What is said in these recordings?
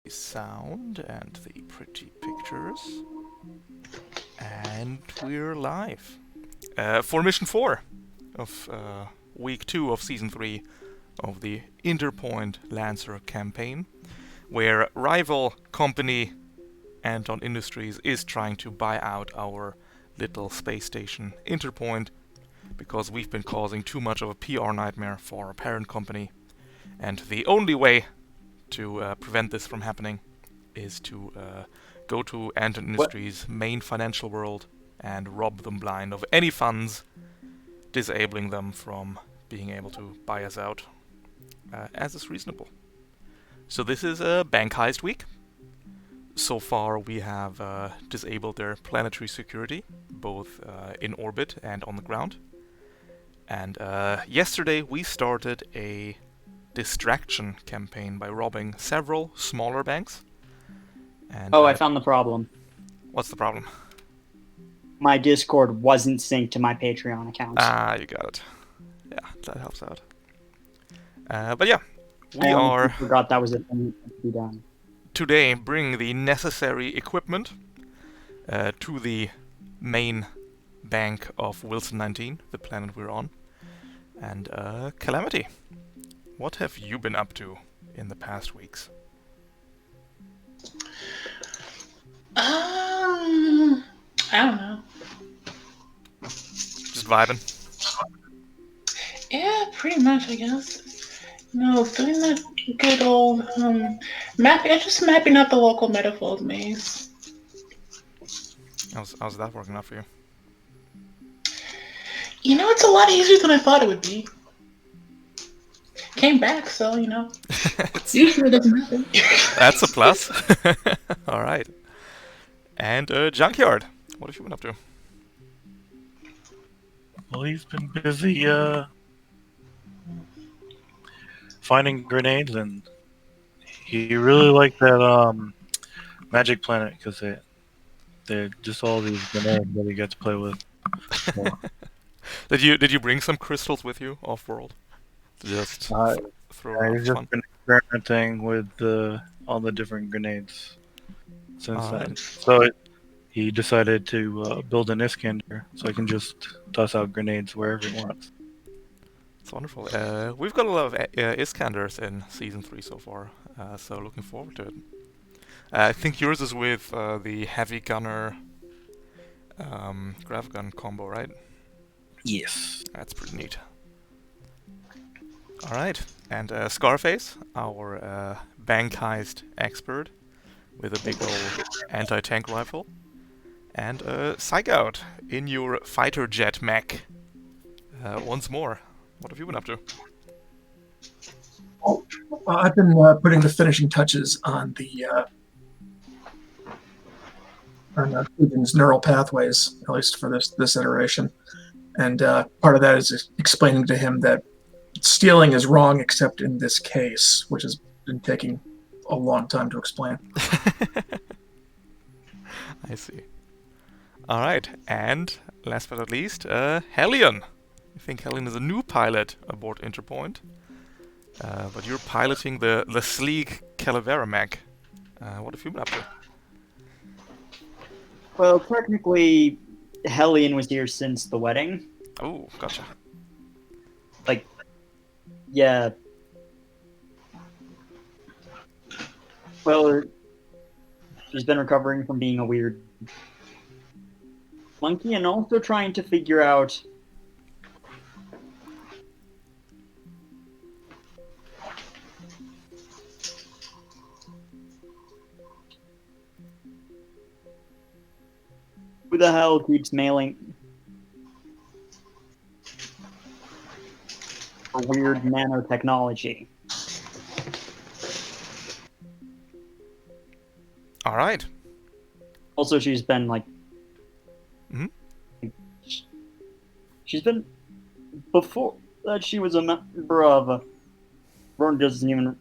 sound and the pretty pictures. And we're live. For Mission 4 of Week 2 of Season 3 of the Interpoint Lancer Campaign, where rival company Anton Industries is trying to buy out our little space station Interpoint because we've been causing too much of a PR nightmare for our parent company. And the only way to prevent this from happening is to go to Anton Industries' main financial world and rob them blind of any funds, disabling them from being able to buy us out, as is reasonable. So this is a bank heist week. So far we have disabled their planetary security, both in orbit and on the ground. And yesterday we started a distraction campaign by robbing several smaller banks. And, I found the problem. What's the problem? My Discord wasn't synced to my Patreon account. Ah, you got it. Yeah, that helps out. But yeah, we are forgot that was a thing that could be done. Today bringing the necessary equipment to the main bank of Wilson 19, the planet we're on. And Calamity, what have you been up to in the past weeks? I don't know. Just vibing? Yeah, pretty much, I guess. No, doing that good old just mapping out the local metafold maze. How's that working out for you? You know, it's a lot easier than I thought it would be. Came back, so usually it doesn't happen. That's a plus. All right. And Junkyard, what have you been up to? Well, he's been busy finding grenades, and he really liked that Magic Planet because they're just all these grenades that he gets to play with. So, Did you bring some crystals with you off world? Just throw around he's for just fun? been experimenting with all the different grenades since then. Alright. So he decided to build an Iskander so he can just toss out grenades wherever he wants. It's wonderful. We've got a lot of Iskanders in Season 3 so far, so looking forward to it. I think yours is with the Heavy Gunner Grav Gun combo, right? Yes. That's pretty neat. Alright, and Scarface, our bank heist expert, with a big old anti-tank rifle. And Psych Out, in your fighter jet mech. Once more, what have you been up to? I've been putting the finishing touches on the Fusion's neural pathways, at least for this iteration. And part of that is explaining to him that stealing is wrong, except in this case, which has been taking a long time to explain. I see. Alright, and last but not least, Hellion. I think Hellion is a new pilot aboard Interpoint. But you're piloting the sleek Calavera mech. What have you been up to? Well, technically, Hellion was here since the wedding. Oh, gotcha. Yeah. Well, she's been recovering from being a weird monkey and also trying to figure out who the hell keeps mailing for weird nanotechnology. Alright. Also, she's been she's been, before that she was a member of Foreign Justice and Human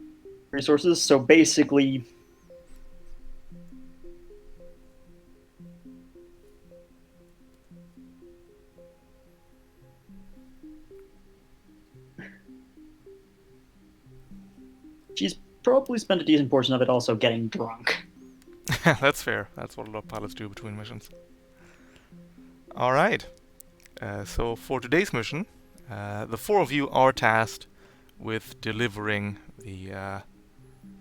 Resources, so basically she's probably spend a decent portion of it also getting drunk. That's fair. That's what a lot of pilots do between missions. Alright. So for today's mission, the four of you are tasked with delivering the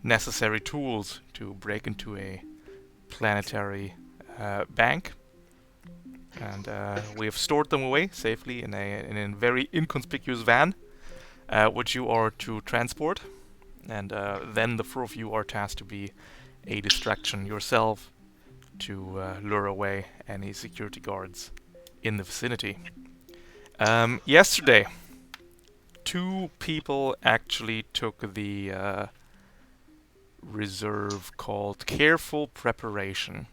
necessary tools to break into a planetary bank. And we have stored them away safely in a very inconspicuous van, which you are to transport. And then the four of you are tasked to be a distraction yourself to lure away any security guards in the vicinity. Yesterday, 2 people actually took the reserve called Careful Preparation,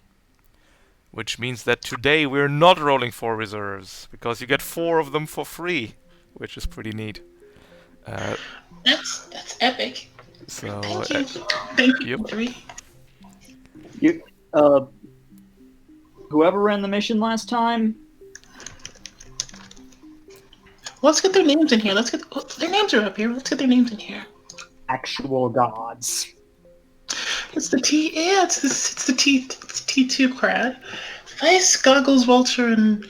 which means that today we're not rolling 4 reserves, because you get 4 of them for free, which is pretty neat. That's epic. So, Thank you. yep. 3. You, whoever ran the mission last time, Let's get their names in here. Their names are up here. Let's get their names in here. actual gods. It's the T. Yeah, it's the T2 crowd. Vice, Goggles, Vulture, and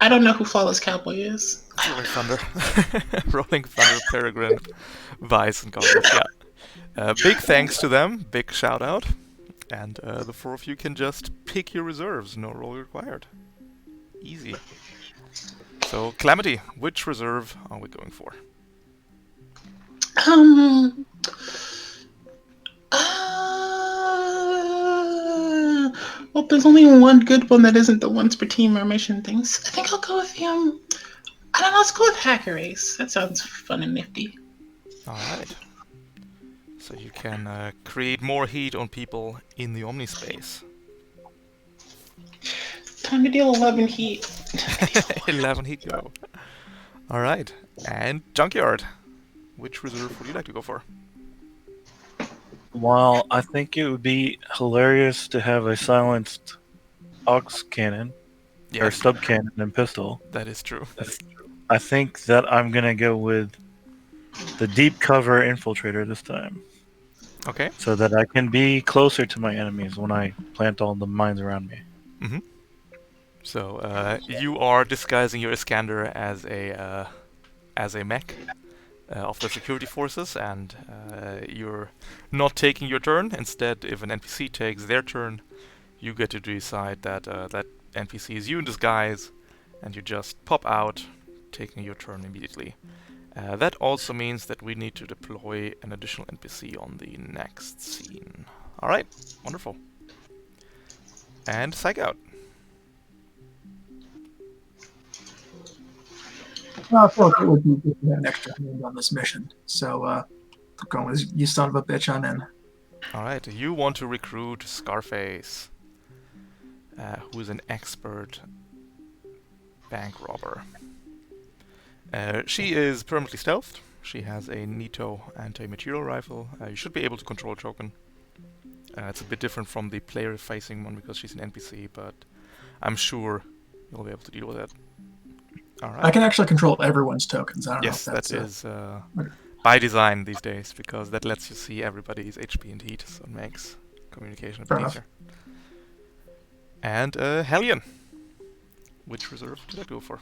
I don't know who Flawless Cowboy is. Rolling Thunder. Rolling Thunder, Peregrine, Vice, and Goggles, yeah. Big thanks to them, big shout out. And the 4 of you can just pick your reserves, no roll required. Easy. So, Calamity, which reserve are we going for? Well, there's only one good one that isn't the once per team or mission things. I think I'll go with the, I don't know, let's go with Hacker Ace. That sounds fun and nifty. Alright. So you can create more heat on people in the Omnispace. Time to deal 11 heat. 11 heat go. Alright. And Junkyard. Which reserve would you like to go for? While I think it would be hilarious to have a silenced aux cannon, or stub cannon and pistol, that is true. I think that I'm going to go with the deep cover infiltrator this time. Okay. So that I can be closer to my enemies when I plant all the mines around me. Mm-hmm. So you are disguising your Iskander as a mech of the security forces, and you're not taking your turn. Instead, if an NPC takes their turn, you get to decide that that NPC is you in disguise, and you just pop out, taking your turn immediately. That also means that we need to deploy an additional NPC on the next scene. Alright, wonderful. And Psych Out. I thought it would be good to have an extra hand on this mission. So, going with you son of a bitch on in. Alright, you want to recruit Scarface, who is an expert bank robber. She is permanently stealthed. She has a Nito anti-material rifle. You should be able to control a token. It's a bit different from the player-facing one because she's an NPC, but I'm sure you'll be able to deal with it. Alright. I can actually control everyone's tokens. I don't Yes, know if that that's is by design these days, because that lets you see everybody's HP and heat, so it makes communication a Fair bit enough. easier. And Hellion. Which reserve did I go for?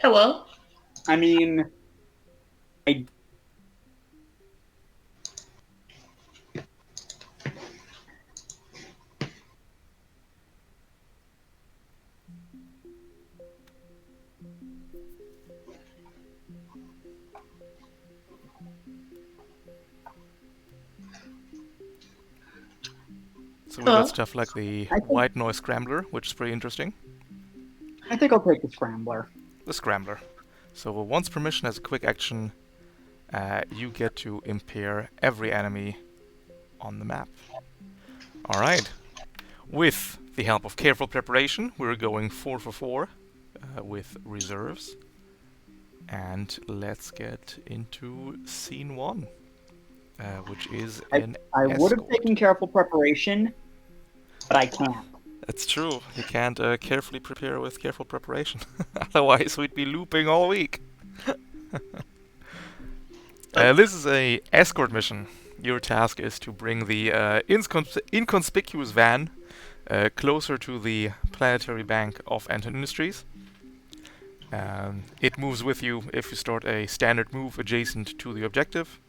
Hello? I mean, I So we got stuff like the White Noise Scrambler, which is pretty interesting. I think I'll take the Scrambler. The Scrambler. So once per mission has a quick action, you get to impair every enemy on the map. Alright. With the help of careful preparation, we're going 4 for 4 with reserves. And let's get into scene 1, which is an I would have escort. taken careful preparation, but I can't. It's true. You can't carefully prepare with careful preparation. Otherwise, we'd be looping all week. This is a escort mission. Your task is to bring the inconspicuous van closer to the planetary bank of Anton Industries. It moves with you if you start a standard move adjacent to the objective.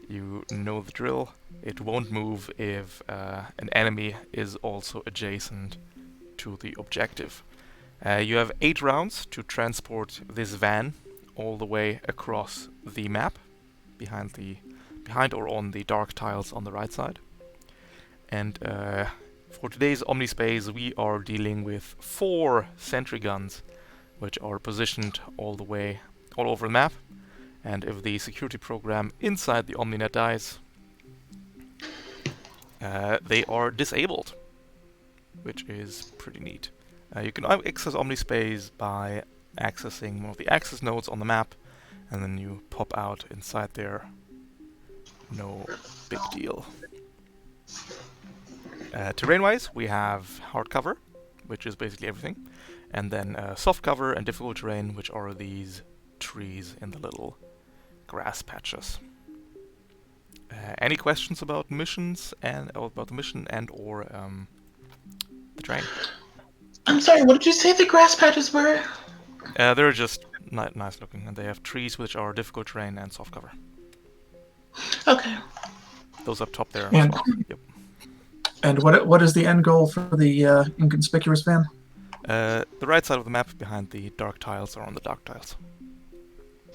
You know the drill. It won't move if an enemy is also adjacent to the objective. You have 8 rounds to transport this van all the way across the map, behind or on the dark tiles on the right side. And for today's Omnispace, we are dealing with 4 sentry guns, which are positioned all over the map. And if the security program inside the OmniNet dies, they are disabled, which is pretty neat. You can access Omnispace by accessing one of the access nodes on the map, and then you pop out inside there. No big deal. Terrain-wise, we have hard cover, which is basically everything, and then soft cover and difficult terrain, which are these trees in the little grass patches. Any questions about missions and about the mission and or the train? I'm sorry, what did you say the grass patches were? They're just nice looking, and they have trees which are difficult terrain and soft cover. Okay. Those up top there. And, yep. And what is the end goal for the inconspicuous van? The right side of the map behind the dark tiles or on the dark tiles.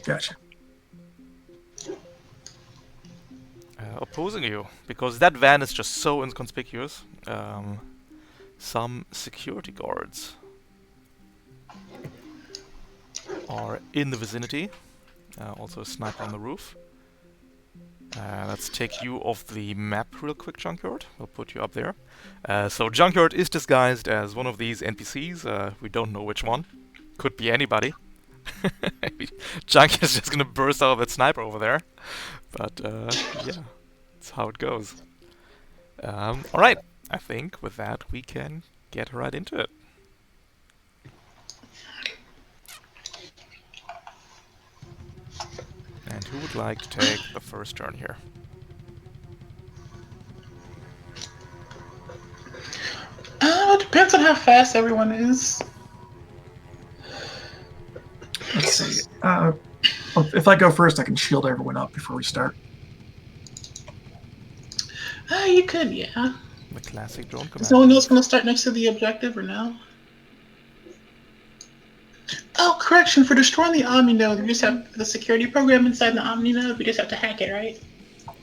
Gotcha. Opposing you, because that van is just so inconspicuous. Some security guards are in the vicinity. Also a sniper on the roof. Let's take you off the map real quick, Junkyard. We'll put you up there. So Junkyard is disguised as one of these NPCs. We don't know which one. Could be anybody. Junkyard is just gonna burst out of that sniper over there. But yeah, that's how it goes. Alright, I think with that we can get right into it. And who would like to take the first turn here? It depends on how fast everyone is. Let's see. If I go first, I can shield everyone up before we start. You could, yeah. The classic drone command. Is no one else going to start next to the objective or no? Oh, correction. For destroying the Omni node, we just have the security program inside the Omni node. We just have to hack it, right?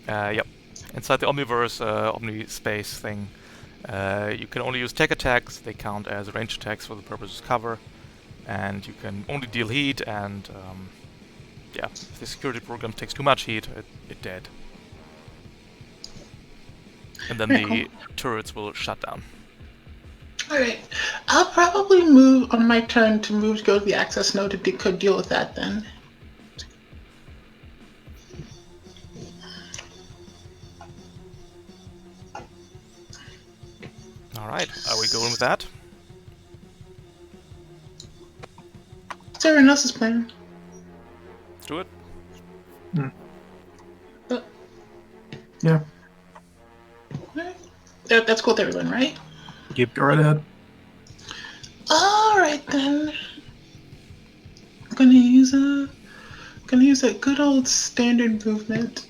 Yep. Inside the Omniverse, Omnispace thing, you can only use tech attacks. They count as range attacks for the purpose of cover. And you can only deal heat, and yeah, if the security program takes too much heat, it dead. And then the turrets will shut down. Alright. I'll probably move on my turn to go to the access node to could deal with that then. Alright, are we going with that? What's everyone else's plan? Let's do it. Yeah. Alright. That's cool with everyone, right? Go right ahead. Alright then. I'm gonna use a good old standard movement.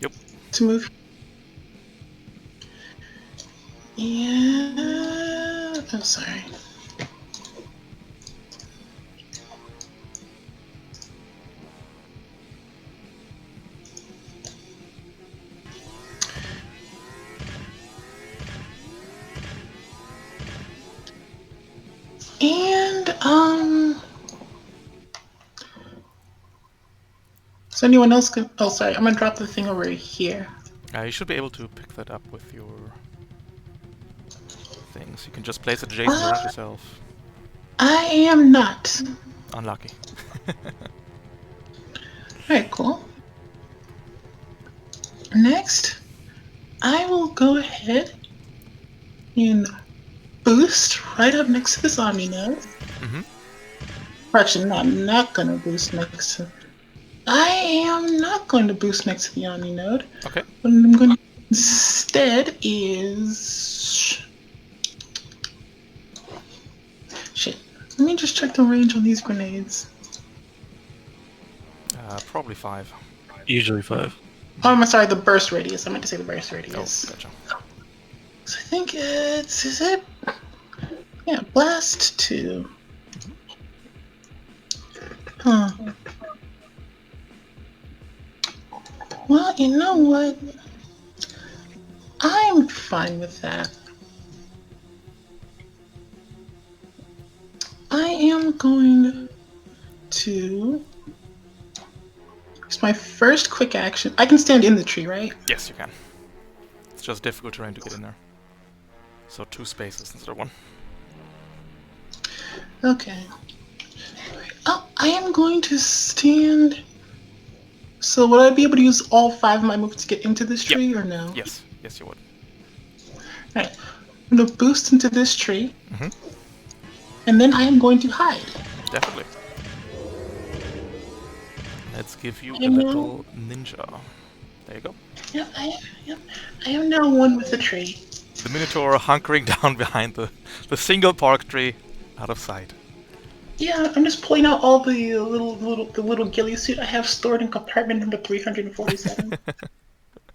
Yep. To move. Yeah. Oh, sorry. And so anyone else can? Oh, sorry. I'm gonna drop the thing over here. You should be able to pick that up with your things. You can just place it adjacent to it yourself. I am not. Unlucky. Alright, cool. Next, I will go ahead and boost right up next to this Omni node. Mm-hmm. Actually, no, I'm not gonna boost next to. I am not going to boost next to the Omni node. Okay. What I'm going to do instead is. Shit. Let me just check the range on these grenades. Probably 5. Usually 5. Oh, I'm sorry, the burst radius. I meant to say the burst Oh, radius. gotcha. So I think it's. Is it? Yeah, blast 2. Huh. Well, you know what? I'm fine with that. I am going to use my first quick action. I can stand in the tree, right? Yes, you can. It's just difficult terrain to get in there. So 2 spaces instead of 1. Okay. Oh, I am going to stand. So would I be able to use all 5 of my moves to get into this Yep. tree, or no? Yes. Yes, you would. Alright. I'm going to boost into this tree. Mm-hmm. And then I am going to hide. Definitely. Let's give you a And now- little ninja. There you go. Yep, I am now one with the tree. The Minotaur hunkering down behind the single park tree, out of sight. Yeah, I'm just pulling out all the little ghillie suit I have stored in compartment number 347.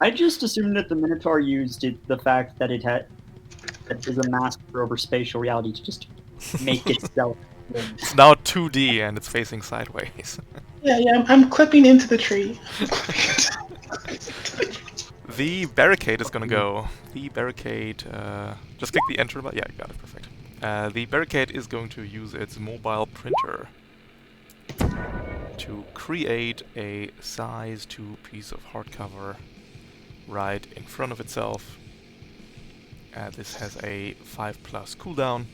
I just assumed that the Minotaur used the fact that it is a mask for over spatial reality to just make itself. It's now 2D and it's facing sideways. yeah, I'm clipping into the tree. The barricade is gonna go. The barricade, just click the enter button. Yeah, you got it, perfect. The barricade is going to use its mobile printer to create a size 2 piece of hardcover right in front of itself. This has a 5+ cooldown.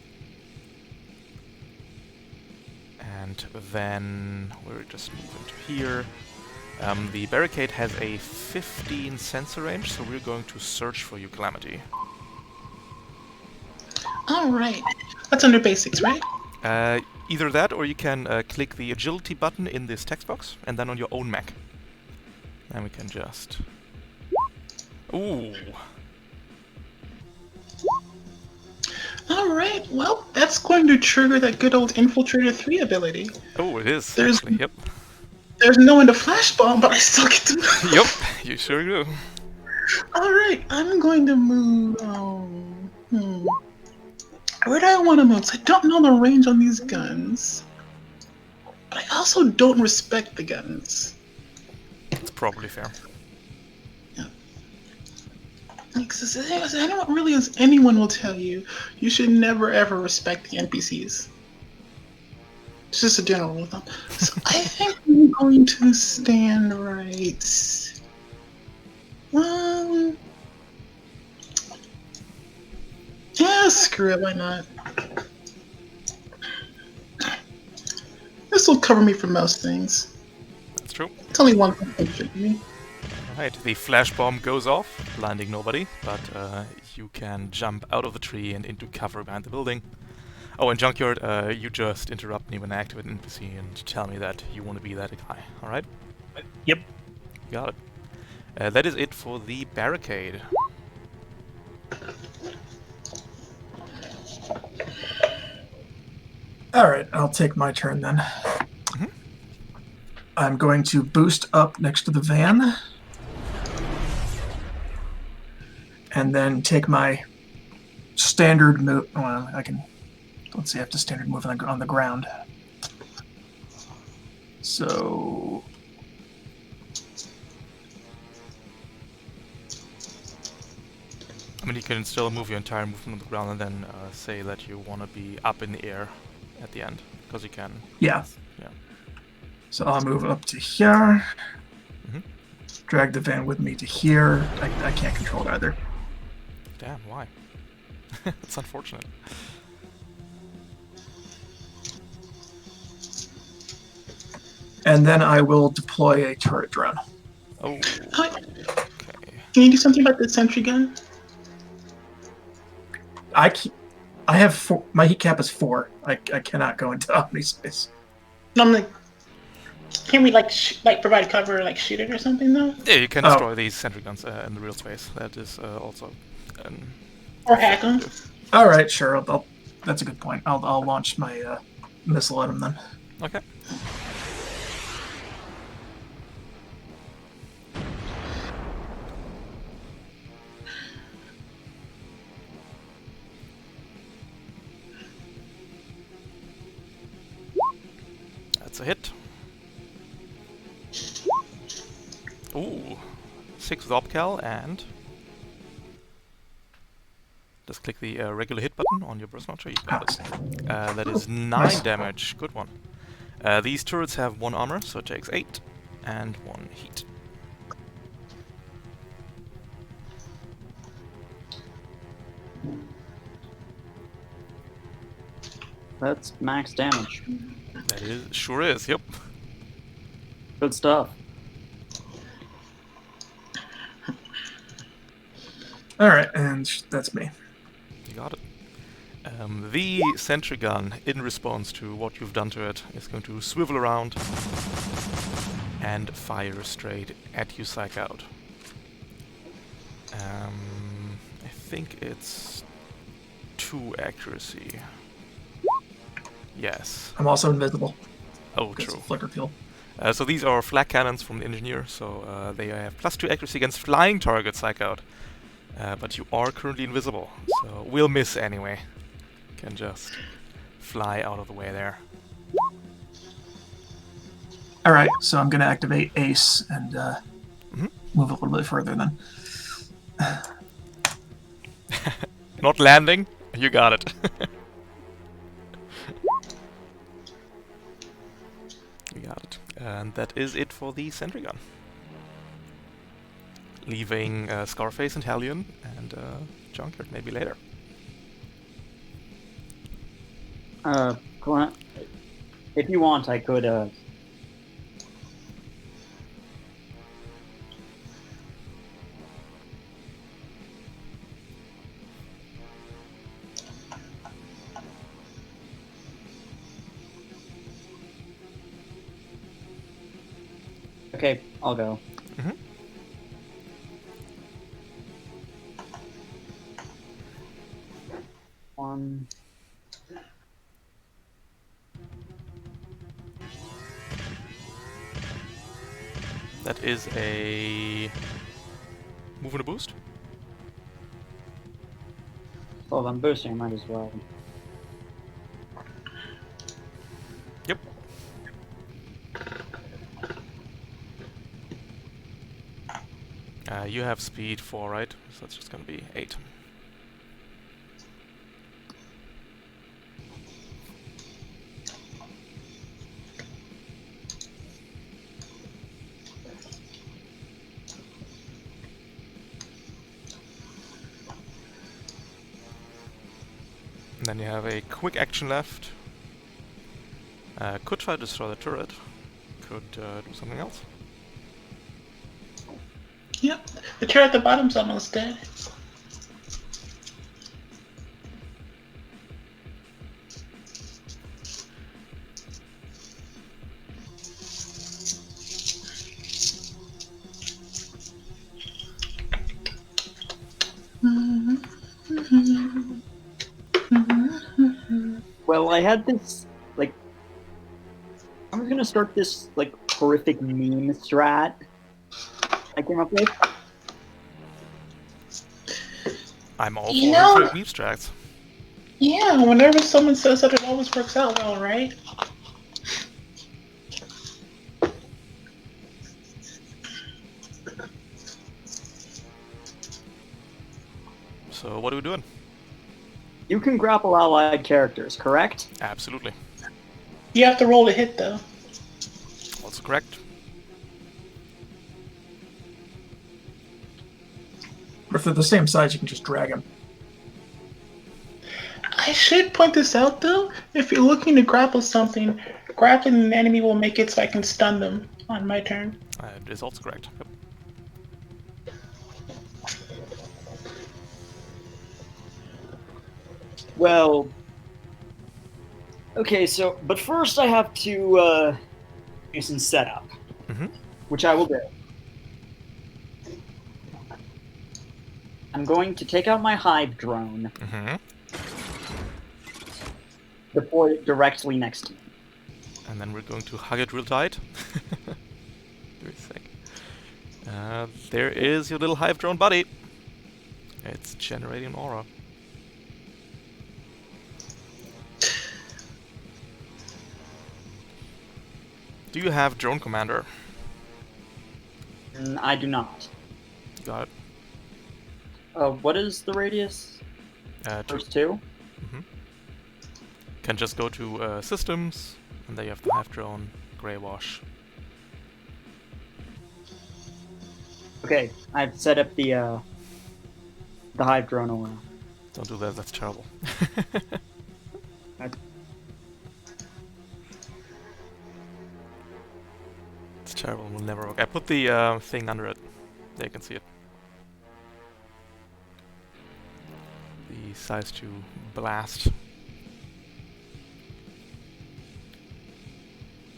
And then we'll just move into here. The barricade has a 15 sensor range, so we're going to search for you, Calamity. Alright. That's under basics, right? Either that, or you can click the agility button in this text box, and then on your own Mac. And we can just... Ooh! Alright, well, that's going to trigger that good old Infiltrator 3 ability. Oh, it is, There's- actually, yep. There's no one to flash bomb, but I still get to move. Yep, you sure do. Alright, I'm going to move. Where do I want to move? 'Cause I don't know the range on these guns. But I also don't respect the guns. It's probably fair. As anyone will tell you, you should never ever respect the NPCs. It's just a general rule of thumb. So I think I'm going to stand right. Yeah, screw it, why not? This will cover me from most things. That's true. It's only one thing that should me. Alright, the flash bomb goes off, blinding nobody, but you can jump out of the tree and into cover behind the building. Oh, and Junkyard, you just interrupt me when I activate an NPC and tell me that you want to be that guy, alright? Yep. Got it. That is it for the barricade. Alright, I'll take my turn then. Mhm. I'm going to boost up next to the van. And then take my standard move. Well, I can. Let's see, I have to standard move on the ground. So. I mean, you can still move your entire movement on the ground and then say that you want to be up in the air at the end, because you can. Yeah. Yeah. So I'll move up to here. Mhm. Drag the van with me to here. I can't control it either. Damn, why? It's unfortunate. And then I will deploy a turret drone. Oh, Hi. okay. Can you do something about the sentry gun? I I have 4. My heat cap is 4. I cannot go into omnispace. No, I'm like, can we like provide cover, like shoot it or something though, Yeah, you can Oh. destroy these sentry guns in the real space. That is also an or hack them? All right, sure. That's a good point. I'll launch my missile at him then. Okay. That's a hit. Ooh. 6 with Opcal and... Just click the regular hit button on your burst launcher. You got it. That is 9 Nice. damage. Good one. These turrets have 1 armor, so it takes 8 and 1 heat. That's max damage. That is sure is. Yep. Good stuff. All right, and that's me. You got it. The sentry gun, in response to what you've done to it, is going to swivel around and fire straight at you, Psych Out. I think it's 2 accuracy. Yes. I'm also invisible. Oh, Because true. of flicker fuel. So these are flak cannons from the engineer, so they have +2 accuracy against flying targets, Psych Out. But you are currently invisible, so we'll miss anyway. Can just fly out of the way there. All right, so I'm going to activate Ace and move a little bit further then. Not landing? You got it. You got it. And that is it for the sentry gun. Leaving Scarface and Hellion and Junkyard maybe later. Clint, if you want, I could, Okay, I'll go. Mhm. One. That is a move and a boost. Well, if I'm boosting, I might as well. Yep. You have speed 4, right? So that's just gonna be 8. And then you have a quick action left. Could try to destroy the turret. Could do something else. Yep. The chair at the bottom's almost dead. Well, I had this, like, I was gonna start this, like, horrific meme strat I came up with. I'm all You for know- horrific meme strats. Yeah, whenever someone says that, it always works out well, right? So what are we doing? You can grapple allied characters, correct? Absolutely. You have to roll to hit, though. Also correct. Or if they're the same size, you can just drag them. I should point this out, though. If you're looking to grapple something, grappling an enemy will make it so I can stun them on my turn. It is also correct. Yep. Well, okay, so, but first I have to do some setup, Mhm. which I will do. I'm going to take out my hive drone, Mhm. deploy it directly next to me. And then we're going to hug it real tight. Give me a sec. There is your little hive drone buddy. It's generating aura. Do you have drone commander? I do not. Got it. What is the radius? Two. First two? Can just go to systems, and there you have the hive drone, grey wash. Okay, I've set up the hive drone aura. Don't do that, that's terrible. It's terrible, will never work. I put the thing under it. There you can see it. The size 2 blast.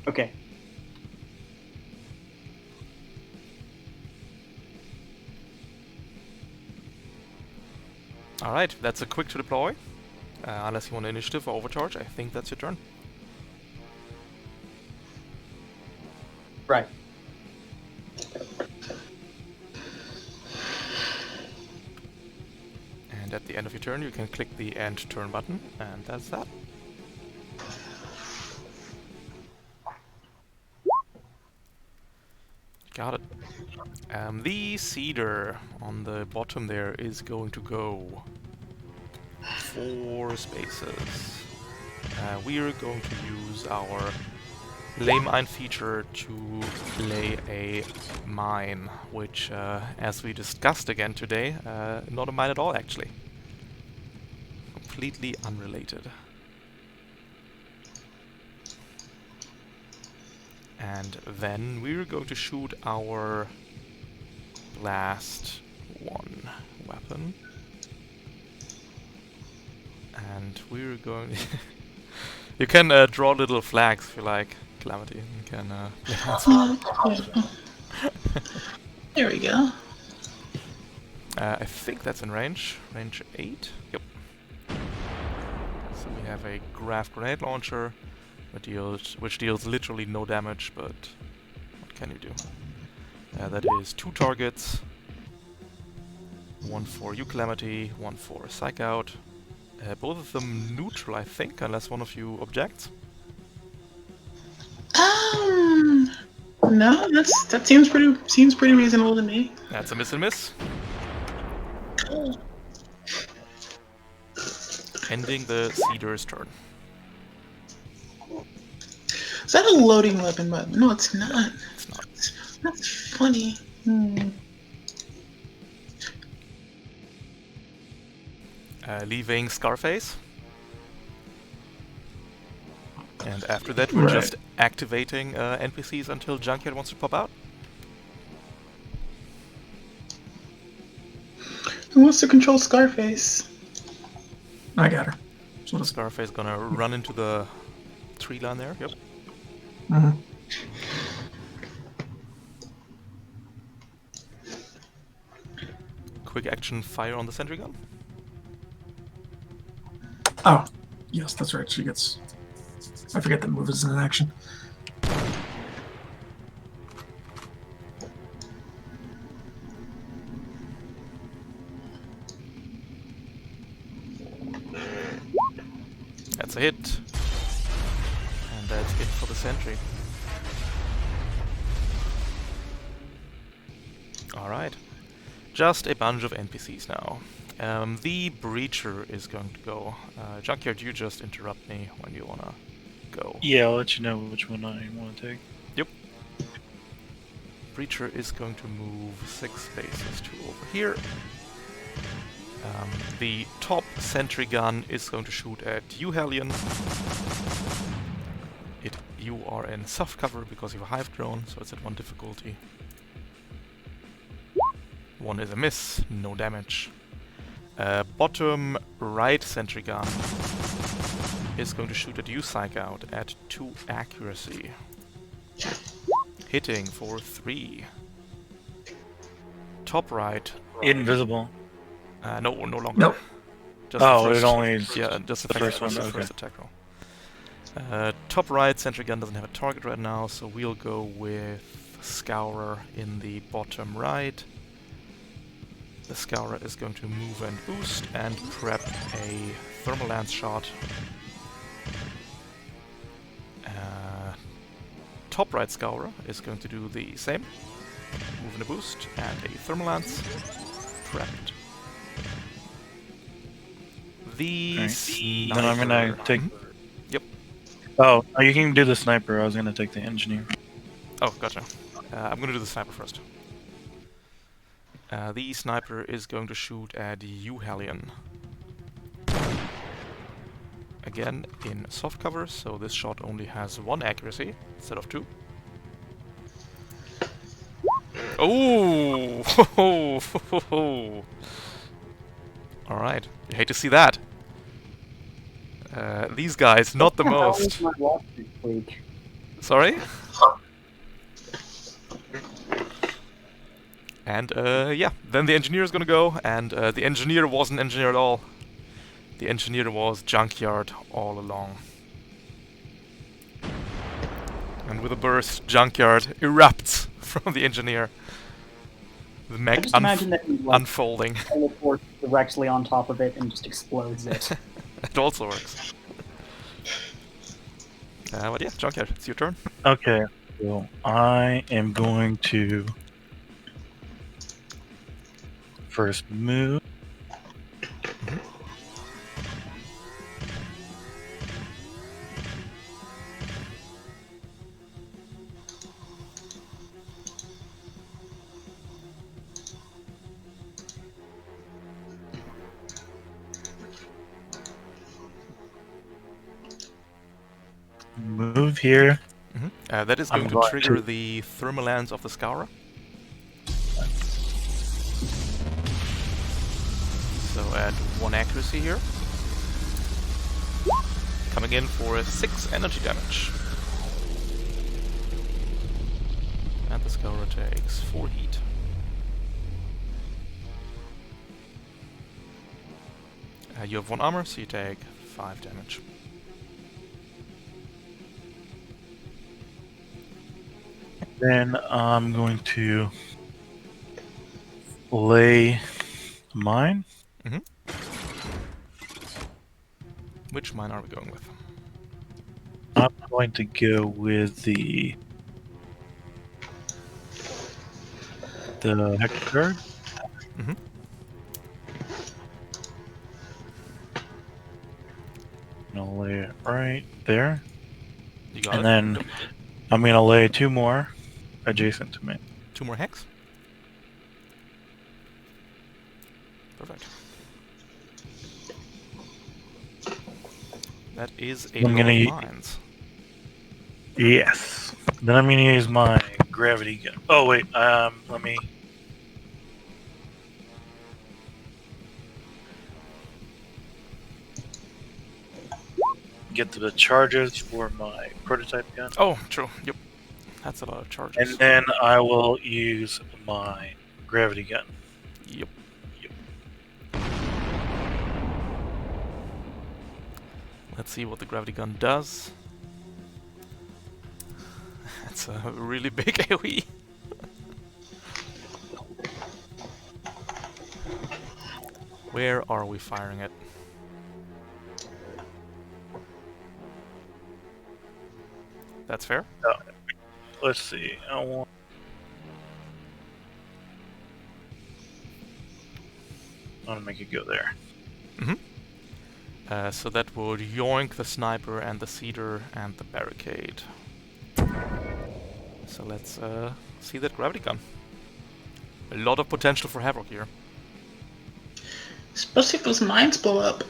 Okay. Alright, that's a quick to deploy. Unless you want initiative or overcharge, I think that's your turn. Right. And at the end of your turn, you can click the end turn button, and that's that. Got it. The cedar on the bottom there is going to go 4 spaces. We're going to use our lay mine feature to lay a mine, which, as we discussed again today, not a mine at all actually. Completely unrelated. And then we're going to shoot our last one weapon. And we're going... You can draw little flags if you like, Calamity. You can... There we go. I think that's in range. Range 8? Yep. So we have a graph grenade launcher, which deals literally no damage, but what can you do? That is 2 targets. 1 for you, Calamity, 1 for Psych Out. Both of them neutral, I think, unless one of you objects. No, that seems pretty reasonable to me. That's a miss and miss. Ending the Cedar's turn. Is that a loading weapon button? No, it's not. It's not. That's funny. Leaving Scarface. And after that, we're Right. just activating NPCs until Junkyard wants to pop out. Who wants to control Scarface? I got her. So does Scarface gonna run into the tree line there. Yep. Mhm. Quick action fire on the sentry gun. Oh, yes, that's right. She gets. I forget that move is in action. That's a hit. And that's it for the sentry. Alright. Just a bunch of NPCs now. The Breacher is going to go. Junkyard, you just interrupt me when you wanna go. Yeah, I'll let you know which one I want to take. Yep. Breacher is going to move 6 spaces to over here. The top sentry gun is going to shoot at you, Hellion. You are in soft cover because you have a hive drone, so it's at 1 difficulty. 1 is a miss, no damage. Bottom right sentry gun is going to shoot at you, Psych Out, at 2 accuracy. Hitting for 3. Top right. Invisible. No longer. Nope. Just the Oh, first, it only is yeah, just the first one. the Okay. first attack roll. Top right sentry gun doesn't have a target right now, so we'll go with Scourer in the bottom right. The Scourer is going to move and boost and prep a thermal lance shot. Top right Scourer is going to do the same. Move and a boost and a thermal lance. Prepped. The Alright. sniper. Then I'm gonna take. Yep. Oh, you can do the sniper. I was gonna take the engineer. Oh, gotcha. I'm gonna do the sniper first. The sniper is going to shoot at you, Hellion. Again, in soft cover, so this shot only has 1 accuracy instead of 2. Oh! Alright, you hate to see that. These guys, not the most. My watch this week. Sorry? And yeah, then the engineer is gonna go, and the engineer wasn't engineer at all. The engineer was Junkyard all along. And with a burst, Junkyard erupts from the engineer. The I mech just imagine that he like unfolding. teleports directly on top of it and just explodes it. It also works. But yeah, Junkyard, it's your turn. Okay. So I am going to first move. Move here. That is I'm going to going trigger to- the thermal lance of the Scourer. So add 1 accuracy here. Coming in for 6 energy damage. And the Scourer takes 4 heat. You have 1 armor, so you take 5 damage. Then I'm going to lay mine. Which mine are we going with? I'm going to go with the Hector card. Mhm. And I'll lay it right there. You got And it? then I'm going to lay 2 more adjacent to me. 2 more hex. Perfect. That is a I'm lot gonna of u- mines. Yes. Then I'm going to use my gravity gun. Oh, wait. Let me... get to the charges for my prototype gun. Oh, true. Yep. That's a lot of charges. And then I will use my gravity gun. Yep. Let's see what the gravity gun does. That's a really big AoE. Where are we firing it? That's fair. Let's see. I want to make it go there. So that would yoink the sniper and the cedar and the barricade. So let's see that gravity gun. A lot of potential for havoc here. Especially if those mines blow up.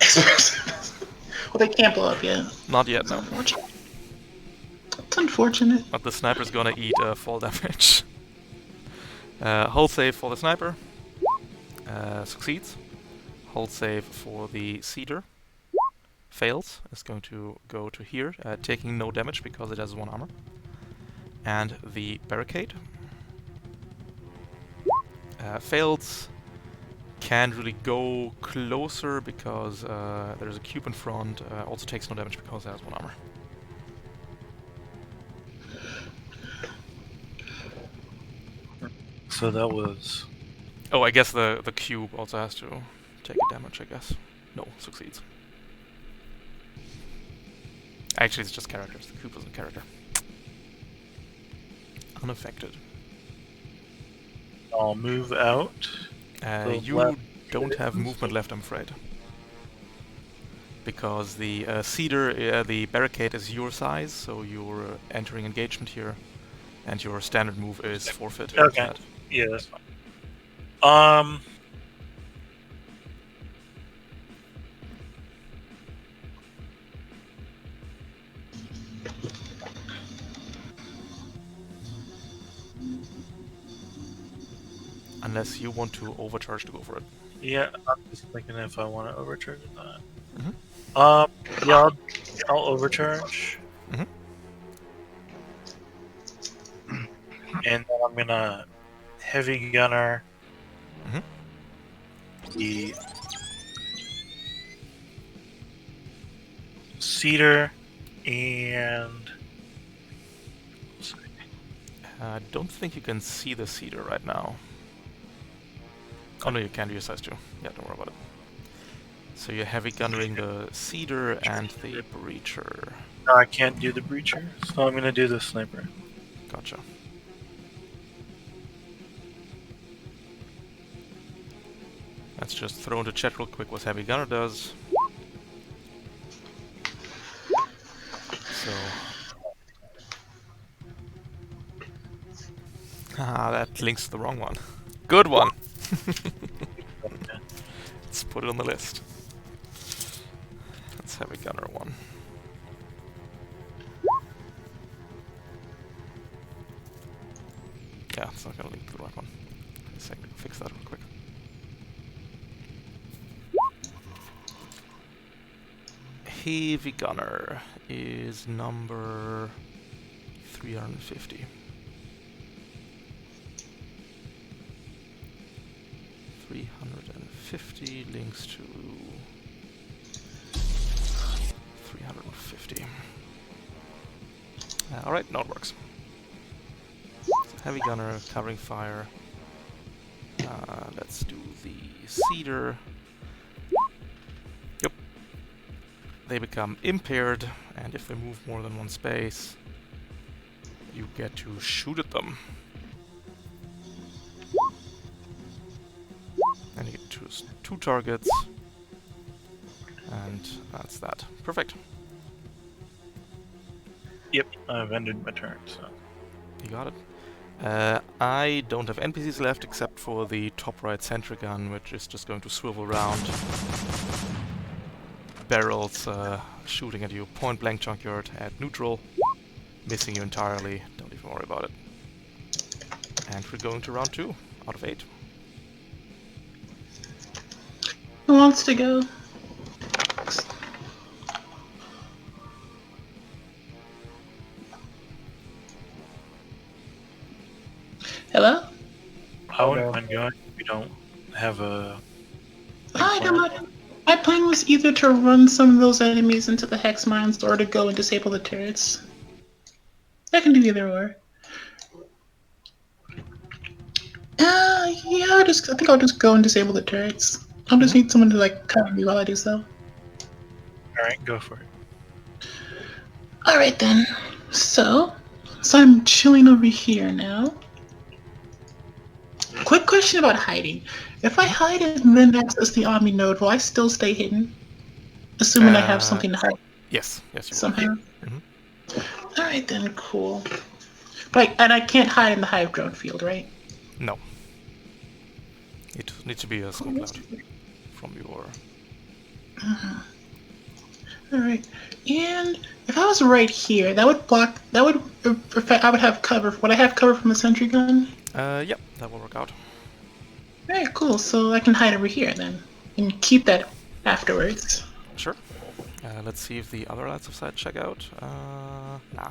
Well, they can't blow up yet. Not yet, It's no. unfortunate. It's unfortunate. But the sniper's gonna eat fall damage. Hull save for the sniper. Succeeds. Hull save for the Cedar fails. It's going to go to here, taking no damage because it has 1 armor. And the Barricade fails. Can't really go closer because there's a cube in front. Also takes no damage because it has 1 armor. So that was... Oh, I guess the cube also has to take a damage, I guess. No, succeeds. Actually, it's just characters. The cube isn't a character. Unaffected. I'll move out. You left. don't have movement left, I'm afraid. Because the Cedar, the Barricade is your size, so you're entering engagement here. And your standard move is forfeit. Okay. Yeah, that's fine. Unless you want to overcharge to go for it. Yeah, I'm just thinking if I want to overcharge or not. Mhm. Yeah, I'll overcharge. Mhm. And then I'm gonna heavy gunner Mhm. the Cedar and I don't think you can see the Cedar right now. Oh no, you can do your size 2. Yeah, don't worry about it. So you're heavy gunnering the Cedar and the Breacher. no, I can't do the breacher, so I'm gonna do the sniper. Gotcha. Let's just throw into chat real quick what Heavy Gunner does. So... Ah, that links to the wrong one. Good one! Let's put it on the list. Let's Heavy Gunner 1. Yeah, it's not gonna link to the right one. Wait a second, fix that real quick. Heavy Gunner is number 350. 350 links to 350. Alright, now it works. So Heavy Gunner, covering fire. Let's do the Cedar. Yep. They become impaired, and if they move more than 1 space, you get to shoot at them. And you get to choose 2 targets. And that's that. Perfect. Yep, I've ended my turn, so. You got it. I don't have NPCs left except for the top right sentry gun, which is just going to swivel around. Barrels shooting at you. Point blank junkyard at neutral. Missing you entirely. Don't even worry about it. And we're going to round 2 out of 8. Who wants to go? Hello? I wouldn't mind going if we don't have a... My plan was either to run some of those enemies into the hex mines or to go and disable the turrets. I can do either or. Yeah, I think I'll just go and disable the turrets. I'll just need someone to like cover me while I do so. Alright, go for it. Alright then. So I'm chilling over here now. Quick question about hiding. If I hide and then access the Omni node, will I still stay hidden? Assuming I have something to hide. Yes, yes you Somehow. will. Alright then, cool. But I can't hide in the hive drone field, right? No. It needs to be a smoke cloud from your... Alright. And if I was right here, that would block... That would... I would have cover... Would I have cover from a sentry gun? Yep, that will work out. Alright, cool. So I can hide over here then. and keep that afterwards. Sure. Let's see if the other lights of sight check out. Nah.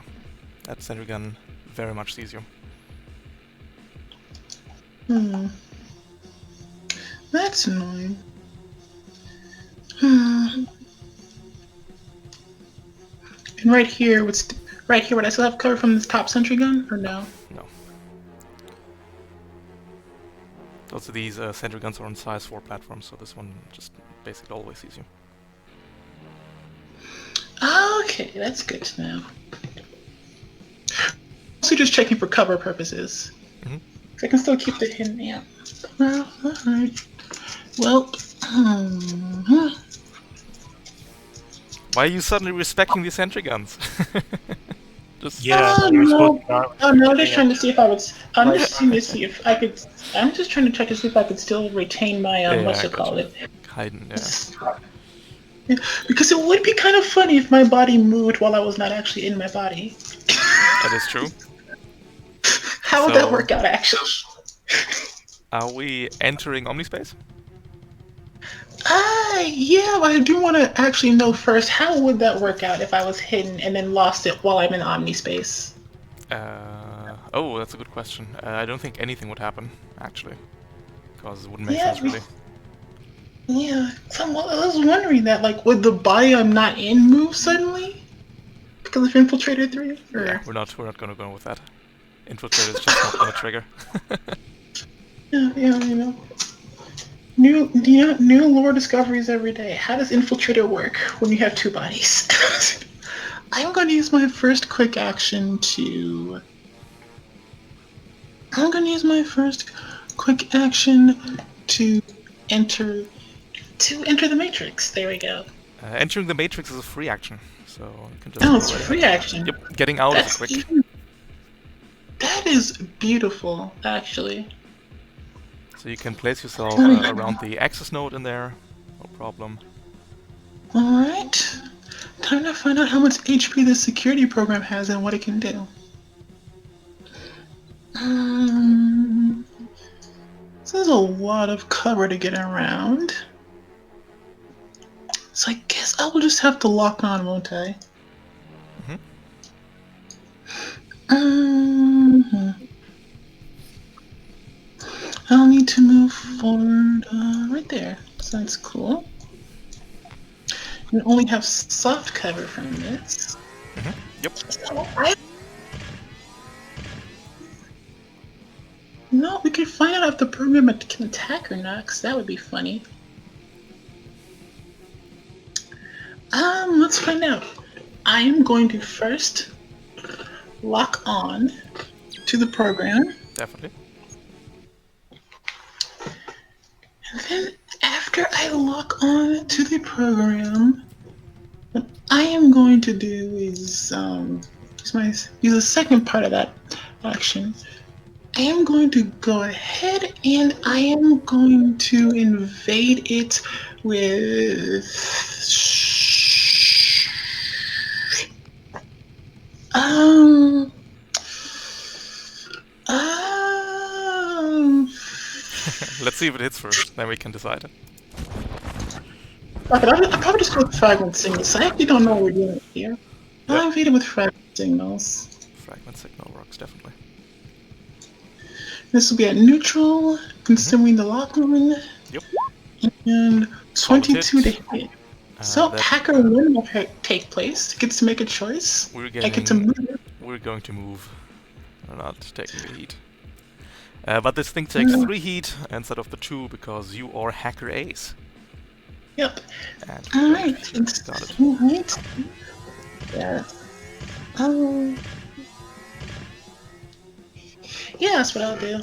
That sentry gun very much sees you. That's annoying. And right here, would I still have cover from this top sentry gun, or no? No. Also, these sentry guns are on size 4 platforms, so this one just basically always sees you. Okay, that's good to know. Also, just checking for cover purposes. I can still keep the hidden. Yeah. Well, alright. Well. Why are you suddenly respecting the sentry guns? Just Yeah, Oh you're no! supposed to not. Oh no! I'm just trying to see if I would. I'm just trying to see if I could. I'm just trying to check to see if I could still retain my Yeah, what you gotcha. call it. hiding. Yeah. Yeah, because it would be kind of funny if my body moved while I was not actually in my body. That is true. How would So- that work out, actually? Are we entering Omnispace? Yeah, but I do want to actually know first, how would that work out if I was hidden and then lost it while I'm in Omnispace? Oh, that's a good question. I don't think anything would happen, actually. Because it wouldn't make Yeah, sense, really. Yeah, I was wondering that, like, would the body I'm not in move suddenly? Because of Infiltrator 3? Or... Yeah, we're not gonna go with that. Infiltrator is just not gonna trigger. Yeah, you know. New lore discoveries every day. How does Infiltrator work when you have two bodies? I'm going to use my first quick action to... I'm going to use my first quick action to enter the Matrix. There we go. Entering the Matrix is a free action, so you can just... Oh, it's go right free ahead. action. Yep, getting out is quick. That is beautiful, actually. So you can place yourself around the access node in there, no problem. Alright. Time to find out how much HP this security program has and what it can do. This is a lot of cover to get around. So I guess I will just have to lock on, won't I? I'll need to move forward right there. So that's cool. You only have soft cover from this. Yep. So No, we could find out if the program can attack or not, because that would be funny. Let's find out. I am going to first lock on to the program. Definitely. And then after I lock on to the program, what I am going to do is use the second part of that action. I am going to go ahead and I am going to invade it with Let's see if it hits first, then we can decide. Okay, I'll probably just go with fragment signals. I actually don't know what we're doing here. I'll invade it with fragment signals. Fragment signal works, definitely. This will be at neutral, consuming the lock on. Yep. And 22 to hit. hit. So hacker win will take place. Gets to make a choice. We're I get to getting... move. We're going to move. We're not taking the heat. But this thing takes 3 heat instead of the 2 because you are hacker ace. Yep. And Alright. got it. Alright. Yeah. Yeah, that's what I'll do.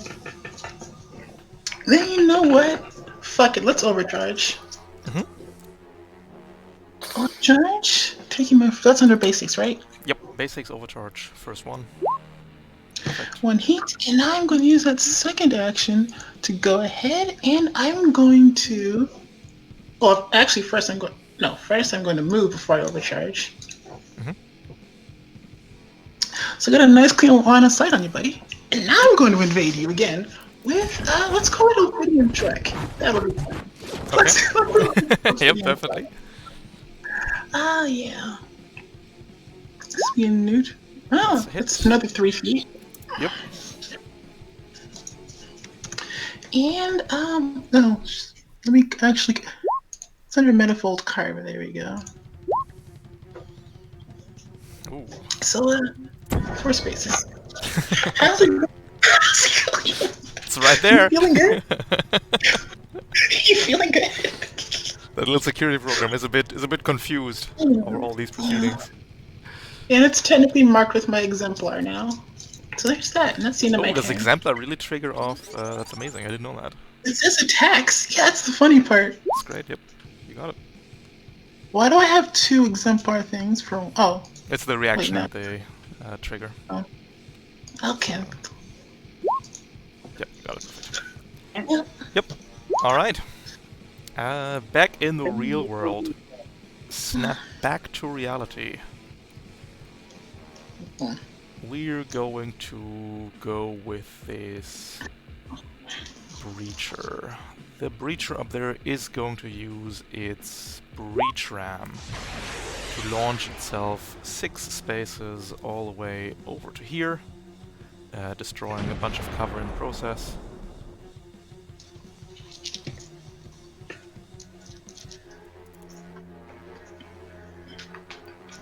Then you know what? Fuck it, let's overcharge. Overcharge? Taking my... That's under basics, right? Yep, basics overcharge, first one. Perfect. 1 heat, and now I'm going to use that second action to go ahead, and I'm going to... Well, actually, first I'm going to move before I overcharge. So I got a nice clean line of sight on you, buddy. And now I'm going to invade you again with, let's call it a William Trek. That'll be fun. Okay. Yep, definitely. Yeah. This be a newt. Oh, That's a hit. it's another 3 feet. Yep. And, no. Let me actually. It's under Metafold Carver. There we go. Ooh. So, 4 spaces. How's it going? It's right there. You feeling good? You feeling good? That little security program is a bit confused over all these proceedings. And it's technically marked with my exemplar now. So there's that, and that's the end of my Oh, does turn. exemplar really trigger off? That's amazing. I didn't know that. It says attacks. Yeah, that's the funny part. That's great. Yep, you got it. Why do I have 2 exemplar things for? Oh, It's the reaction no. at the trigger. okay. Yep, you got it. Yep. Yep. All right. Back in the real world. Snap back to reality. We're going to go with this breacher. The breacher up there is going to use its breach ram to launch itself 6 spaces all the way over to here, destroying a bunch of cover in the process.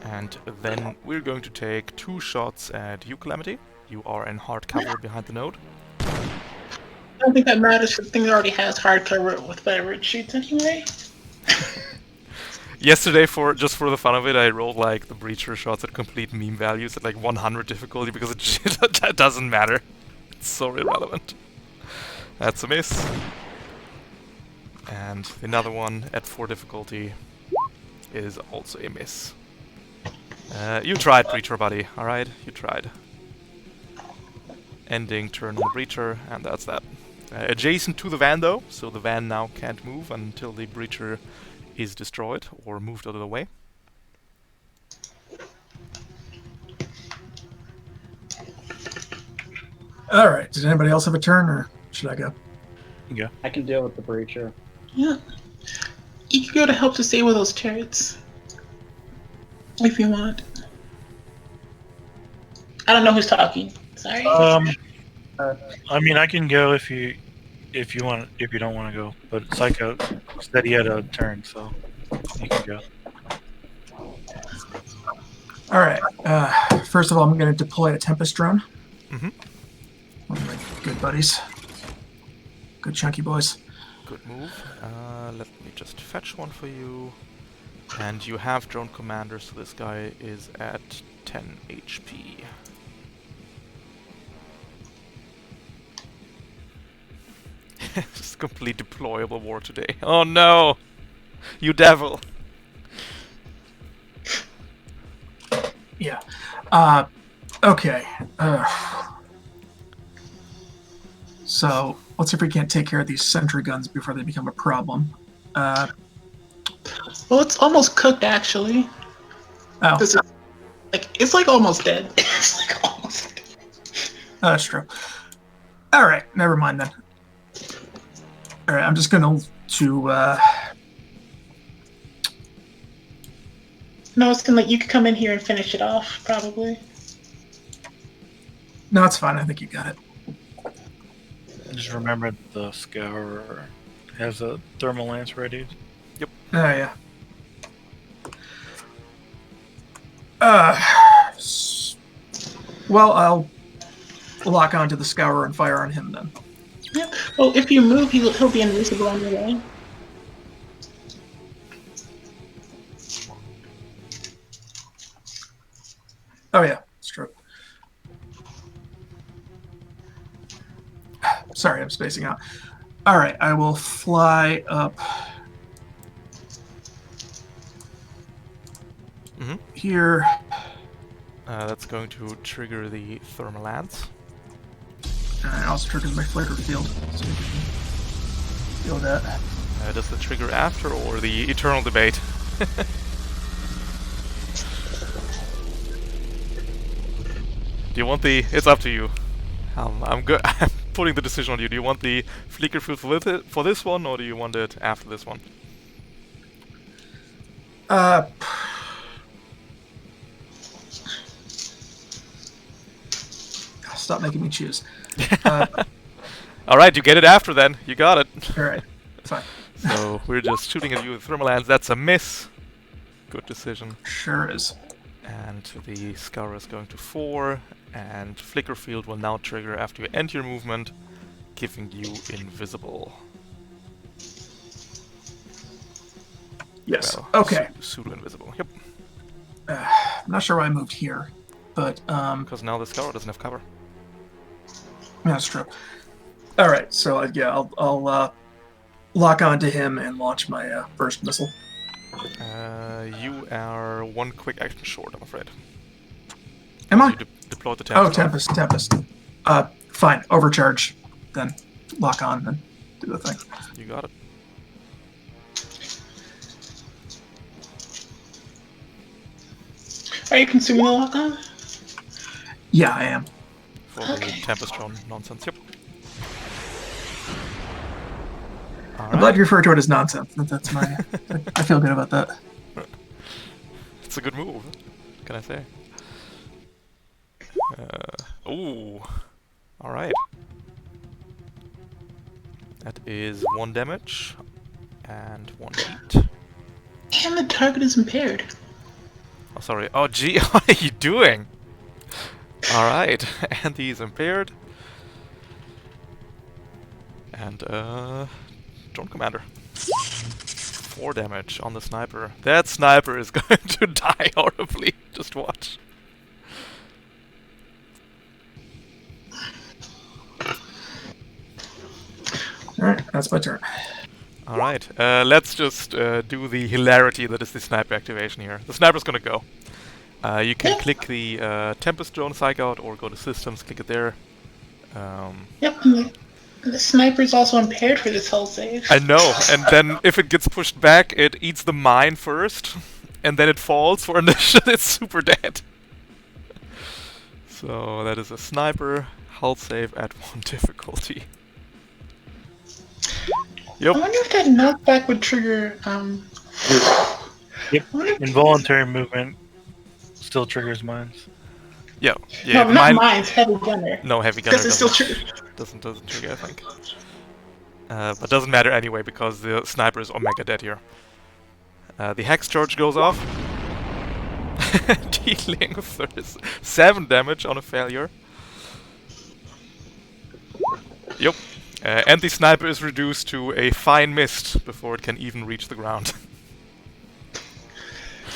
And then we're going to take 2 shots at you, Calamity. You are in hard cover behind the node. I don't think that matters because the thing already has hard cover with favorite sheets anyway. Yesterday, just for the fun of it, I rolled like the breacher shots at complete meme values at like 100 difficulty because it doesn't matter. It's so irrelevant. That's a miss. And another one at 4 difficulty is also a miss. You tried, breacher buddy. Alright, you tried. Ending turn on the breacher, and that's that. Adjacent to the van though, so the van now can't move until the breacher is destroyed or moved out of the way. All right. Does anybody else have a turn, or should I go? Yeah. I can deal with the breacher. Yeah. You can go to help disable those turrets. If you want. I don't know who's talking. Sorry. I mean, I can go if you want, if you don't want to go. But Psycho said he had a turn, so you can go. All right. First of all, I'm going to deploy a Tempest drone. Mm-hmm. One of my good buddies. Good chunky boys. Good move. Let me just fetch one for you. And you have drone commander, so this guy is at 10 HP. Just complete deployable war today. Oh no! You devil! Yeah. Okay. So let's see if we can't take care of these sentry guns before they become a problem. Well, it's almost cooked actually. Oh, This is, it's like almost dead. It's like almost dead. that's true. All right, never mind then. All right, I'm just going to No, it's gonna you could come in here and finish it off, probably. No, it's fine. I think you got it. Just remember the Scourer has a thermal lance ready. Oh, yeah. Well, I'll lock onto the Scourer and fire on him then. Yep. Well, if you move, he'll be invisible on your way. Oh, yeah, it's true. Sorry, I'm spacing out. All right, I will fly up here. That's going to trigger the thermal lance. And it also triggers my flavor field. So you can feel that. Does the trigger after or the eternal debate? Do you want the... It's up to you. I'm good. I'm putting the decision on you. Do you want the flicker field for this one, or do you want it after this one? Stop making me choose. Alright, you get it after then. You got it. Alright, fine. So we're just shooting at you with thermal lance. That's a miss. Good decision. Sure is. And the Scour is going to 4, and Flicker Field will now trigger after you end your movement, giving you invisible. Yes. Well, Okay. Pseudo-invisible, yep. I'm not sure why I moved here, but Because now the Scour doesn't have cover. that's true. All right, so yeah, I'll lock onto him and launch my burst missile. You are one quick action short, I'm afraid. Am I? You deployed the Tempest. Oh, Tempest. Fine. Overcharge. Then lock on and do the thing. You got it. Are you consuming the lock-on? Yeah, I am. For the Tempest drone nonsense, yep. I'm glad you refer to it as nonsense. That's my. I feel good about that. It's a good move. What can I say? Ooh. Alright. That is 1 damage and 1 heat. And the target is impaired. Oh, sorry. Oh, gee, what are you doing? Alright. And he's impaired. And, Drone Commander. 4 damage on the sniper. That sniper is going to die horribly. Just watch. Alright, that's my turn. Alright, let's just do the hilarity that is the sniper activation here. The sniper's gonna go. You can click the Tempest drone psych out or go to systems, click it there. Yep, and the sniper's also impaired for this hull save. I know, and then if it gets pushed back, it eats the mine first, and then it falls for initial. It's super dead. So that is a sniper hull save at 1 difficulty. Yep. I wonder if that knockback would trigger, Yep. Involuntary movement still triggers mines. Yeah. no, not mines, heavy gunner. No, heavy gunner Because it's still trigger. doesn't trigger, I think. But doesn't matter anyway because the sniper is omega dead here. The hex charge goes off, dealing 7 damage on a failure. Yep. And the sniper is reduced to a fine mist before it can even reach the ground.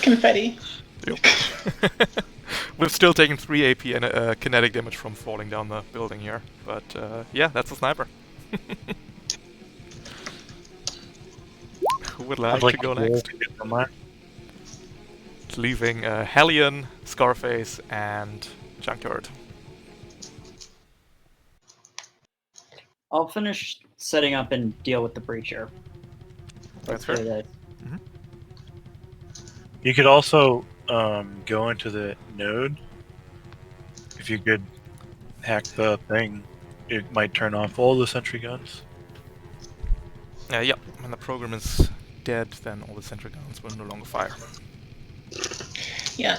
Confetti. Yep. We've still taken 3 AP and kinetic damage from falling down the building here. But yeah, that's a sniper. Who would like to go next? Leaving Hellion, Scarface, and Junkyard. I'll finish setting up and deal with the breacher. That's do fair. that. You could also go into the node. If you could hack the thing, it might turn off all the sentry guns. Yeah, when the program is dead, then all the sentry guns will no longer fire. Yeah.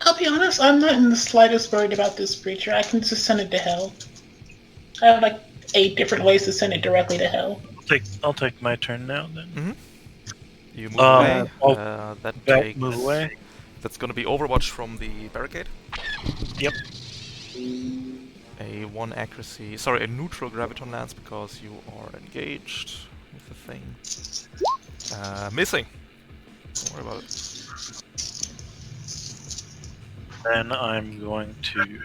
I'll be honest, I'm not in the slightest worried about this breacher. I can just send it to hell. I have like 8 different ways to send it directly to hell. I'll take my turn now then. Mm-hmm. You move away. That takes. Move away. That's going to be Overwatch from the barricade. Yep. A 1 accuracy. Sorry, a neutral graviton lance because you are engaged with the thing. Missing. Don't worry about it. Then I'm going to.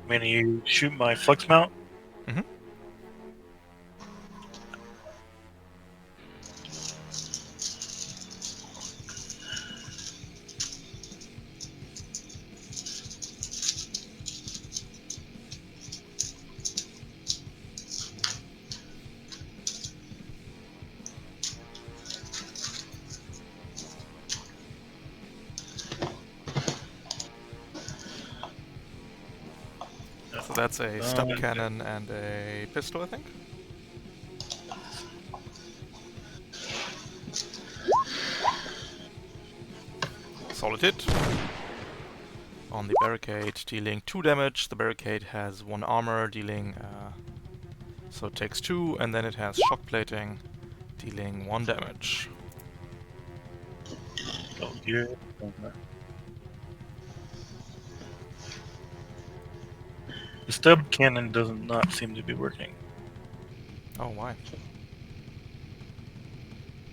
I'm gonna shoot my flex mount. Mm-hmm. that's a stub cannon and a pistol, I think. Solid hit. On the barricade, dealing 2 damage. The barricade has 1 armor, dealing... so it takes 2, and then it has shock plating, dealing 1 damage. Oh, here. The stub cannon does not seem to be working. Oh, why?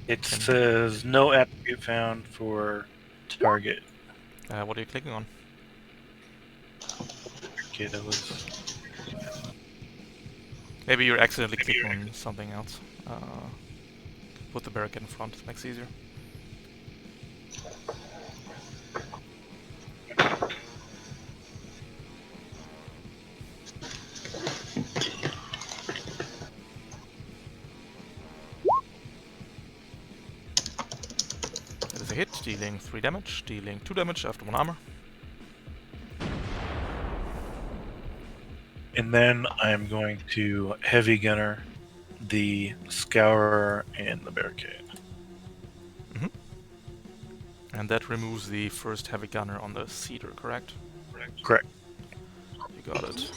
It says no attribute found for target. What are you clicking on? Okay, that was. Maybe you're accidentally clicking on something else. Put the barricade in front, it makes it easier. That is a hit, dealing 3 damage, dealing 2 damage after 1 armor. And then I'm going to heavy gunner the scourer and the barricade. And that removes the first heavy gunner on the cedar, correct? Correct. You got it.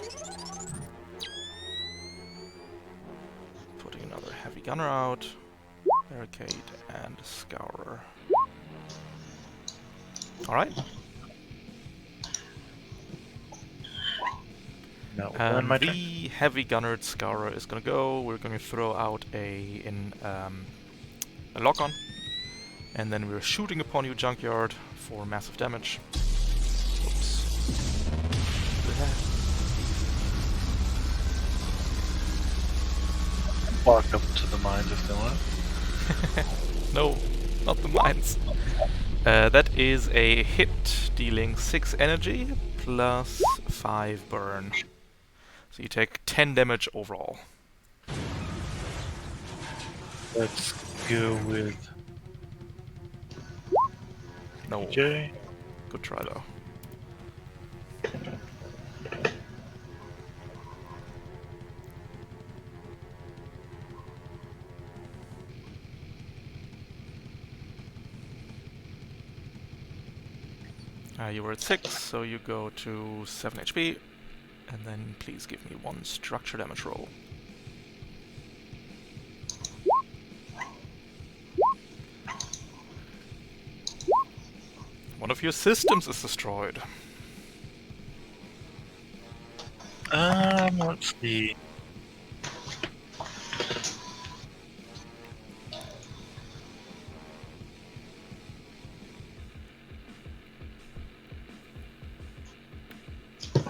Putting another heavy gunner out. Barricade and scourer. Alright. Now, my turn. The heavy gunnered scourer is gonna go. We're gonna throw out a lock-on. And then we're shooting upon you, Junkyard, for massive damage. Oops. Walk up to the mines if they want. No, not the mines. That is a hit, dealing 6 energy plus 5 burn. So you take 10 damage overall. Let's go with No. J. Good try though. You were at 6, so you go to 7 HP. And then please give me 1 structure damage roll. One of your systems is destroyed. Let's see.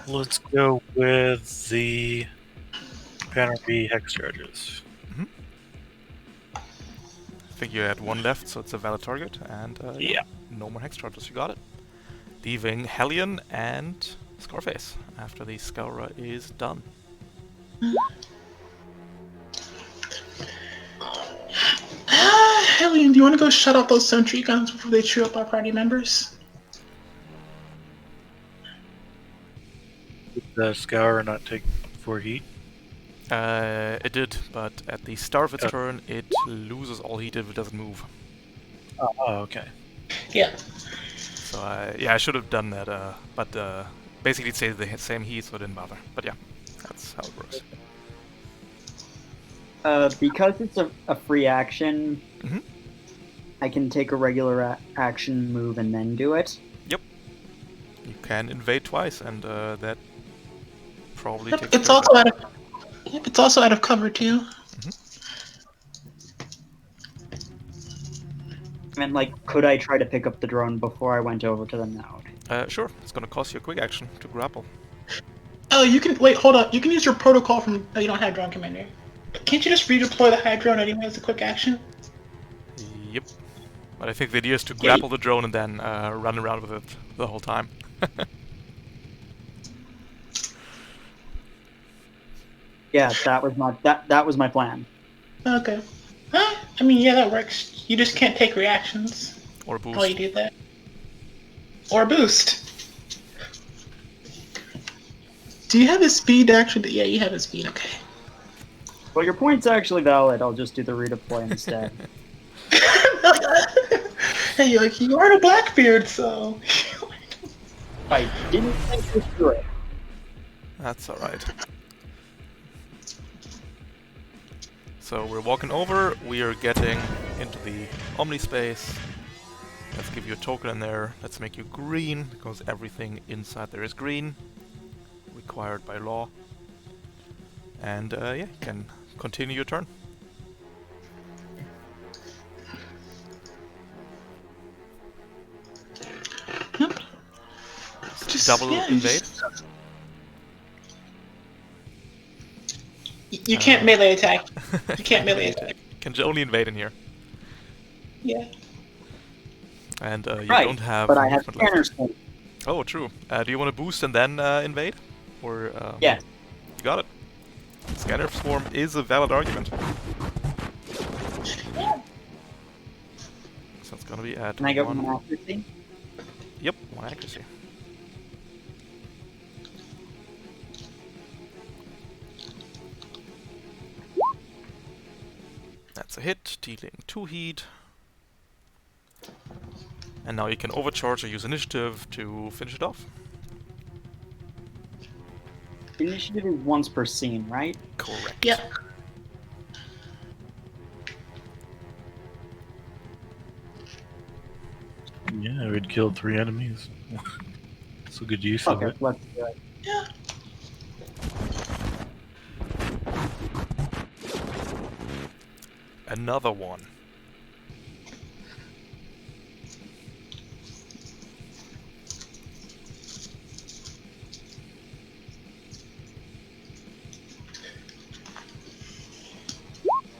Let's go with the Banner B hex charges. I think you had 1 left, so it's a valid target, and Yeah. no more hex charges, you got it. Leaving Hellion and Scarface after the Scourer is done. Hellion, do you want to go shut off those sentry guns before they chew up our party members? Did the scour not take 4 heat? It did, but at the start of its turn, it loses all heat if it doesn't move. Oh, okay. Yeah. So yeah, I should have done that, but basically it stays the same heat, so it didn't bother. But yeah, that's how it works. Because it's a free action, Mhm. I can take a regular action move and then do it. Yep. You can invade twice, and that probably Yep, takes it's care of also it. it's also out of cover too. I mean, like, could I try to pick up the drone before I went over to the node? Sure, it's gonna cost you a quick action to grapple. Oh, you can wait. Hold up. You can use your protocol from. Oh, you don't have drone commander. Can't you just redeploy the high drone anyway as a quick action? Yep. But I think the idea is to grapple the drone and then run around with it the whole time. Yeah, that was my plan. Okay. Huh? I mean, yeah, that works. You just can't take reactions Or boost. while you do that. Or boost. Do you have his speed actually? Yeah, you have his speed. Okay. Well, your point's actually valid. I'll just do the redeploy instead. Hey, like you are a Blackbeard, so. I didn't think this through. That's alright. So we're walking over, we are getting into the Omnispace. Let's give you a token in there. Let's make you green, because everything inside there is green. Required by law. And yeah, you can continue your turn. Just Double invade. You can't melee attack. You can't melee attack. Can only invade in here. Yeah. And you Right, don't have but I have movement left. scanner. Oh, true. Do you want to boost and then invade? Or Yeah. You got it. Scanner Swarm is a valid argument. So it's gonna be at Can I go one. from accuracy? Yep, 1 accuracy. That's a hit, dealing 2 heat. And now you can overcharge or use initiative to finish it off. Initiative is once per scene, right? Correct. Yeah. Yeah, we'd killed 3 enemies. That's a good use of Okay, it. let's do it. Yeah. Another one.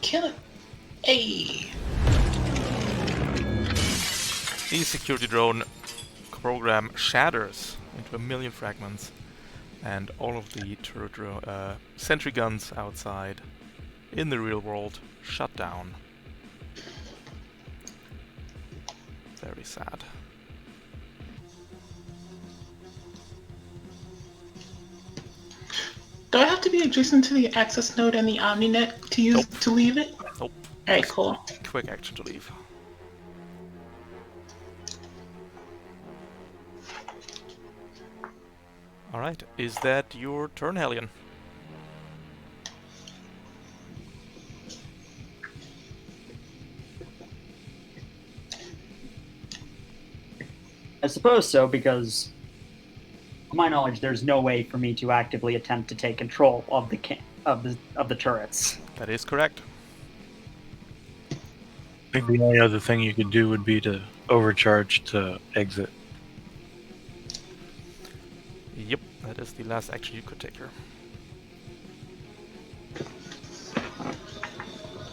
Kill it. Hey. The security drone program shatters into 1,000,000 fragments, and all of the sentry guns outside in the real world shut down. Very sad. Do I have to be adjacent to the access node and the OmniNet to use Nope. to leave it? Nope. Alright, cool. Quick action to leave. Alright, is that your turn, Hellion? I suppose so, because to my knowledge, there's no way for me to actively attempt to take control of the turrets. That is correct. I think the only other thing you could do would be to overcharge to exit. Yep, that is the last action you could take here.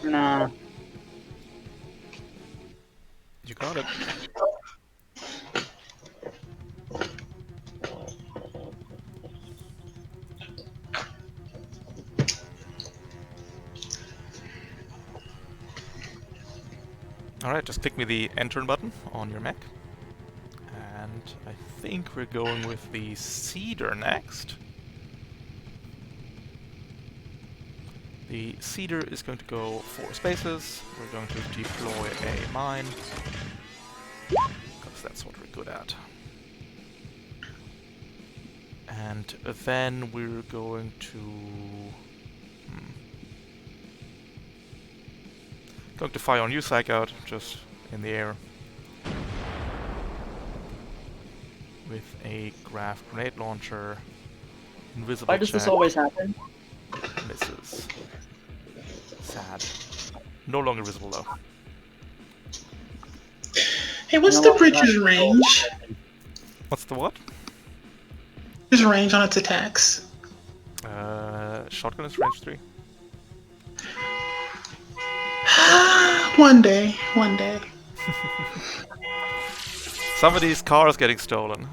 Nah. You got it. Alright, just click me the enter button on your Mac. And I think we're going with the Cedar next. The Cedar is going to go 4 spaces. We're going to deploy a mine, because that's what we're good at. And then we're going to... Going to fire on you, Psych Out, just in the air. With a graph grenade launcher. Invisible Why does check. this always happen? Misses. Sad. No longer visible though. Hey, what's You know the what? bridge's range? What's the what? His range on its attacks. Shotgun is range 3. One day. One day. Somebody's car is getting stolen.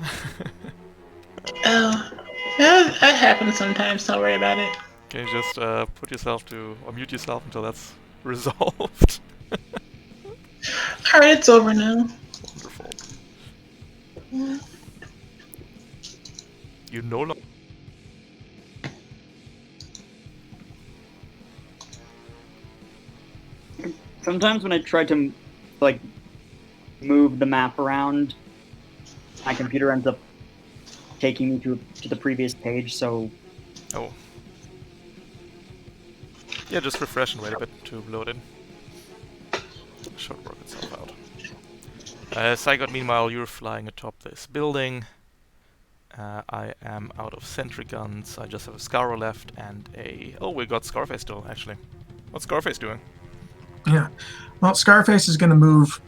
Oh. Yeah, that happens sometimes, don't worry about it. Can you just put yourself to, or mute yourself until that's resolved? Alright, it's over now. Wonderful. You no longer Sometimes when I try to like move the map around, my computer ends up taking me to the previous page. So Oh. Yeah, just refresh and wait a bit to load in. Should work itself out. Zygot, meanwhile, you're flying atop this building. I am out of sentry guns. I just have a Scour left and a... Oh, we got Scarface still, actually. What's Scarface doing? Yeah. Well, Scarface is going to move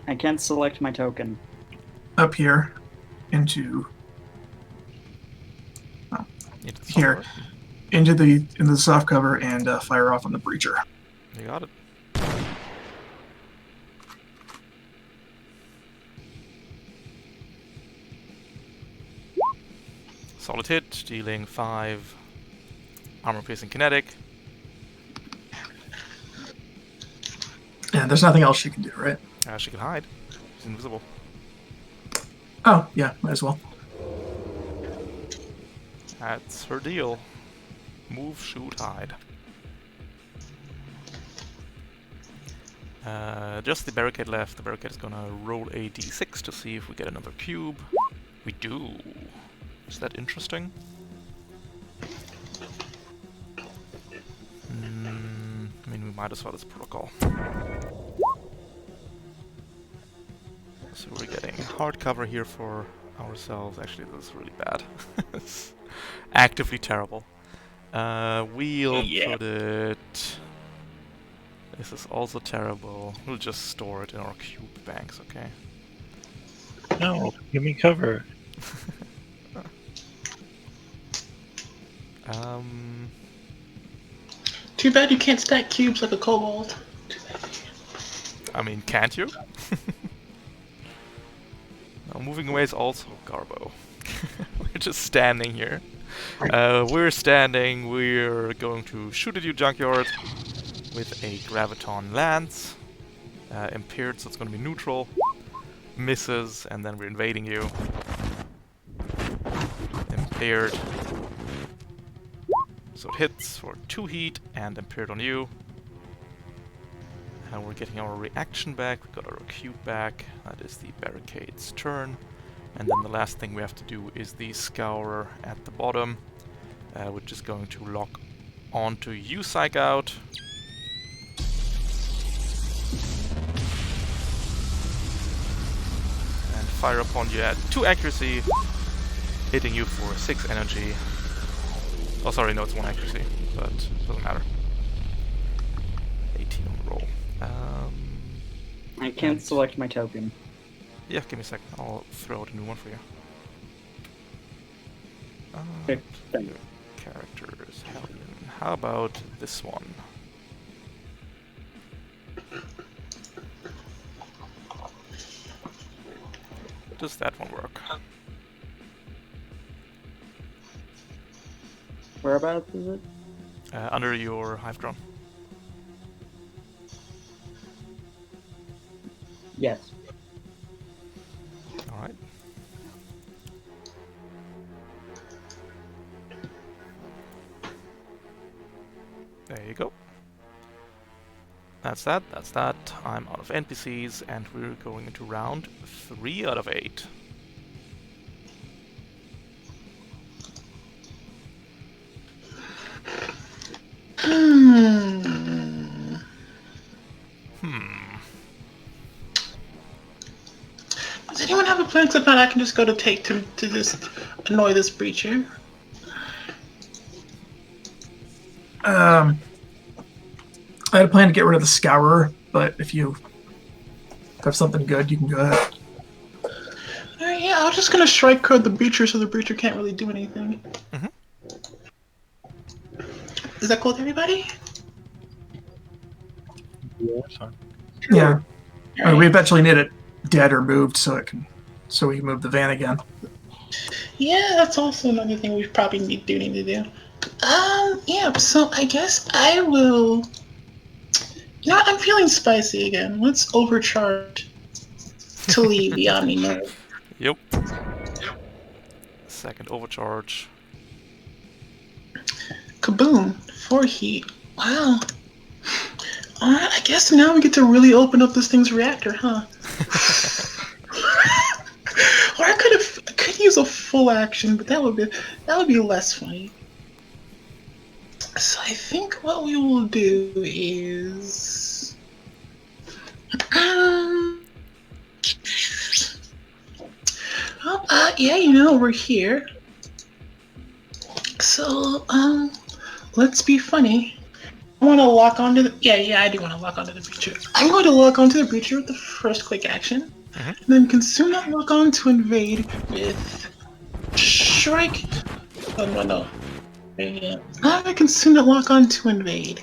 I can't select my token. up here into It's here into the soft cover and fire off on the breacher. You got it. Solid hit, dealing 5 armor piercing kinetic. And there's nothing else she can do, right? She can hide. She's invisible. Oh, yeah, might as well. That's her deal. Move, shoot, hide. Just the barricade left. The barricade is gonna roll a d6 to see if we get another cube. We do. Is that interesting? I mean, we might as well as protocol. So we're getting hardcover here for ourselves. Actually, this is really bad. It's actively terrible. We'll put it... This is also terrible. We'll just store it in our cube banks, okay? No, give me cover. Too bad you can't stack cubes like a kobold. I mean, can't you? Now, moving away is also Garbo. We're just standing here. We're standing, we're going to shoot at you, Junkyard, with a Graviton Lance. Impaired, so it's going to be neutral. Misses, and then we're invading you. Impaired. So it hits for 2 heat and impaired on you. And we're getting our reaction back, we got our cube back. That is the barricade's turn. And then the last thing we have to do is the Scourer at the bottom, which is going to lock onto you, Psych Out. And fire upon you at 2 accuracy, hitting you for 6 energy. Oh, sorry, no, it's 1 accuracy, but it doesn't matter. 18 on the roll. I can't select my token. Yeah, give me a second. I'll throw out a new one for you. Okay, thank you. Characters, Hellion. How about this one? Does that one work? Whereabouts is it? Under your hive drone. Yes. Alright. There you go. That's that, that's that. I'm out of NPCs, and we're going into round 3 out of 8. Does anyone have a plan? Except I can just go to take to just annoy this breacher. I had a plan to get rid of the Scourer, but if you have something good, you can go ahead. Alright, yeah, I was just gonna strike code the breacher so the breacher can't really do anything. Mhm. Is that cool with everybody? Yeah, that's fine. Yeah. Alright. We eventually need it dead or moved so we can move the van again. Yeah, that's also another thing we probably need to do. Yeah, so I guess I will... You know what, I'm feeling spicy again. Let's overcharge to leave the Omni mode. Yep. Second overcharge. Kaboom! 4 heat. Wow. Alright, I guess now we get to really open up this thing's reactor, huh? Or I could use a full action, but that would be less funny. So I think what we will do is yeah, you know, we're here. So let's be funny. I want to lock onto the I do want to lock onto the breacher. I'm going to lock onto the breacher with the first quick action. And then consume that lock on to invade with strike. Oh no. Yeah. I'm gonna consume that lock on to invade.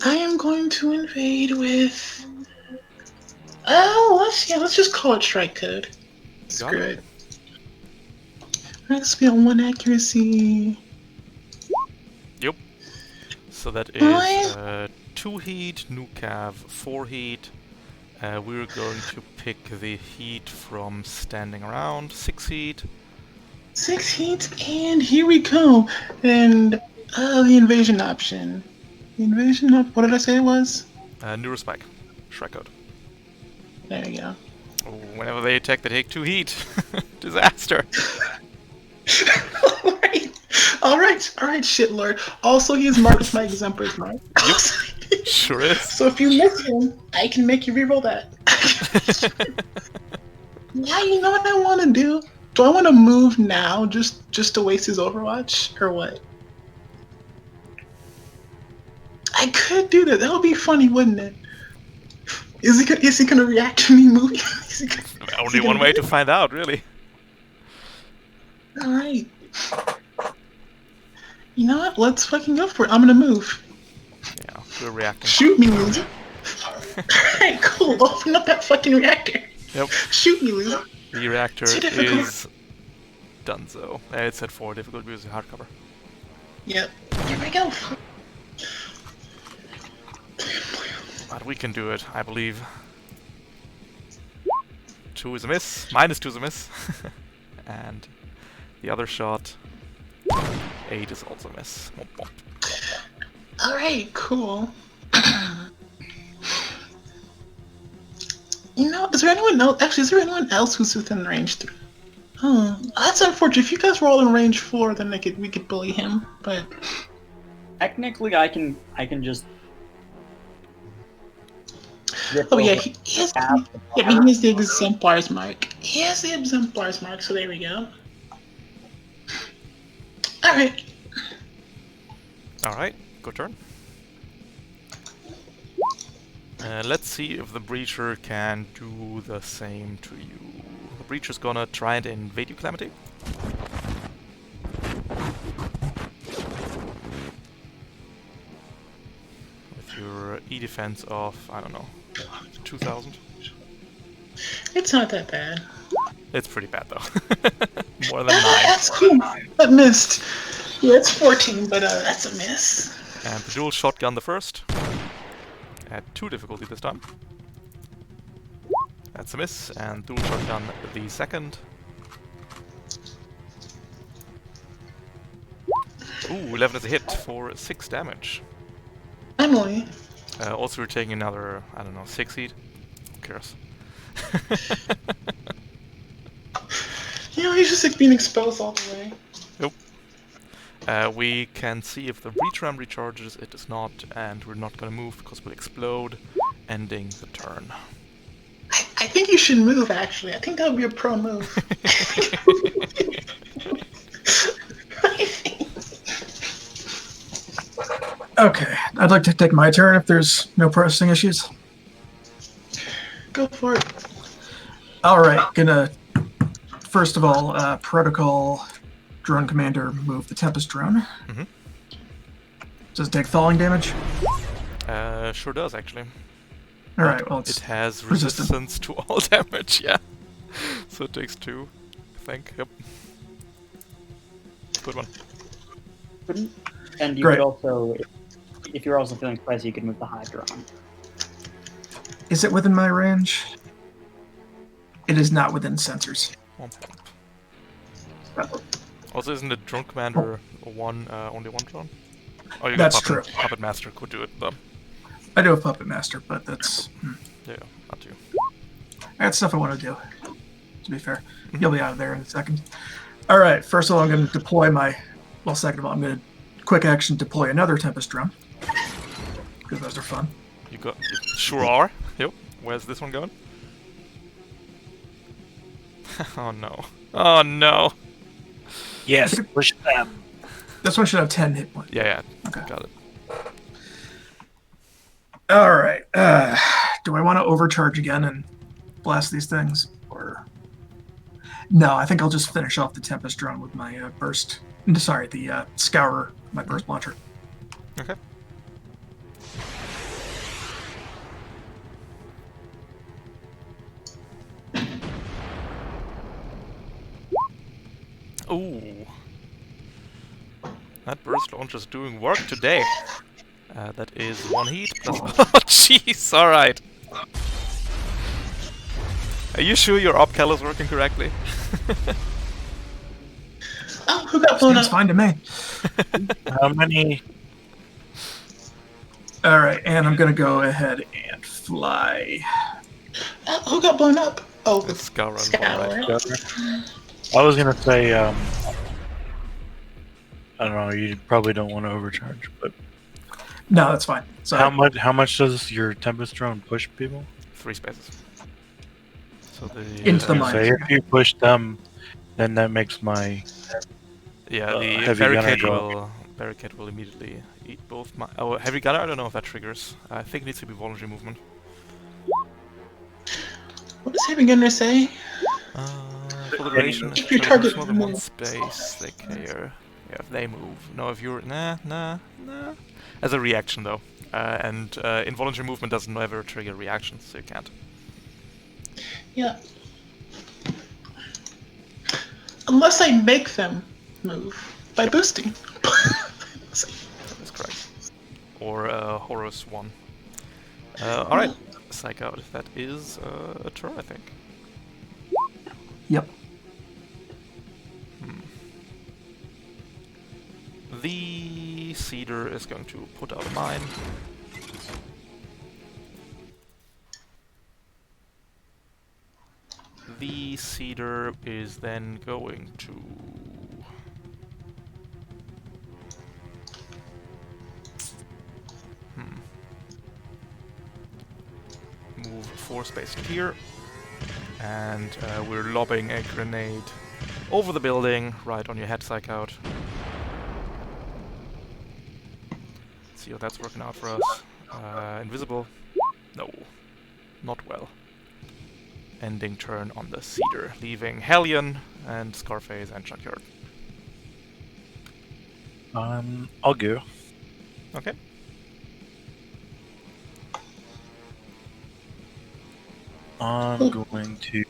I am going to invade with let's just call it strike code. Screw it. Let's be on 1 accuracy. Yep. So that is 2 heat, new cav, 4 heat. We're going to pick the heat from standing around, 6 heat. 6 heat, and here we go. And the invasion option. What did I say it was? Neurospike, Shrek code. There you go. Whenever they attack, they take 2 heat. Disaster. Alright, shitlord. Also, he is marked with my exemplars mark. Yep. Sure is. So if you miss him, I can make you reroll that. Yeah, you know what I want to do? Do I want to move now just to waste his Overwatch, or what? I could do that. That would be funny, wouldn't it? Is he gonna react to me moving? Only one way to find out, really. Alright. You know what? Let's fucking go for it. I'm gonna move. Yeah, we're reacting. Shoot me, loser. Alright, cool. Open up that fucking reactor. Yep. Shoot me, loser. The reactor is donezo. It's at 4 difficult because it's hardcover. Yep. Here we go. But we can do it, I believe. 2 is a miss. -2 is a miss. And the other shot, 8 is also a miss. Womp womp. Alright, cool. You know, is there anyone else? Actually, is there anyone else who's within range 3? Oh, that's unfortunate. If you guys were all in range 4, then we could bully him. But technically, I can just. oh yeah, he has the exemplars mark. He has the exemplars mark. So there we go. All right. All right, good turn. Let's see if the Breacher can do the same to you. The Breacher's gonna try and invade you, Calamity. With your E-defense of, I don't know, 2,000? It's not that bad. It's pretty bad, though. More than 9. That's cool. That missed. Yeah, it's 14, but that's a miss. And the dual shotgun the first. At 2 difficulty this time. That's a miss. And dual shotgun the second. Ooh, 11 is a hit for 6 damage. Emily. Also, we're taking another, I don't know, 6 heat. Who cares? You know, he's just like being exposed all the way. Nope. We can see if the Retram recharges. It does not, and we're not gonna move because we'll explode, ending the turn. I think you should move, actually. I think that would be a pro move. Okay, I'd like to take my turn if there's no pressing issues. Go for it. All right, gonna first of all protocol drone commander move the Tempest drone. Mm-hmm. Does it take thawing damage? Sure does actually. All right, well it's it has resistant. resistance to all damage, yeah. So it takes 2, I think. Yep. Good one. And you Great. could also, if you're also feeling spicy, you could move the Hydra on. Is it within my range? It is not within sensors. Womp womp. Also, isn't the drone commander only one drone? Oh, you That's got true. Puppet Master could do it, though. I do have Puppet Master, but that's... Yeah, not you. I got stuff I want to do, to be fair. You'll be out of there in a second. All right, first of all, I'm going to deploy my... Well, second of all, I'm going to quick action deploy another Tempest drone. Because those are fun. You sure are. Yep. Where's this one going? Oh no. Oh no. Yes, push them. This one should have 10 hit points. Yeah, Okay. got it. All right. Do I want to overcharge again and blast these things? Or... No, I think I'll just finish off the Tempest drone with my burst... Sorry, the Scourer, my burst launcher. Okay. Ooh. That burst launcher's doing work today. That is 1 heat plus... Oh jeez, alright. Are you sure your OpCal is working correctly? Oh, who got blown Seems up? fine to me. How many? All right, and I'm going to go ahead and fly. Oh, who got blown up? Oh, It's Scour and Scour. Right. I was gonna say, I don't know. You probably don't want to overcharge, but No, that's fine. So how much does your Tempest drone push people? 3 spaces. So the Into the I was mine. gonna say, if you push them, then that makes my yeah, the heavy gunner barricade will immediately eat both my... Oh, heavy gunner, I don't know if that triggers. I think it needs to be voluntary movement. What does Heavy Gunner say? For the duration, If your if target more than one moves. space, they care. Yeah, if they move. No, if you're... Nah. As a reaction, though. And involuntary movement doesn't ever trigger reactions, so you can't. Yeah. Unless I make them move by boosting. That's correct. Or Horus 1. Alright, Psych out. That is a turn, I think. Yep. The Cedar is going to put out a mine. The Cedar is then going to... Move 4 spaces here. And we're lobbing a grenade over the building, right on your head, Psych out. See how that's working out for us. Invisible? No. Not well. Ending turn on the Cedar, leaving Hellion and Scarface and Junkyard. I'll go. Okay. I'm going to.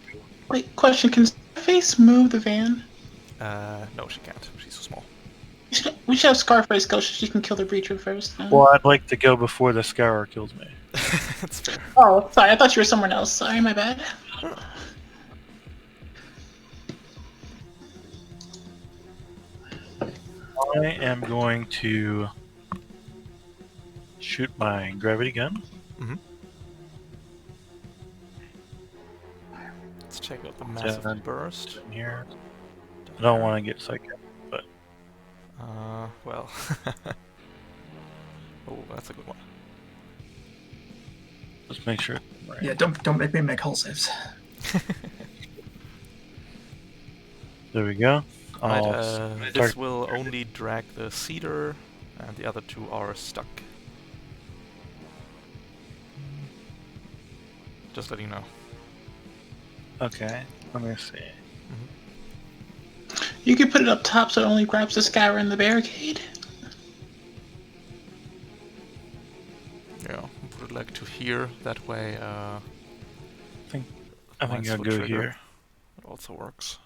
Wait, question: can Scarface move the van? No, she can't. She's so small. We should have Scarface go so she can kill the Breacher first. Then. Well, I'd like to go before the Scourer kills me. That's fair. Oh, sorry, I thought you were someone else. Sorry, my bad. I am going to shoot my gravity gun. Let's check out the massive Then burst. in here. I don't want to get psychic, but Well. Oh, that's a good one. let's make sure. Right. Yeah, don't make me make hull saves. There we go. Right, I'll this start- will only drag the Cedar, and the other two are stuck. Just letting you know. Okay, let me see. You could put it up top so it only grabs the Scour and the barricade. Yeah, put it like to here. That way, I think I'll mine's go trigger. here. It also works.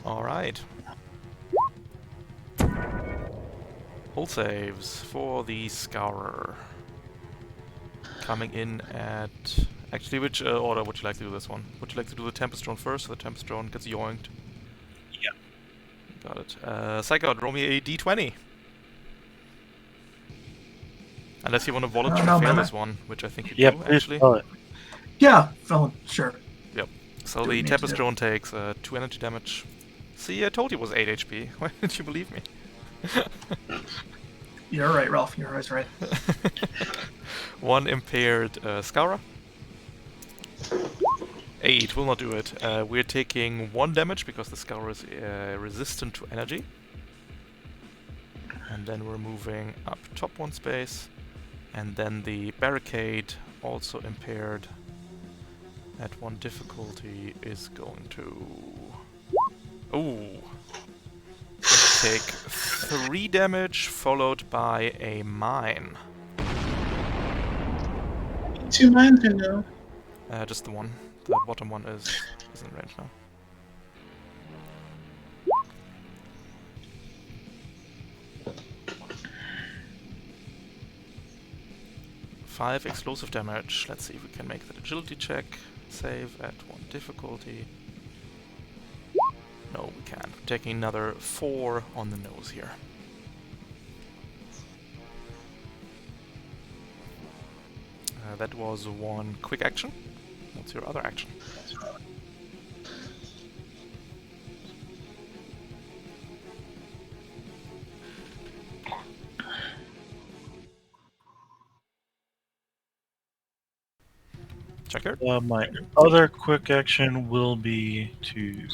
Alright. Hull saves for the Scourer. Coming in at... Actually, which order would you like to do this one? Would you like to do the Tempest Drone first, so the Tempest Drone gets yoinked? got it. Psycho, roll me a d20. Unless you want to volunteer no, fail man. this one, which I think you Yeah, do, please actually. tell it. Yeah, felon, sure. Yep. So Do we the need Tempest to do? drone takes 2 energy damage. See, I told you it was 8 HP. Why didn't you believe me? You're right, Ralph. You're always right. 1 impaired Scoura. 8 will not do it. We're taking 1 damage because the Scoura is resistant to energy. And then we're moving up top 1 space. And then the barricade, also impaired at 1 difficulty, is going to... Ooh! Take 3 damage, followed by a mine. 2 mines or no? Just the one. The bottom one is in range now. Five explosive damage. Let's see if we can make that agility check. Save at 1 difficulty. No, we can. Taking another 4 on the nose here. That was 1 quick action. What's your other action? Checker? My other quick action will be to...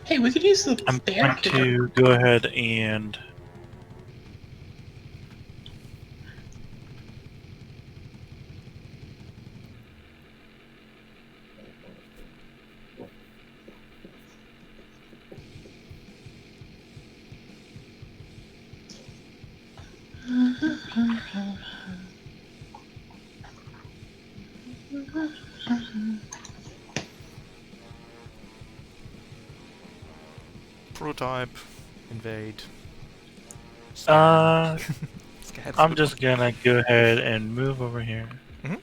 Hey, we could use the I'm going barricade. to go ahead and... Prototype. Invade. I'm Scan. just gonna go ahead and move over here. Mhm.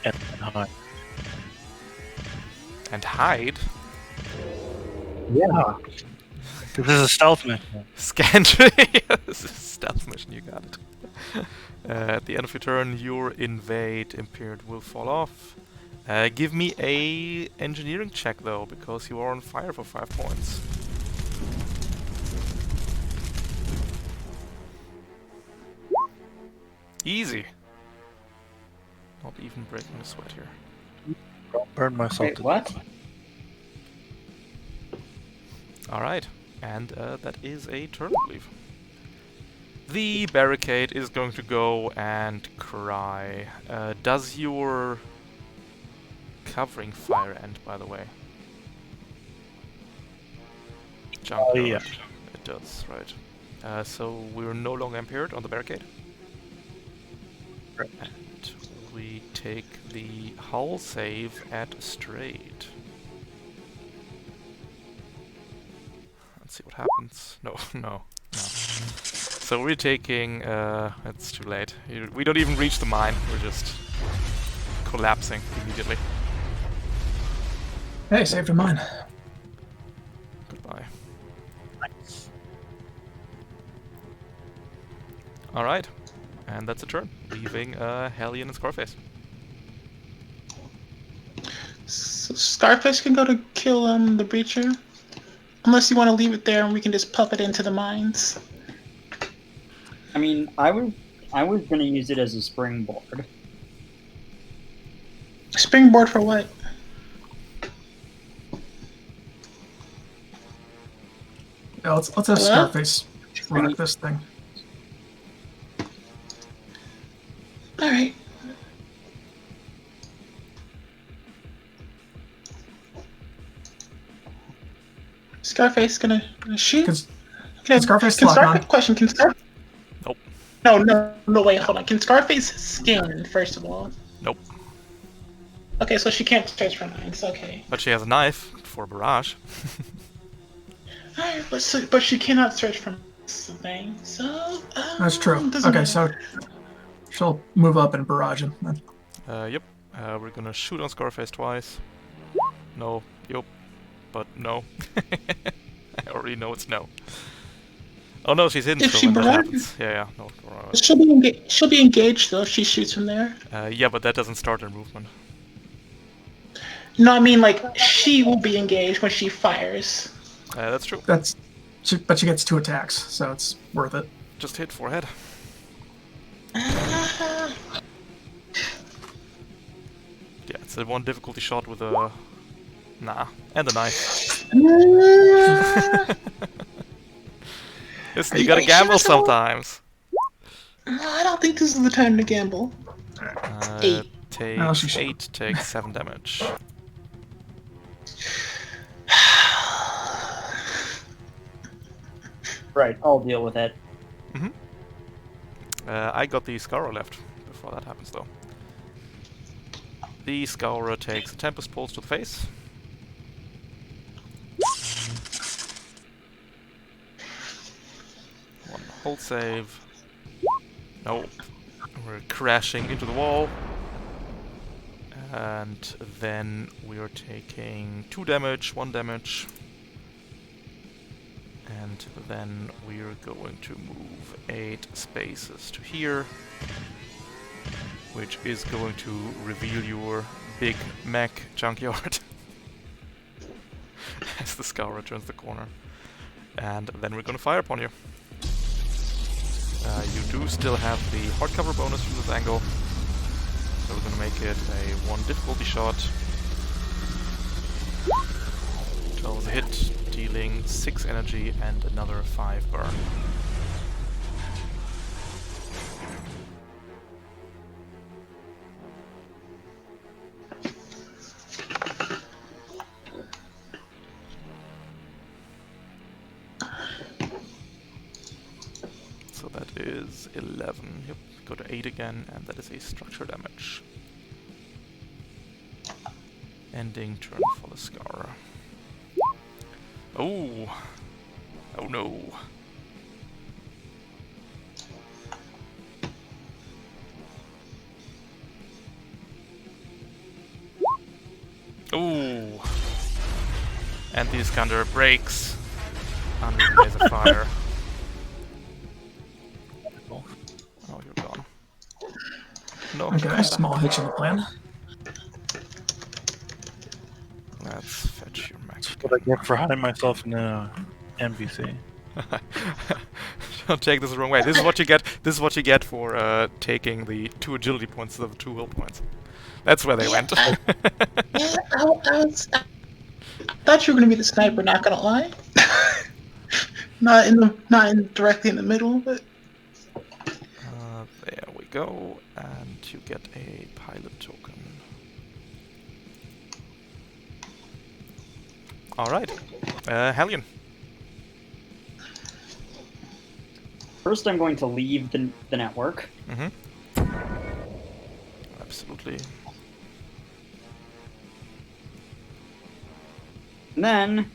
And hide. And hide. Yeah. This is a stealth mission. Scantry! This is a stealth mission, you got it. At the end of your turn, your invade impaired will fall off. Give me a engineering check though, because you are on fire for 5 points. Easy. Not even breaking a sweat here. Don't burn myself Wait, to what? Alright, and that is a turn, I believe. The barricade is going to go and cry. Does your covering fire end, by the way? Junkyard. yeah. It does, right. So we're no longer impaired on the barricade. Right. And we take the hull save at straight. Let's see what happens. No, no. So we're taking... it's too late. We don't even reach the mine. We're just collapsing immediately. Hey, saved a mine. Goodbye. Nice. Alright. And that's a turn. Leaving Hellion and Scarface. So Scarface can go to kill the breacher. Unless you want to leave it there and we can just puff it into the mines. I mean, I was gonna use it as a springboard. Springboard for what? Yeah, let's have What? Scarface rock this thing. Alright. Scarface gonna shoot? Can Scarface lock on? Question, can Scarface... Nope. No, wait, hold on. Can Scarface scan, first of all? Nope. Okay, so she can't search for mines, okay. But she has a knife for barrage. Alright, but she cannot search for something, so... That's true. doesn't Okay, matter. so she'll move up and barrage him then. Yep. We're gonna shoot on Scarface twice. No. Yup. But no. I already know it's no. Oh no, she's hidden If still she when that burns- happens. Yeah, no. She'll be engaged though if she shoots from there. Yeah, but that doesn't start her movement. No, I mean like she will be engaged when she fires. That's true. But she gets 2 attacks, so it's worth it. Just hit forehead. Ah, Yeah, it's the one difficulty shot with a... Nah. And the knife. Listen, you gotta you gamble sure so? sometimes. I don't think this is the time to gamble. 8. No, she Takes should. 8, takes 7 damage. Right, I'll deal with it. I got the Scourer left before that happens, though. The Scourer takes a Tempest Pulse to the face. One hold save. Nope. We're crashing into the wall. And then we are taking 2 damage, 1 damage. And then we are going to move 8 spaces to here, which is going to reveal your big mech junkyard as the Scourer turns the corner. And then we're going to fire upon you. You do still have the hardcover bonus from this angle, so we're going to make it a 1 difficulty shot. 12 is a hit, dealing 6 energy and another 5 burn. So that is 11. Yep, go to 8 again, and that is a structure damage. Ending turn for the Scourer. Oh! Oh no! Ooh! And the Iskander breaks under the laser fire. Oh, you're gone. No. Okay, small hitch in the plan. Let's fetch your max. That's what I get for hiding myself in a NPC. Don't take this the wrong way. This is what you get. This is what you get for taking the 2 agility points instead of 2 will points. That's where they went. I thought you were gonna be the sniper. Not gonna lie. not directly in the middle, but There we go, and you get a pilot token. All right, Hellion. First, I'm going to leave the network. Mm-hmm. Absolutely. And then...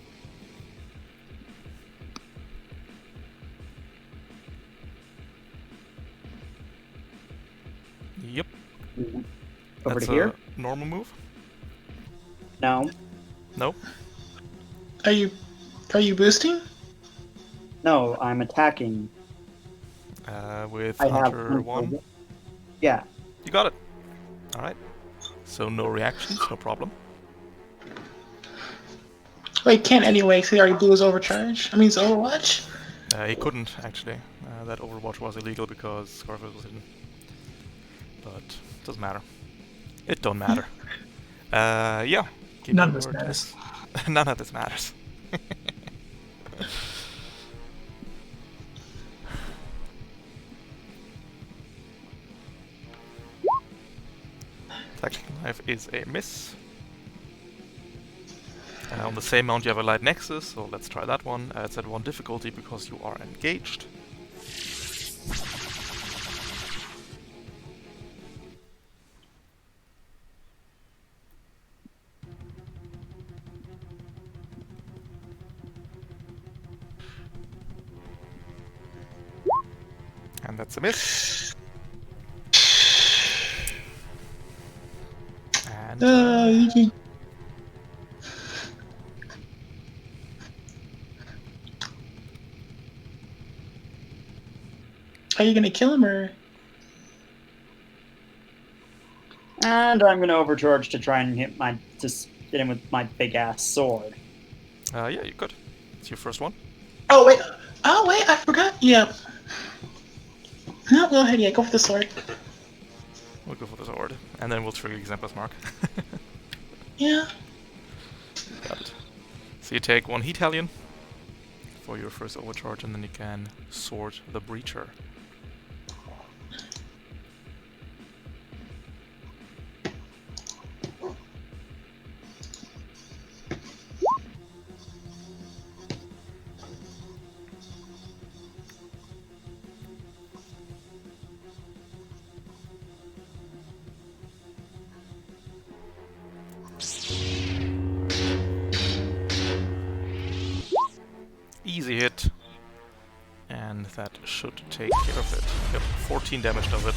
Yep. over That's to here. a normal move. No. No. are you boosting? No, I'm attacking. With I have Hunter 1. Yeah. You got it. All right. So no reactions, no problem. Well, he can't anyway, because he already blew his overcharge. I mean, his Overwatch. He couldn't actually. That Overwatch was illegal because Scarface was hidden. But doesn't matter. It don't matter. Yeah. Give None me of this your matters. attacks. None of this matters. Tactical knife is a miss. On the same mount you have a light nexus, so let's try that one. It's at 1 difficulty because you are engaged. And that's a miss. You can. Are you gonna kill him or? And I'm gonna overcharge to try and hit him with my big ass sword. Yeah, you could. It's your first one. Oh wait. Oh wait, I forgot. Yeah. No, go ahead. Yeah, go for the sword. We'll go for the sword, and then we'll trigger Exemplar's Mark. Yeah. Got it. So you take 1 heat Hellion for your first overcharge, and then you can sword the Breacher. Easy hit. And that should take care of it. Yep, 14 damage does it.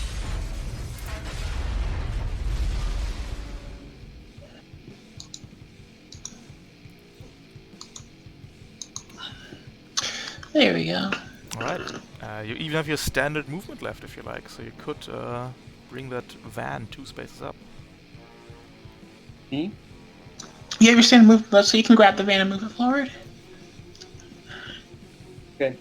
There we go. Alright. You even have your standard movement left if you like, so you could bring that van 2 spaces up. Me? You have your standard movement left, so you can grab the van and move it forward. Okay.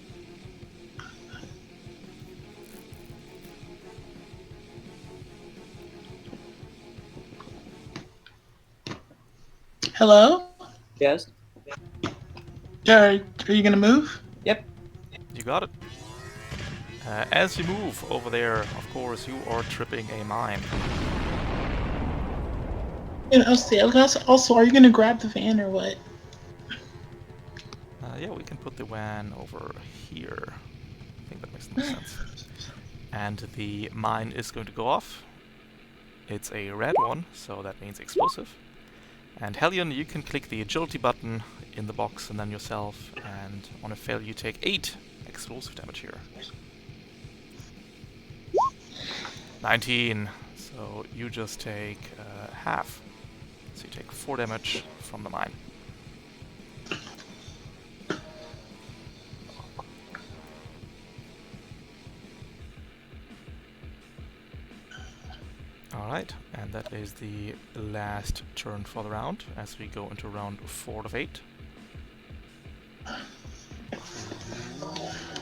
Hello? Yes. Are you gonna move? Yep. You got it. As you move over there, of course, you are tripping a mine. And also, are you gonna grab the van or what? Yeah, we can put the van over here. I think that makes the most sense. And the mine is going to go off. It's a red one, so that means explosive. And Hellion, you can click the agility button in the box and then yourself, and on a fail you take 8 explosive damage here. 19, so you just take half. So you take 4 damage from the mine. Alright, and that is the last turn for the round, as we go into round 4 of 8.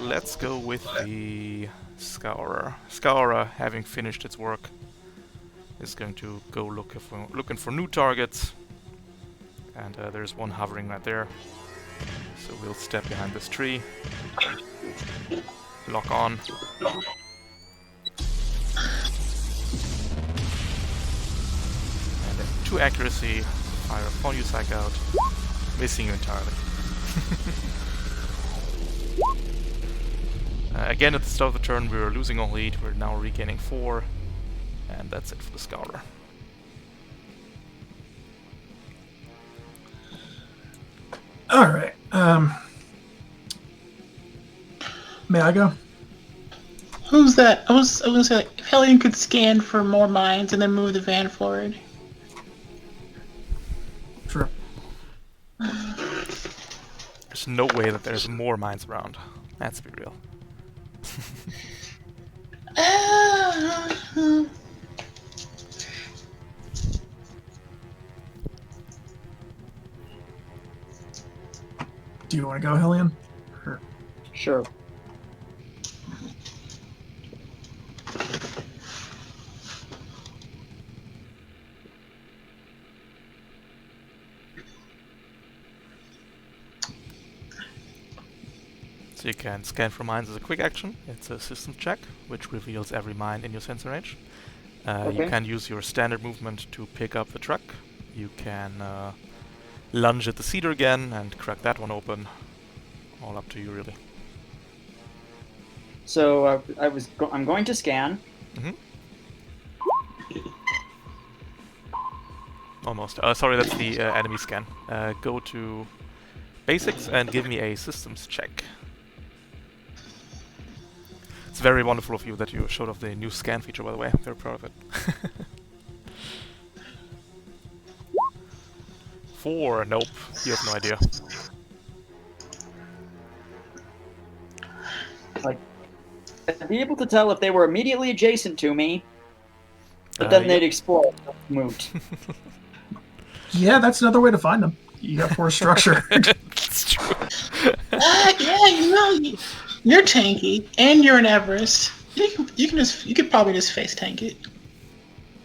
Let's go with the Scourer. Scourer, having finished its work, is going to go looking for new targets. And there's one hovering right there. So we'll step behind this tree. Lock on. And 2 accuracy, fire upon you, psych out, missing you entirely. Again, at the start of the turn, we were losing all heat, we're now regaining 4, and that's it for the Scourer. Alright, may I go? Who's that? I was gonna say, like, if Hellion could scan for more mines and then move the van forward. Sure. There's no way that there's more mines around. Let's be real. Do you want to go, Hellion? Sure. Sure. So you can scan for mines as a quick action. It's a systems check, which reveals every mine in your sensor range. You can use your standard movement to pick up the truck. You can lunge at the cedar again and crack that one open. All up to you, really. So I'm going to scan. Mm-hmm. Almost. Sorry, that's the enemy scan. Go to basics and give me a systems check. It's very wonderful of you that you showed off the new scan feature, by the way. I'm very proud of it. 4. Nope. You have no idea. Like, I'd be able to tell if they were immediately adjacent to me, but then they'd explode. Moot. Yeah, that's another way to find them. You got force structure. It's true. Yeah, you're tanky, and you're an Everest. You could probably just face tank it.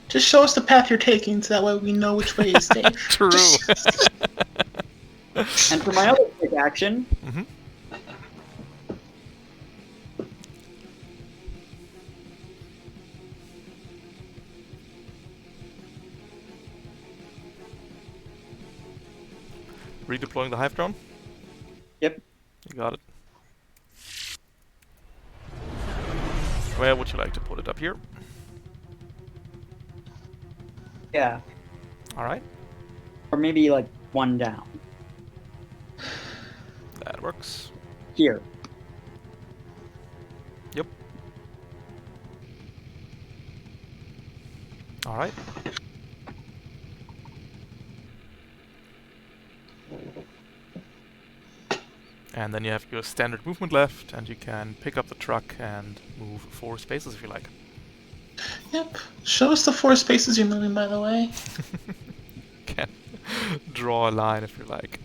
Just show us the path you're taking, so that way we know which way is safe. True. And for my other quick action, Redeploying the hive drone? Yep. You got it. Where would you like to put it? Up here? Yeah. Alright. Or maybe like one down. That works. Here. Yep. Alright. And then you have your standard movement left, and you can pick up the truck and move 4 spaces if you like. Yep. Show us the 4 spaces you're moving, by the way. Can draw a line if you like.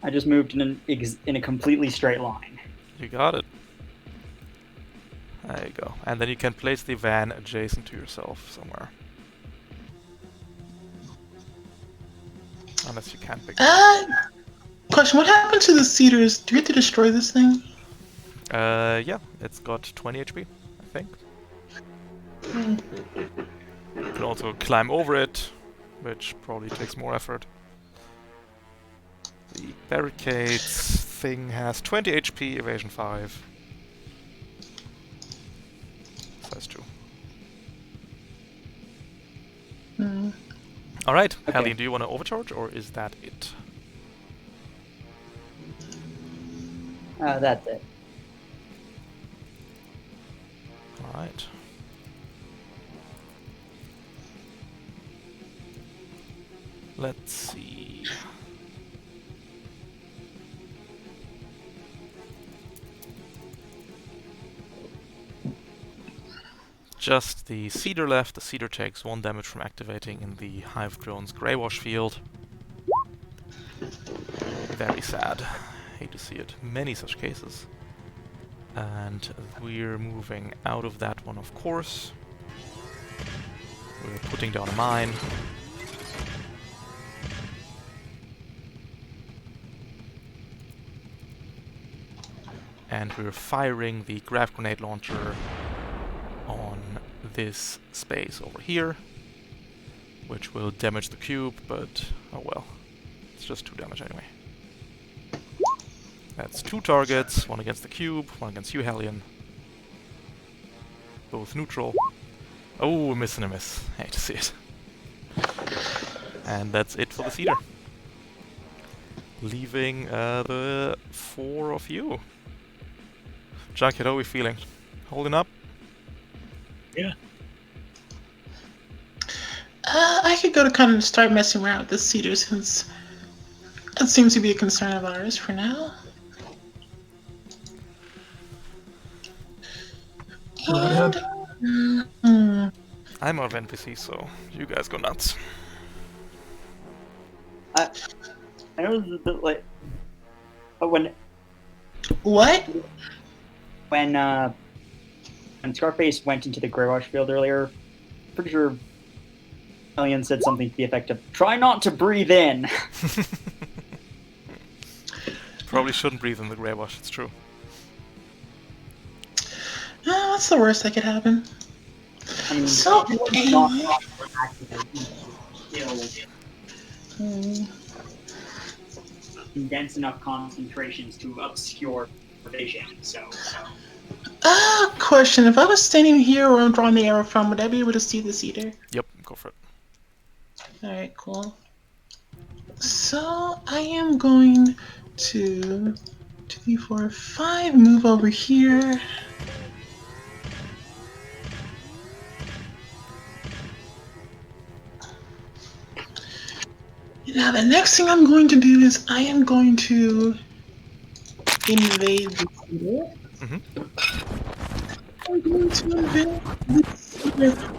I just moved in a completely straight line. You got it. There you go. And then you can place the van adjacent to yourself somewhere. Unless you can't pick it. Question, what happened to the cedars? Do we have to destroy this thing? Yeah, it's got 20 HP, I think. You can also climb over it, which probably takes more effort. The barricades thing has 20 HP, evasion 5. Size 2. Alright, Okay. Helene, do you want to overcharge, or is that it? That's it. Alright. Let's see. Just the Cedar left. The Cedar takes 1 damage from activating in the Hive Drone's Greywash field. Very sad. Hate to see it. Many such cases. And we're moving out of that one, of course. We're putting down a mine. And we're firing the grab grenade launcher on this space over here, which will damage the cube, but oh well. It's just 2 damage anyway. That's 2 targets, 1 against the cube, 1 against you, Hellion. Both neutral. Oh, a miss and a miss. Hate to see it. And that's it for the Cedar. Leaving the 4 of you. Junkyard, how are we feeling? Holding up? Yeah. I could go to kind of start messing around with the cedar since that seems to be a concern of ours for now. Go ahead. I'm out of NPC, so you guys go nuts. I know this is a bit like, but What? when Scarface went into the Greywash field earlier, pretty sure Alien said something to the effect of, "Try not to breathe in." Probably shouldn't breathe in the Greywash, it's true. What's the worst that could happen? I mean, So, it's not anyway. still in dense enough concentrations to obscure vision. So Question. If I was standing here where I'm drawing the arrow from, would I be able to see the cedar? Yep, go for it. Alright, cool. So, I am going to 2, 4, 5. Move over here. Now the next thing I'm going to do is I am going to invade the theater. Mhm. I'm going to invade the theater.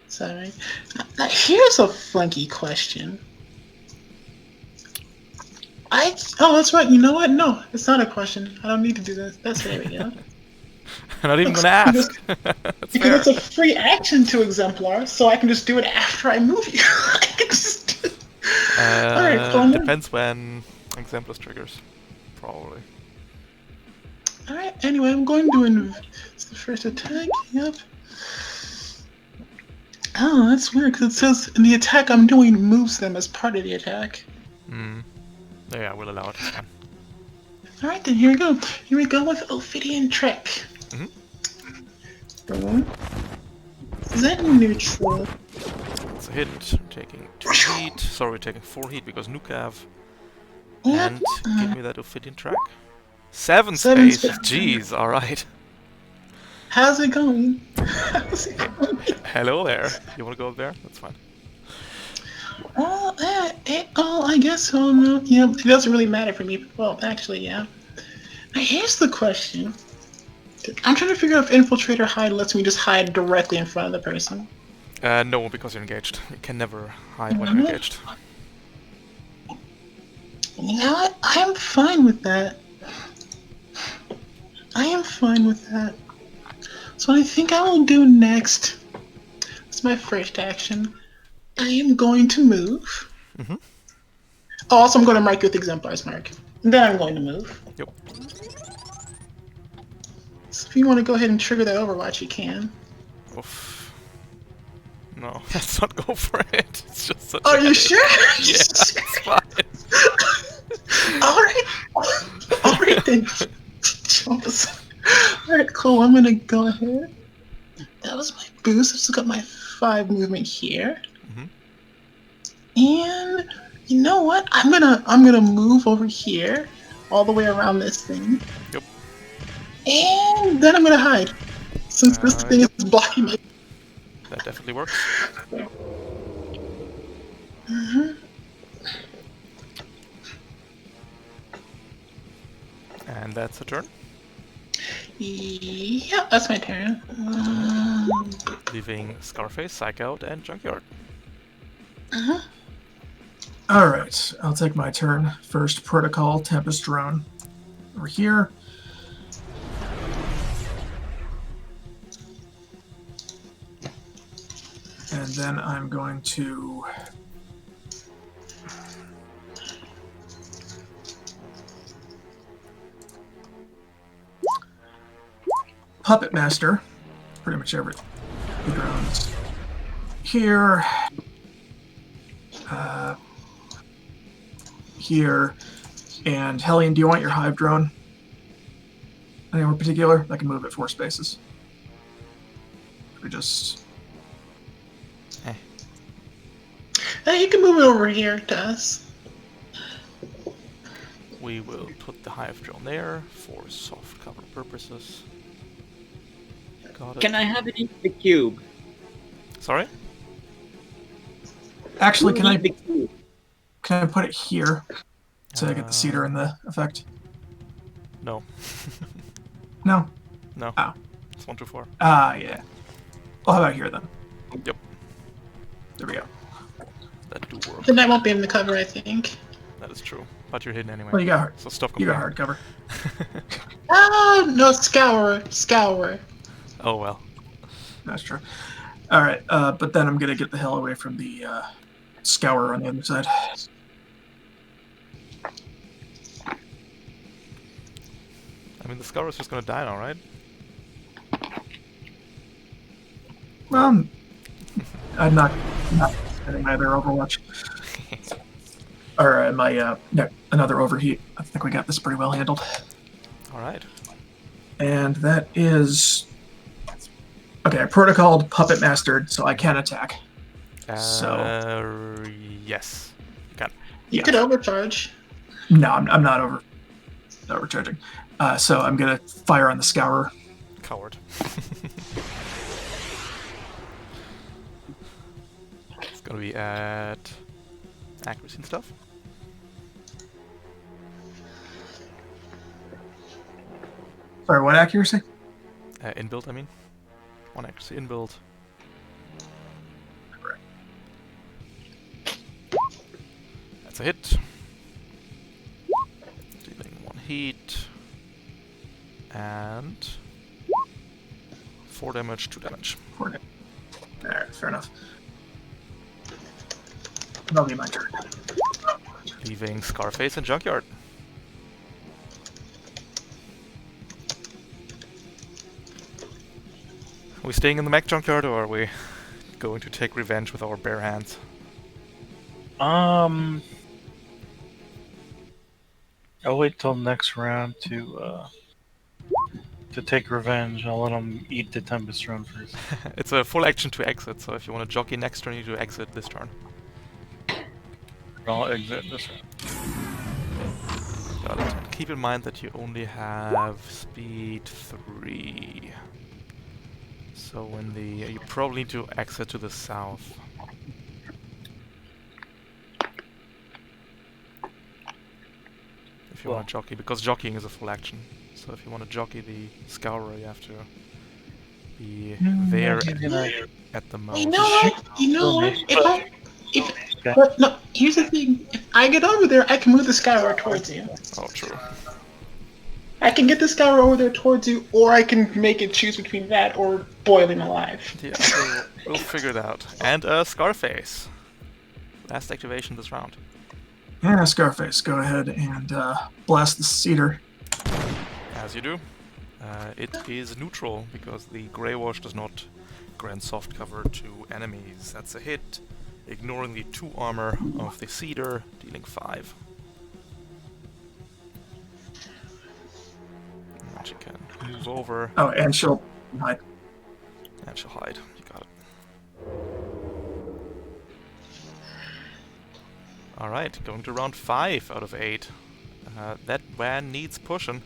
Sorry. Now, here's a funky question. Oh, that's right. You know what? No, it's not a question. I don't need to do this. There we go. I'm not even gonna ask. That's Because fair. it's a free action to Exemplar, so I can just do it after I move you. I can just do Alright, cool. Depends when Exemplus triggers. Probably. Alright, anyway, I'm going to it's the first attack. Yep. Oh, that's weird, because it says in the attack I'm doing moves them as part of the attack. Hmm. Yeah, we'll allow it. It's fine. Alright, then here we go. Here we go with Ophidian Trek. Mhm. Boom. Is that neutral? It's a hit. Taking 2 heat. Sorry, we're taking 4 heat because Nukav. Yep. And give me that Ophidian track. 7 7 space. space. Jeez, alright. How's it going? How's it going? Hello there. You wanna go up there? That's fine. I guess so. No, yeah, it doesn't really matter for me. Well, actually, yeah. Now, here's the question. I'm trying to figure out if Infiltrator Hide lets me just hide directly in front of the person. No, because you're engaged. You can never hide when you're engaged. You know what? I am fine with that. I am fine with that. So what I think I will do next, it's my first action, I am going to move. Mhm. Oh, also I'm going to mark you with Exemplar's mark. And then I'm going to move. Yep. So if you want to go ahead and trigger that Overwatch, you can. Oof. No, let's not go for it. It's just such Are a you headache. sure? Yeah, it's fine. Alright then. Alright, cool. I'm gonna go ahead. That was my boost. I've still got my 5 movement here. Mhm. And you know what? I'm gonna move over here, all the way around this thing. Yep. And then I'm gonna hide. Since this thing Yep. is blocking me. That definitely works. Mhm. And that's a turn. Yeah, that's my turn. Leaving Scarface, Psych Out, and Junkyard. All right, I'll take my turn. First protocol, Tempest Drone. Over here. And then I'm going to Puppet Master. Pretty much every drones here. Here. And Hellion, do you want your hive drone? Anywhere in particular? I can move it 4 spaces. We just... Hey, you can move it over here to us. We will put the hive drone there for soft cover purposes. Got it. Can I have it in the cube? Sorry? Actually, can I The cube. put it here so I get the cedar in the effect? No. No? No. Oh. It's 1 to 4. Yeah. Well, how about here then? Yep. There we go. That do work. Then I won't be in the cover, I think. That is true. But you're hidden anyway. Well, you got hard. So stop You got complaining. hardcover. Oh, no, Scourer. Oh well. That's true. All right, but then I'm gonna get the hell away from the scour on the other side. I mean, the Scour is just gonna die now, right? I'm not getting either Overwatch. Or another overheat. I think we got this pretty well handled. Alright. And that is... Okay, I protocoled Puppet Mastered, so I can attack. Yes. Got it. You Yeah. could overcharge. No, I'm not overcharging. So I'm gonna fire on the Scourer. Coward. It's gonna be at accuracy and stuff. Sorry, what accuracy? Inbuild, I mean. 1 accuracy inbuild. That's a hit. Dealing 1 heat. And 4 damage, 2 damage. Alright, fair enough. That'll be my turn. Leaving Scarface and Junkyard. Are we staying in the mech junkyard, or are we going to take revenge with our bare hands? I'll wait till next round to take revenge. I'll let them eat the Tempest run first. It's a full action to exit, so if you want to jockey next turn, you do exit this turn. I'll exit this round. Got it. And keep in mind that you only have speed 3. So when you probably need to exit to the south. If you want to jockey, because jockeying is a full action. So if you want to jockey the Scourer, you have to be there at the most. You know what? You know what? No, here's the thing. If I get over there, I can move the Scourer towards you. Oh, true. I can get the Scourer over there towards you, or I can make it choose between that or boiling alive. Yeah, we'll figure it out. And Scarface. Last activation this round. Yeah, Scarface, go ahead and blast the Cedar. As you do. It is neutral, because the Grey Wash does not grant soft cover to enemies. That's a hit, ignoring the 2 armor of the Cedar, dealing 5. And she can move over. Oh, and she'll hide. And she'll hide. You got it. Alright, going to round 5 out of 8. That van needs pushing.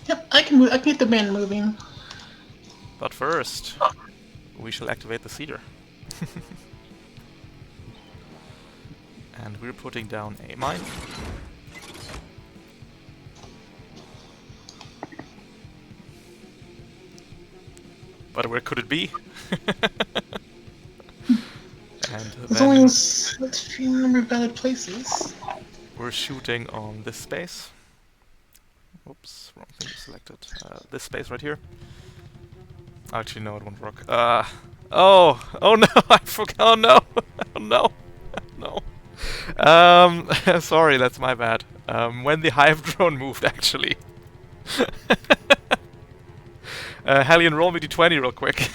Yep, I can move. I can get the band moving. But first, we shall activate the Cedar. And we're putting down a mine. But where could it be? And There's then only a few number of valid places. we're shooting on this space. Oops, wrong thing selected. This space right here. Actually, no, it won't work. Oh no, I forgot. Oh no, oh no, no. Sorry, that's my bad. When the hive drone moved, actually. Hellion, roll me d20 real quick.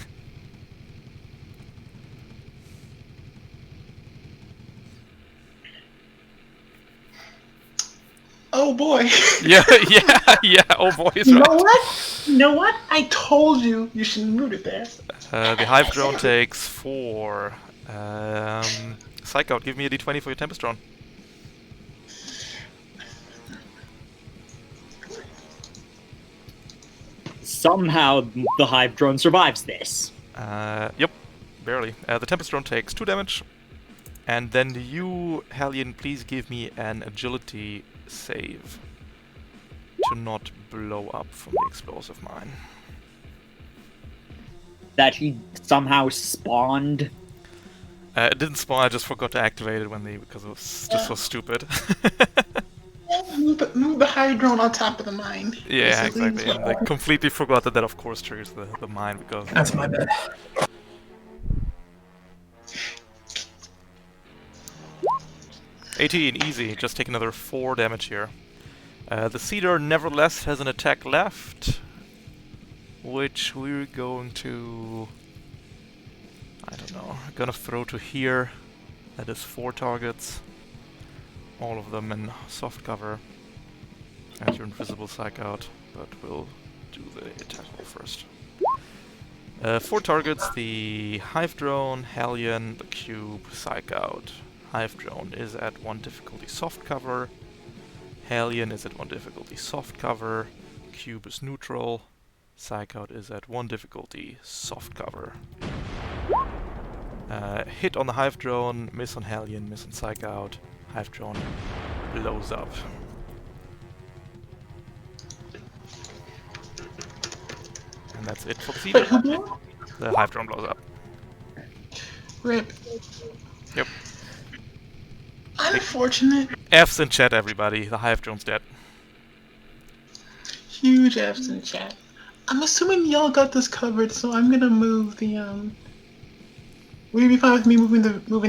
Oh boy. Yeah. Oh boy, is You know right. what? You know what? I told you you should move it there. The hive drone takes 4. Psych out, give me a d20 for your Tempest drone. Somehow the hive drone survives this. Yep, barely. The Tempest drone takes 2 damage. And then you, Hellion, please give me an agility save to not blow up from the explosive mine. That he somehow spawned. It didn't spawn, I just forgot to activate it because it was just so stupid. Move the hive drone on top of the mine. Yeah, Basically, exactly. And I completely forgot that of course triggers the mine because... That's my bad. $18, easy. Just take another 4 damage here. The Cedar nevertheless has an attack left, which we're going to... I don't know. Gonna throw to here. That is 4 targets. All of them in soft cover. And your invisible psych out, but we'll do the attack roll first. 4 targets, the Hive Drone, Hellion, the Cube, Psych out. Hive Drone is at 1 difficulty soft cover. Hellion is at 1 difficulty soft cover. Cube is neutral. Psych Out is at 1 difficulty soft cover. Hit on the Hive Drone, miss on Hellion, miss on Psych Out. Hive Drone blows up. And that's it for the Wait, season. who blew up? The Hive Drone blows up. Rip. Yep. Unfortunate. F's in chat, everybody. The Hive Drone's dead. Huge F's in chat. I'm assuming y'all got this covered, so I'm gonna move the Would you be fine with me moving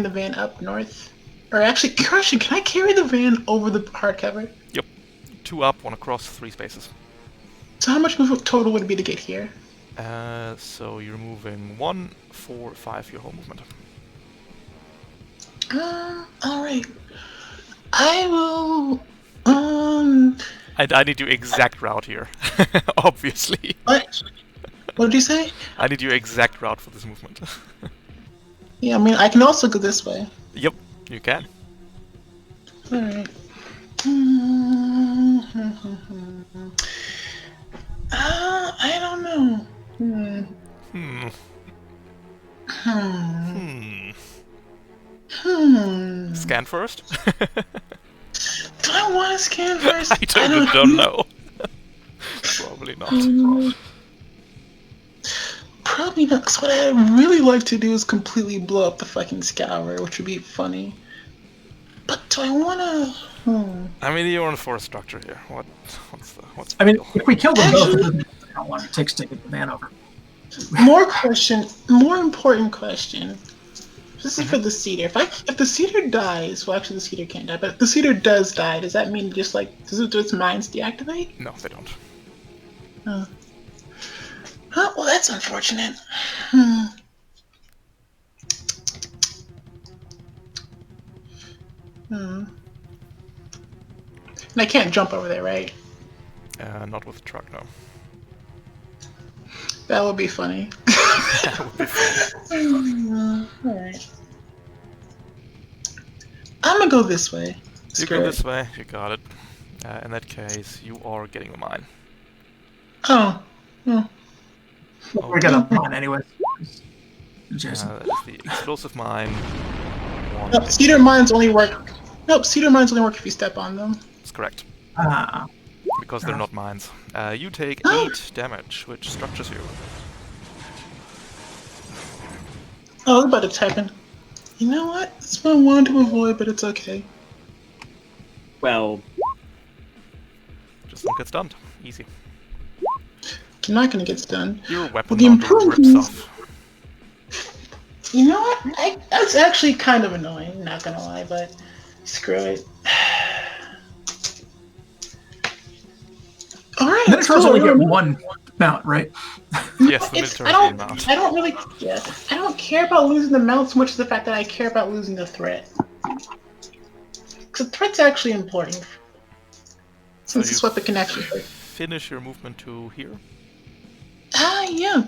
the van up north? Or actually, question, can I carry the van over the hardcover? Yep. 2 up, 1 across, 3 spaces. So how much movement total would it be to get here? So you're moving 1, 4, 5 your whole movement. Alright. I will I need your exact route here. Obviously. what? What did you say? I need your exact route for this movement. Yeah, I mean I can also go this way. Yep, you can. Alright. I don't know. Scan first? Do I want to scan first? I don't know. Probably not. Probably not, because what I'd really like to do is completely blow up the fucking Scour, which would be funny. But do I want to... I mean, you're on a forest structure here. What's the I mean, deal? if we kill them both, it doesn't matter how long it takes to get the van over. More important question. This is for the Cedar. If the Cedar dies, well actually the Cedar can't die, but if the Cedar does die, does that mean just like, does its mines deactivate? No, they don't. Oh. Oh, well that's unfortunate. And I can't jump over there, right? Not with the truck, no. That would be funny. That would be fun. Alright. I'm gonna go this way. You Screw go it. this way, you got it. In that case, you are getting the mine. Oh. Oh. We're gonna mine anyway. Jason. That is the explosive mine. Nope, Cedar mines only work. Nope, Cedar mines only work if you step on them. That's correct. Ah. Because they're not mines. You take Oh. 8 damage, which structures you. Oh, I was about to type in. You know what? That's what I wanted to avoid, but it's okay. Well, Just don't get stunned. Easy. I'm not gonna get stunned. Your weapon The module rips improvements- off. You know what? That's actually kind of annoying, not gonna lie, but screw it. Alright, Minotaurs cool. only get one mount, right? Yes, the It's- military I mount. don't really, yeah, I don't care about losing the mount so much as the fact that I care about losing the threat. Because the threat's actually important. Since So it's you what the connection is. Finish your movement to here. Yeah.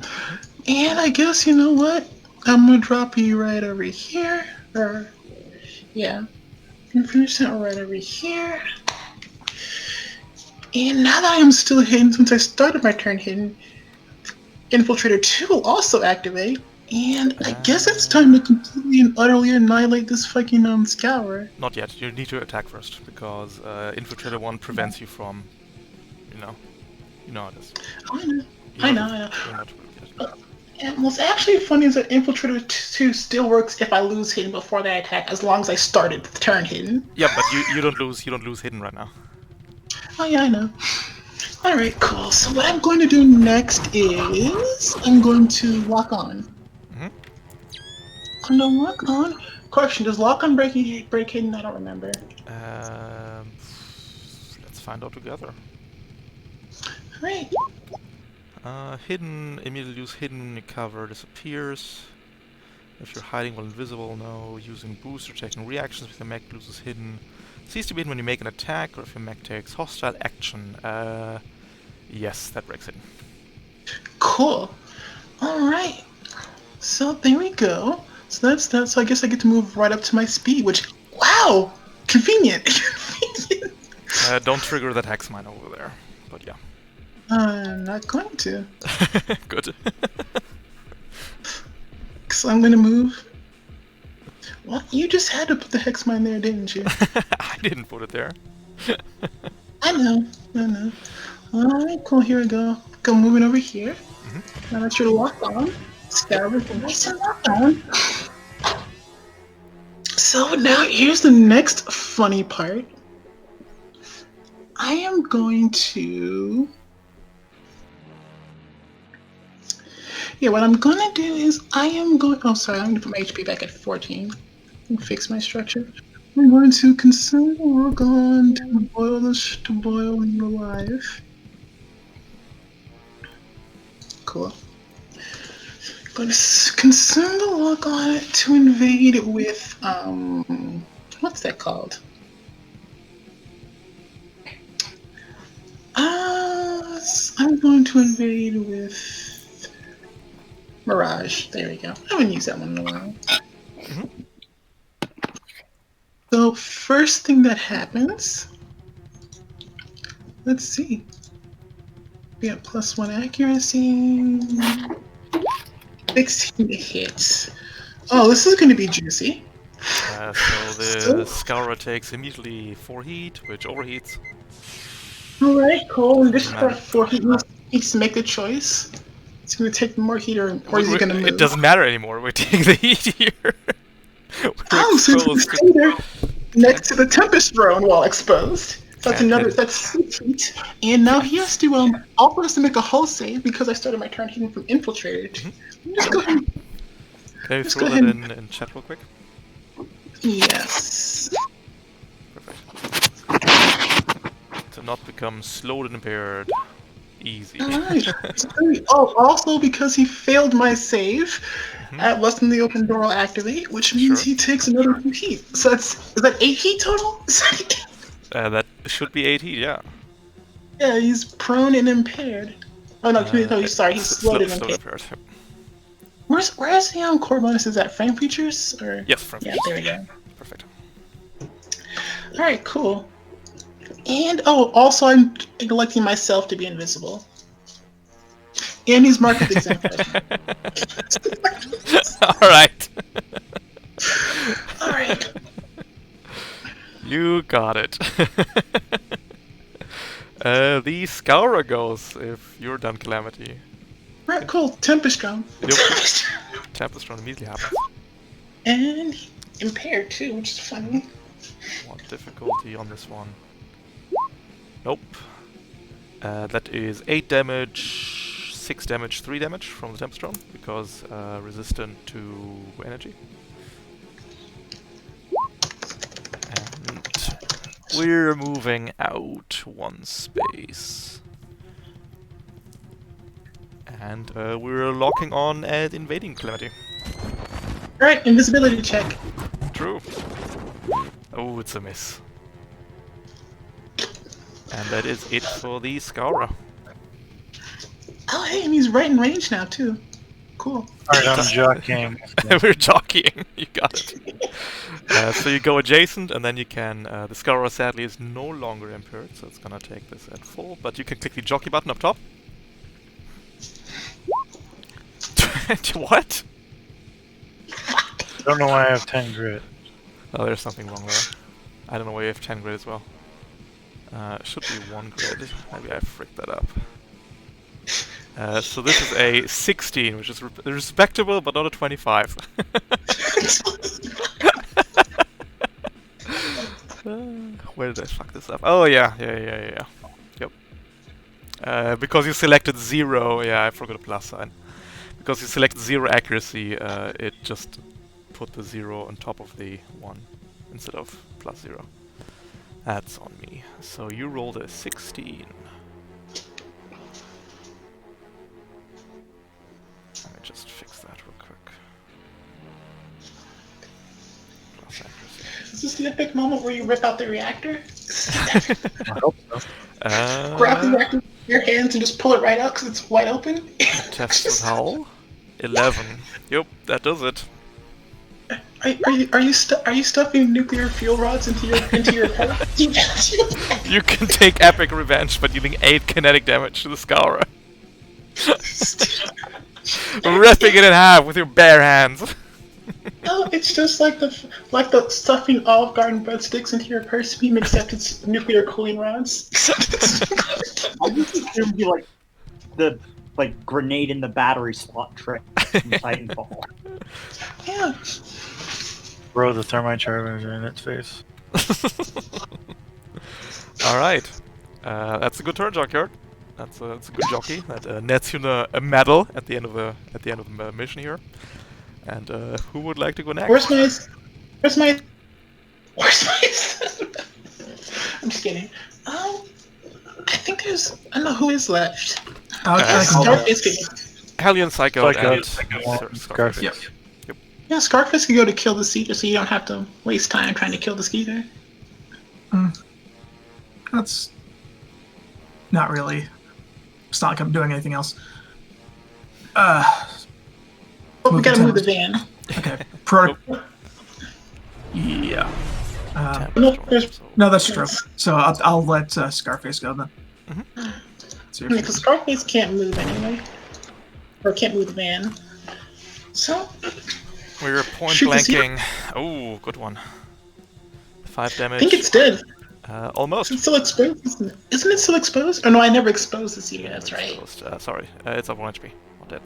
And I guess, you know what? I'm gonna drop you right over here. Or, yeah. And finish that right over here. And now that I'm still hidden, since I started my turn hidden, Infiltrator 2 will also activate. And I guess it's time to completely and utterly annihilate this fucking Scour. Not yet. You need to attack first, because Infiltrator 1 prevents you from, you know how it is. I know. You're I not- know. you're not really yet. And what's actually funny is that Infiltrator 2 still works if I lose hidden before they attack, as long as I started the turn hidden. Yeah, but you don't lose hidden right now. Oh yeah, I know. Alright, cool. So what I'm going to do next is I'm going to lock on. Mhm. I'm gonna lock on. Question, does lock on break hidden? I don't remember. Let's find out together. Alright. Hidden, immediately use hidden when your cover disappears. If you're hiding while invisible, no. Using boost or taking reactions with your mech loses hidden. Cease to be hidden when you make an attack or if your mech takes hostile action. Yes, that breaks hidden. Cool. Alright. So there we go. So that's that. So I guess I get to move right up to my speed, which Wow! Convenient. Don't trigger that hex mine over there. But yeah. I'm not going to. Good. So I'm gonna move. Well, you just had to put the hex mine there, didn't you? I didn't put it there. I know. Alright, cool, here we go. Go moving over here. Now that you're locked on, scour everything nice and locked on. So now here's the next funny part. I am going to... Yeah, what I'm gonna do is I am going... Oh, sorry, I'm gonna put my HP back at 14 and fix my structure. I'm going to consume the Orgon to boil you alive. Cool. Going to consume the Orgon to invade it with, what's that called? I'm going to invade with Mirage. There we go. I haven't used that one in a while. So first thing that happens, let's see. We got +1 accuracy, 16 hits. Oh, this is going to be juicy. So the Scourer takes immediately 4 heat, which overheats. Alright, cool. And this is for he needs to make the choice. It's going to take more heat or is he going to move? It doesn't matter anymore. We're taking the heat here. Oh, so it's going to stay there next to the Tempest Throne while exposed. So that's 6 heat. And now he has to also has to make a hull save because I started my turn hitting from Infiltrated. Just go ahead. Can you throw that in chat real quick? Yes. To not become slowed and impaired. Easy. Alright. Oh, also because he failed my save, at less than the open door will activate, which means he takes another 2 heat. So is that 8 heat total? That should be 8 heat, yeah. Yeah, he's prone and impaired. Oh no, sorry, he's slowed and impaired. Where is the core bonus? Is that frame features? Or? Yes, frame features. Yeah, there we go. Perfect. Alright, cool. And, also I'm electing myself to be invisible. And he's marked with exemplar. Alright. Alright. You got it. The Scourer goes if you're done, Calamity. Alright, cool. Tempest Throne. Yep. Tempest Throne immediately happens. And impaired too, which is funny. What difficulty on this one? Nope. That is 8 damage, 6 damage, 3 damage from the Tempest Throne because resistant to energy. And we're moving out 1 space. And we're locking on at invading Calamity. Alright, invisibility check. True. Oh, it's a miss. And that is it for the Scourer. Oh, hey, and he's right in range now, too. Cool. Alright, I'm jockeying. We're jockeying. You got it. So you go adjacent, and then you can... the Scourer, sadly, is no longer impaired, so it's gonna take this at full. But you can click the jockey button up top. What? I don't know why I have 10 grit. Oh, there's something wrong there. I don't know why you have 10 grid as well. Should be 1 grid. Maybe I fricked that up. So this is a 16, which is respectable, but not a 25. Where did I fuck this up? Oh yeah. Yep. Because you selected 0, yeah, I forgot a plus sign. Because you selected 0 accuracy, it just put the 0 on top of the 1 instead of +0. That's on me. So you rolled a 16. Let me just fix that real quick. Plus accuracy. Is this the epic moment where you rip out the reactor? I hope so. Grab the reactor with your hands and just pull it right out because it's wide open? Test with Howl. 11. Yep, that does it. Are you stuffing nuclear fuel rods into your head? You can take epic revenge by dealing 8 kinetic damage to the Scourer. Ripping it in half with your bare hands. No, it's just like the stuffing Olive Garden breadsticks into your purse beam, except it's nuclear cooling rods. I just assumed you like the grenade in the battery slot trick from Titanfall. Yeah. Bro, the thermite charger in its face. All right, that's a good turn, Junkyard. That's a good jockey. That nets you a medal at the end of the mission here. And who would like to go next? Where's my I'm just kidding. I think there's, I don't know who is left. Scarface. Hellion, Psycho, and Scarface. Yep. Yeah, Scarface could go to kill the Seeder, so you don't have to waste time trying to kill the Skeeter. That's not really. It's not like I'm doing anything else. But we gotta move the van. Okay. Yeah. No, that's true. So I'll let Scarface go then. Yeah, because Scarface can't move anyway. Or can't move the van. So... We're point blanking. Oh, good one. 5 damage. I think it's dead. Almost. It's still exposed, isn't it still exposed? Oh no, I never exposed the Seeder, that's right. Sorry, it's up 1 HP. Not dead.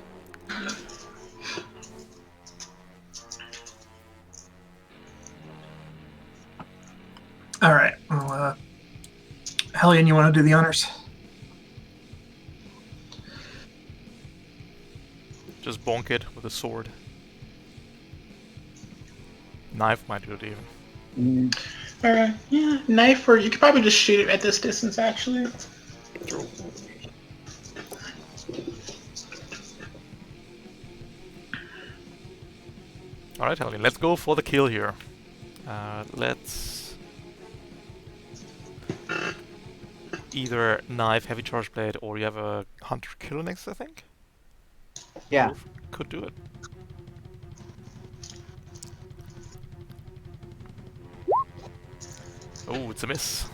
Alright. Well, Hellion, you want to do the honors? Just bonk it with a sword. Knife might do it even. Alright, yeah, knife, or you could probably just shoot it at this distance, actually. Alright, Hellion, let's go for the kill here. Let's either knife, heavy charge blade, or you have a hunter killer next, I think? Yeah. Could do it. Oh, it's a miss.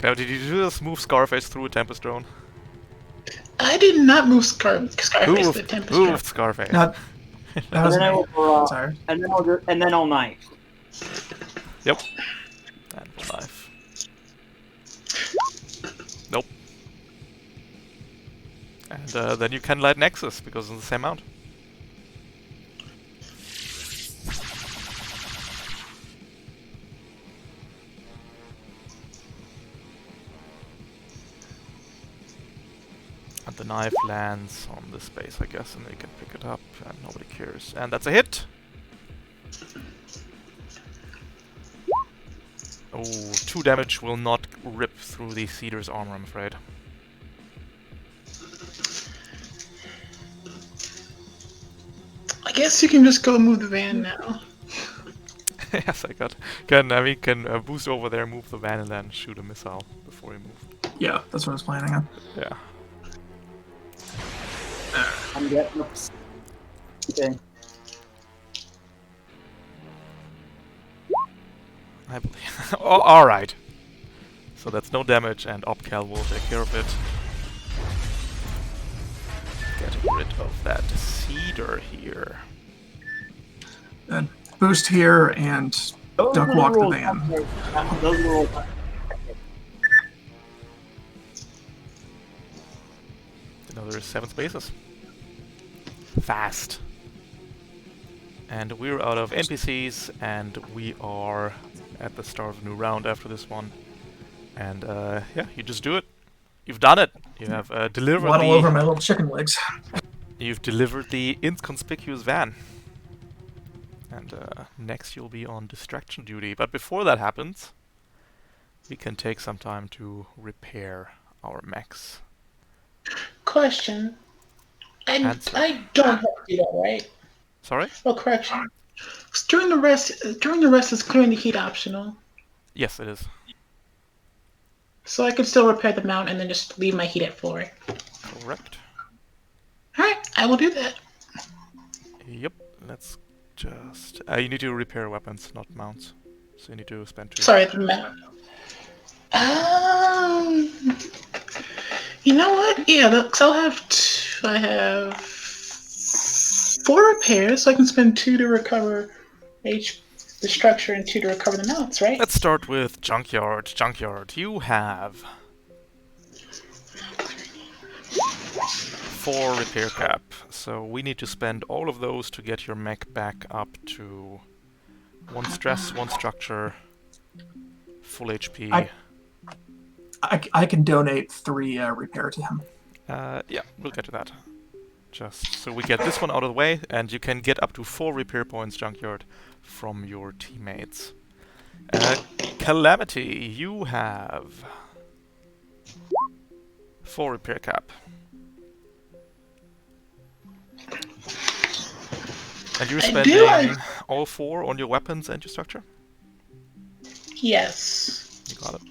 Now, did you just move Scarface through a Tempest drone? I did not move Scarface the Tempest drone. Moved Scarface. No, that was And then me. Sorry. and then I'll knife. Yep. And knife. Nope. And then you can light Nexus because it's the same amount. And the knife lands on this base, I guess, and they can pick it up, and nobody cares. And that's a hit! Oh, 2 damage will not rip through the Seeder's armor, I'm afraid. I guess you can just go move the van now. Yes, I can boost over there, move the van, and then shoot a missile before you move. Yeah, that's what I was planning on. Yeah. I'm getting oops. Okay. I believe. Oh, alright. So that's no damage, and Opcal will take care of it. Getting rid of that Seeder here. And boost here and duck walk the van. Those were all Another 7 spaces. Fast. And we're out of NPCs, and we are at the start of a new round after this one. And yeah, you just do it. You've done it. You have delivered Waddle over my little chicken legs. You've delivered the inconspicuous van. And next you'll be on distraction duty. But before that happens, we can take some time to repair our mechs. Question. I don't have to do that, right? Sorry? Oh, correction. During the rest is clearing the heat optional. Yes, it is. So I could still repair the mount and then just leave my heat at 4. Correct. Alright, I will do that. Yep. Let's just. You need to repair weapons, not mounts. So you need to spend 2. Sorry, the map. Um, you know what? Yeah, so I have 4 repairs, so I can spend 2 to recover the structure and 2 to recover the mounts, right? Let's start with Junkyard. Junkyard, you have 4 repair cap. So we need to spend all of those to get your mech back up to 1 stress, 1 structure, full HP. I can donate 3 repair to him. Yeah, we'll get to that. Just so we get this one out of the way, and you can get up to 4 repair points, Junkyard, from your teammates. Calamity, you have 4 repair cap. And you're spending all 4 on your weapons and your structure? Yes. You got it.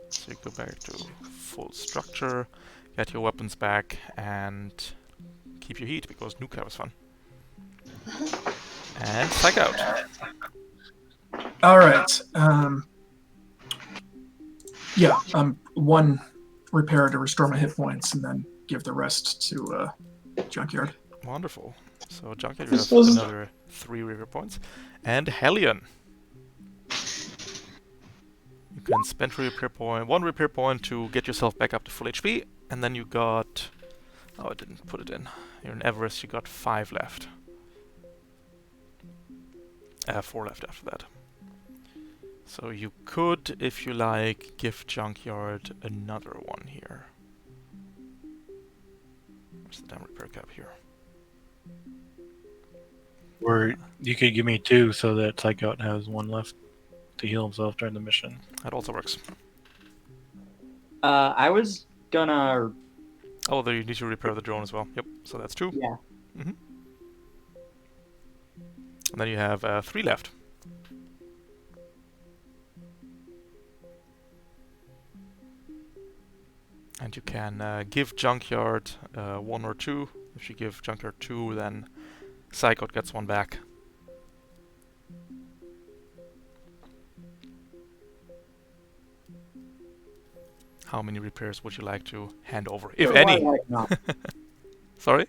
So you go back to full structure, get your weapons back, and keep your heat, because nuke was fun. And psych out. Alright. Yeah, 1 repair to restore my hit points, and then give the rest to Junkyard. Wonderful. So Junkyard, you have another 3 repair points. And Hellion. You can spend 1 repair point to get yourself back up to full HP, and then you got... Oh, I didn't put it in. You're in Everest, you got 5 left. 4 left after that. So you could, if you like, give Junkyard another one here. Where's the damn repair cap here? Or you could give me 2 so that Psychout has 1 left to heal himself during the mission. That also works. I was gonna. Oh, there you need to repair the drone as well. Yep, so that's 2. Yeah. And then you have 3 left. And you can give Junkyard 1 or 2. If you give Junkyard 2, then Psychout gets 1 back. How many repairs would you like to hand over, if any? Sorry?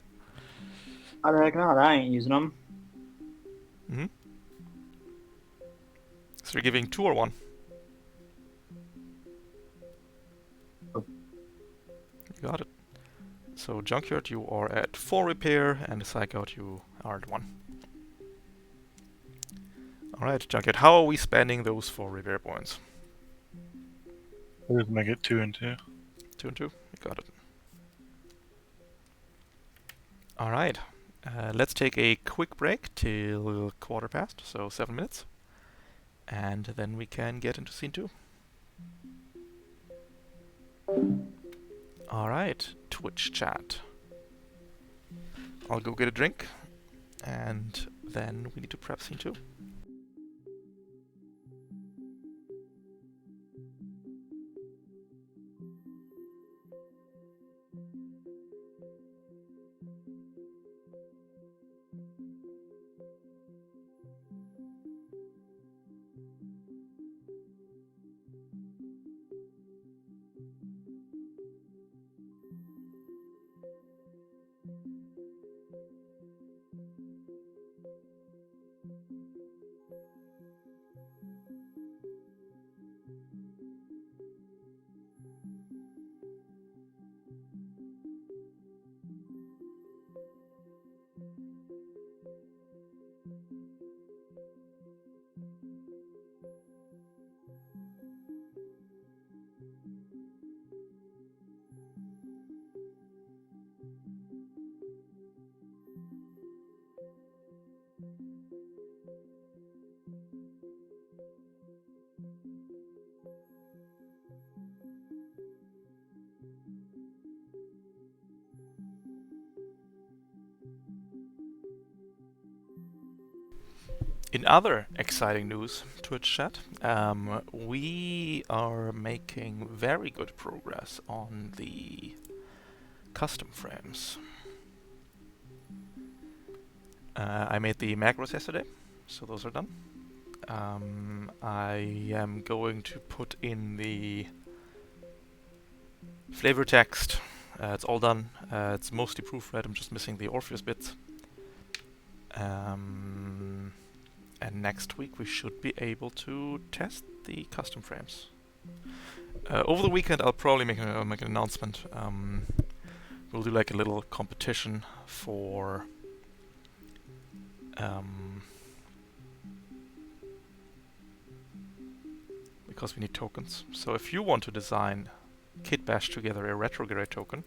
How the heck not? I ain't using them. So you're giving 2 or 1? Oh. You got it. So Junkyard, you are at 4 repair, and Psychout, you are at 1. Alright, Junkyard, how are we spending those 4 repair points? We'll just make it 2 and 2. 2 and 2, you got it. Alright, let's take a quick break till 1:15, so 7 minutes. And then we can get into scene 2. Alright, Twitch chat. I'll go get a drink, and then we need to prep scene 2. In other exciting news, Twitch chat, we are making very good progress on the custom frames. I made the macros yesterday, so those are done. I am going to put in the flavor text. It's all done. It's mostly proofread. I'm just missing the Orpheus bits. And next week we should be able to test the custom frames. Over the weekend I'll probably make an announcement. We'll do like a little competition for because we need tokens. So if you want to design kit bash together a retrograde token,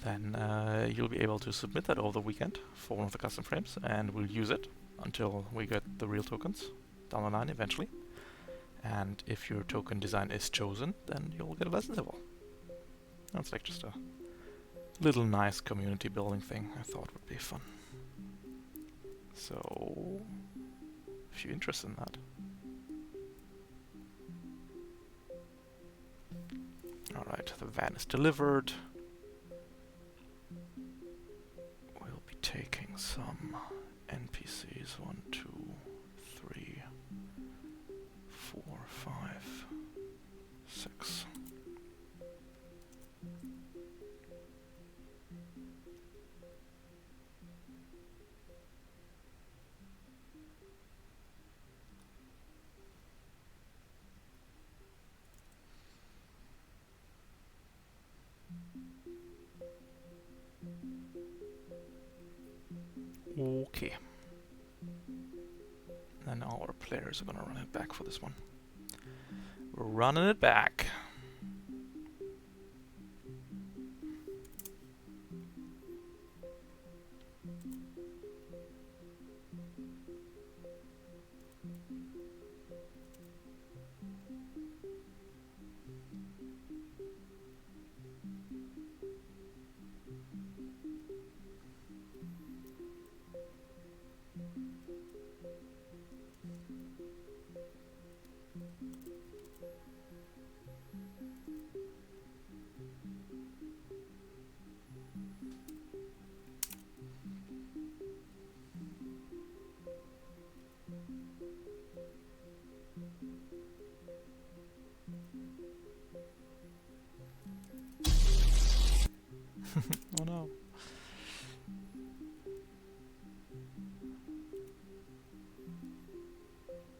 then you'll be able to submit that over the weekend for one of the custom frames, and we'll use it until we get the real tokens down the line eventually. And if your token design is chosen, then you'll get a license level. That's like just a little nice community building thing I thought would be fun. So, if you're interested in that. Alright, the van is delivered. We'll be taking some NPCs. 1, 2, 3, 4, 5, 6. Okay. Then our players are gonna run it back for this one. We're running it back. Oh no.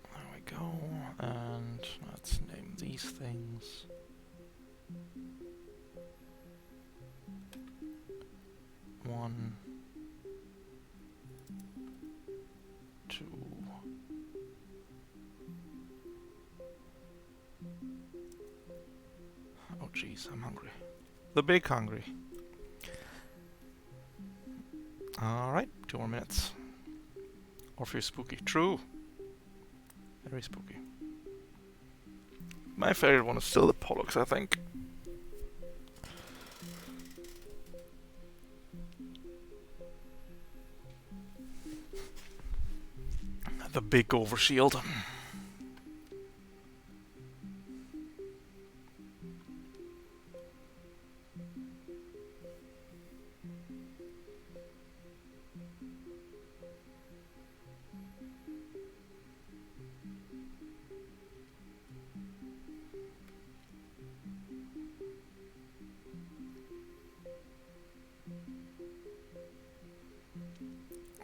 There we go, and let's name these things. One, 2. Oh jeez, I'm hungry. The big hungry. Alright, 2 more minutes. Orpheus spooky. True. Very spooky. My favorite one is still the Pollux, I think. The big overshield.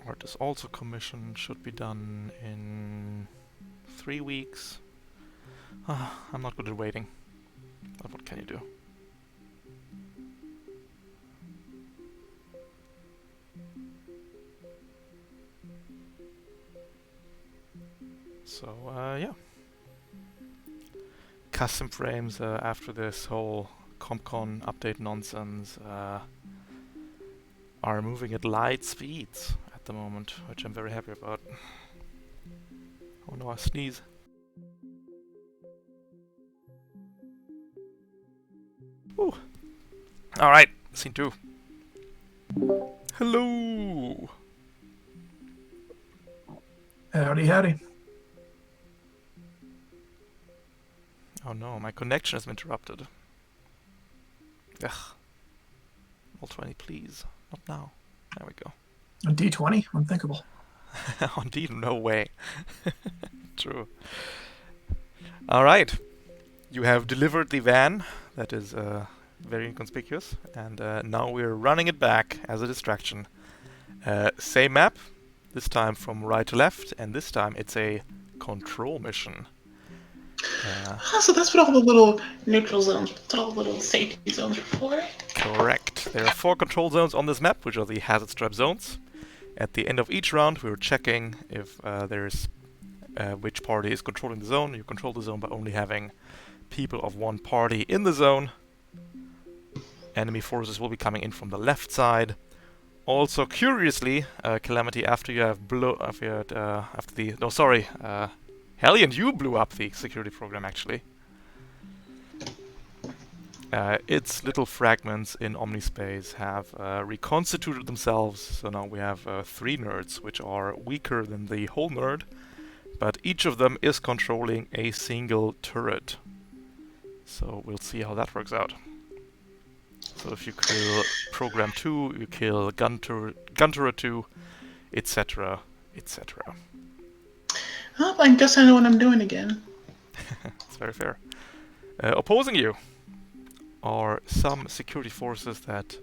Artist also commission should be done in 3 weeks. I'm not good at waiting. But what can you do? So, yeah. Custom frames after this whole CompCon update nonsense are moving at light speeds at the moment, which I'm very happy about. Oh no, I sneeze. Ooh. Alright, scene 2. Hello! Howdy, howdy. Oh no, my connection has been interrupted. Ugh. Roll 20, please. Not now. There we go. A D20, unthinkable. On D, no way. True. All right. You have delivered the van. That is very inconspicuous. And now we're running it back as a distraction. Same map, this time from right to left, and this time it's a control mission. So that's what all the little neutral zones, all the little safety zones are for. Correct. There are 4 control zones on this map, which are the hazard strap zones. At the end of each round, we're checking if there's which party is controlling the zone. You control the zone by only having people of one party in the zone. Enemy forces will be coming in from the left side. Also, curiously, Calamity, after you have Hellion, you blew up the security program, actually. Its little fragments in Omnispace have reconstituted themselves, so now we have 3 nerds, which are weaker than the whole nerd, but each of them is controlling a single turret. So we'll see how that works out. So if you kill Program 2, you kill Gun Turret 2, etc., etc. Oh, I guess I know what I'm doing again. It's very fair. Opposing you are some security forces that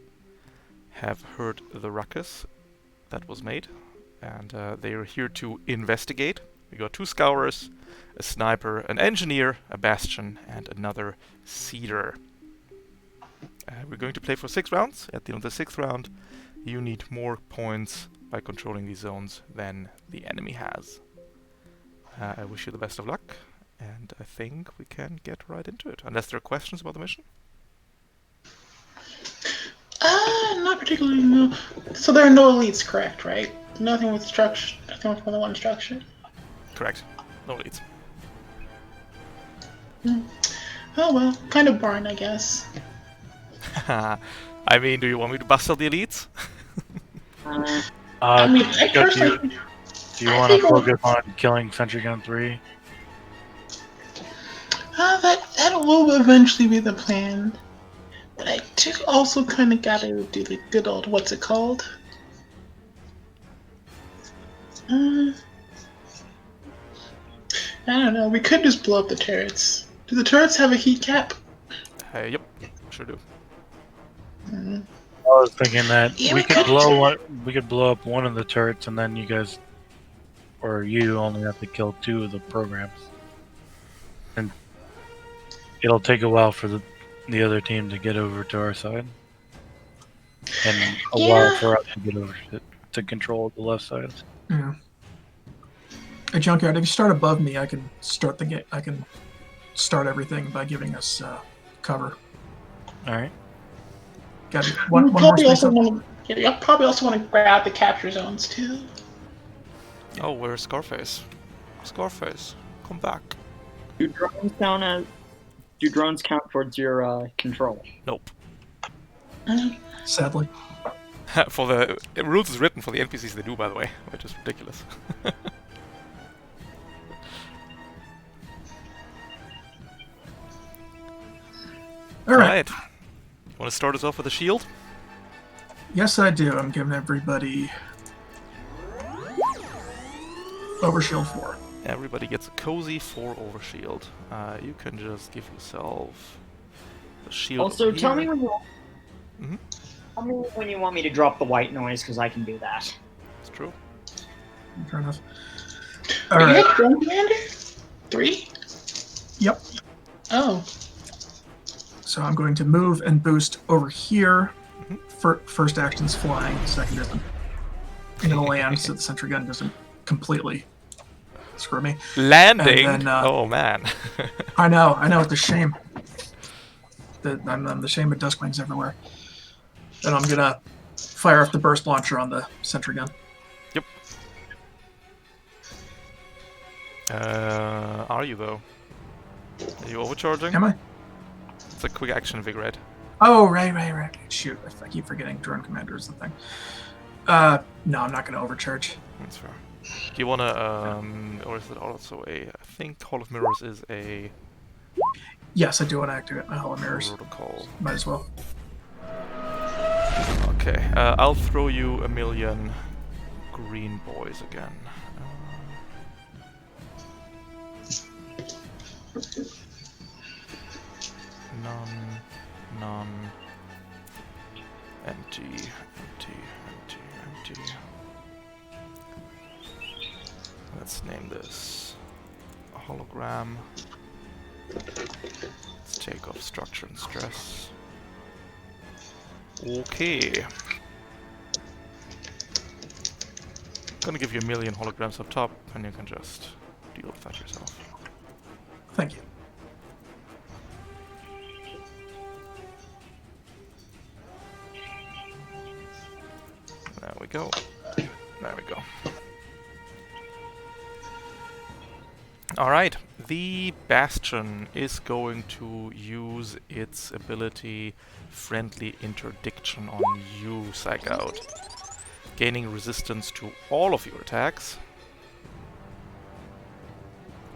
have heard the ruckus that was made, and they are here to investigate. We got 2 scourers, a sniper, an engineer, a bastion, and another seeder. We're going to play for 6 rounds. At the end of the 6th round, you need more points by controlling these zones than the enemy has. I wish you the best of luck, and I think we can get right into it. Unless there are questions about the mission? Not particularly, no. So there are no elites, correct, right? Nothing with structure, nothing with more than one structure? Correct. No leads. Oh well, kind of boring, I guess. I mean, do you want me to bust out the elites? I mean, I do personally... you want to focus on killing Sentry Gun 3? That will eventually be the plan. But I do also kind of gotta do the good old, what's it called? I don't know, we could just blow up the turrets. Do the turrets have a heat cap? Yep, sure do. Mm. I was thinking that Yeah, we we could could blow up one of the turrets, and then you guys, or you, only have to kill 2 of the programs, and it'll take a while for the other team to get over to our side, and a while for us to get over to control the left side. Yeah. Hey, Junkyard, if you start above me, I can start the game. I can start everything by giving us cover. All right. Got one more space up. You'll probably also want to grab the capture zones too. Oh, where's Scarface? Scarface, come back. Do drones count towards your control? Nope. Sadly. For the rules is written for the NPCs they do, by the way, which is ridiculous. All right. Want to start us off with a shield? Yes, I do. I'm giving everybody Overshield 4. Everybody gets a cozy 4 overshield. You can just give yourself the shield. Also, tell me when you. Mhm. Tell me when you want me to drop the white noise, because I can do that. It's true. Fair enough. Are All you right. at Drone Commander? 3? Yep. Oh. So I'm going to move and boost over here. Mhm. First action's flying. Second is I'm going to land so the sentry gun doesn't completely screw me. Landing? And then, oh man. I know. It's a shame. I'm the shame of Duskwings everywhere. And I'm gonna fire off the burst launcher on the sentry gun. Yep. Are you though? Are you overcharging? Am I? It's a quick action invigorate. Oh, right. Shoot, I keep forgetting Drone Commander is the thing. No, I'm not gonna overcharge. That's fair. Do you wanna, or is it also a? I think Hall of Mirrors is a Yes, I do want to activate my Hall of Mirrors. protocol. Might as well. Okay, I'll throw you a million green boys again. None, none, empty, empty, empty, empty. Let's name this a hologram. Let's take off structure and stress. Okay. Gonna give you a million holograms up top, and you can just deal with that yourself. Thank you. There we go. There we go. Alright, the Bastion is going to use its ability Friendly Interdiction on you, Psychout, gaining resistance to all of your attacks.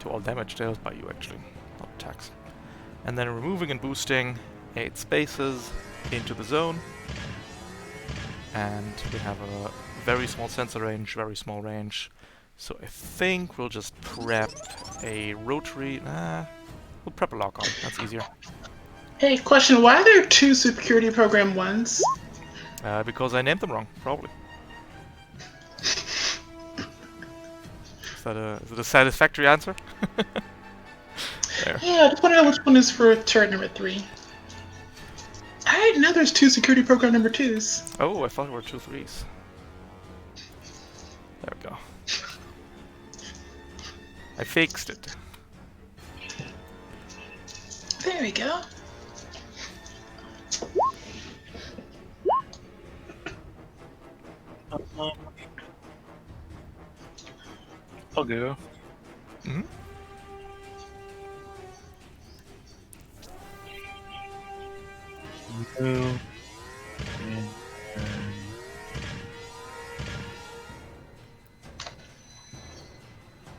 To all damage dealt by you, actually, not attacks. And then removing and boosting 8 spaces into the zone. And we have a very small sensor range, very small range. So I think we'll just prep a rotary. We'll prep a lock-on. That's easier. Hey, question, why are there 2 security program 1s? Because I named them wrong, probably. Is it a satisfactory answer? There. Yeah, I just want to know which one is for turret number 3. I didn't know there's 2 security program number 2s. Oh, I thought there were 2 3s. There we go. I fixed it. There we go. I'll go. Mm-hmm. Move. And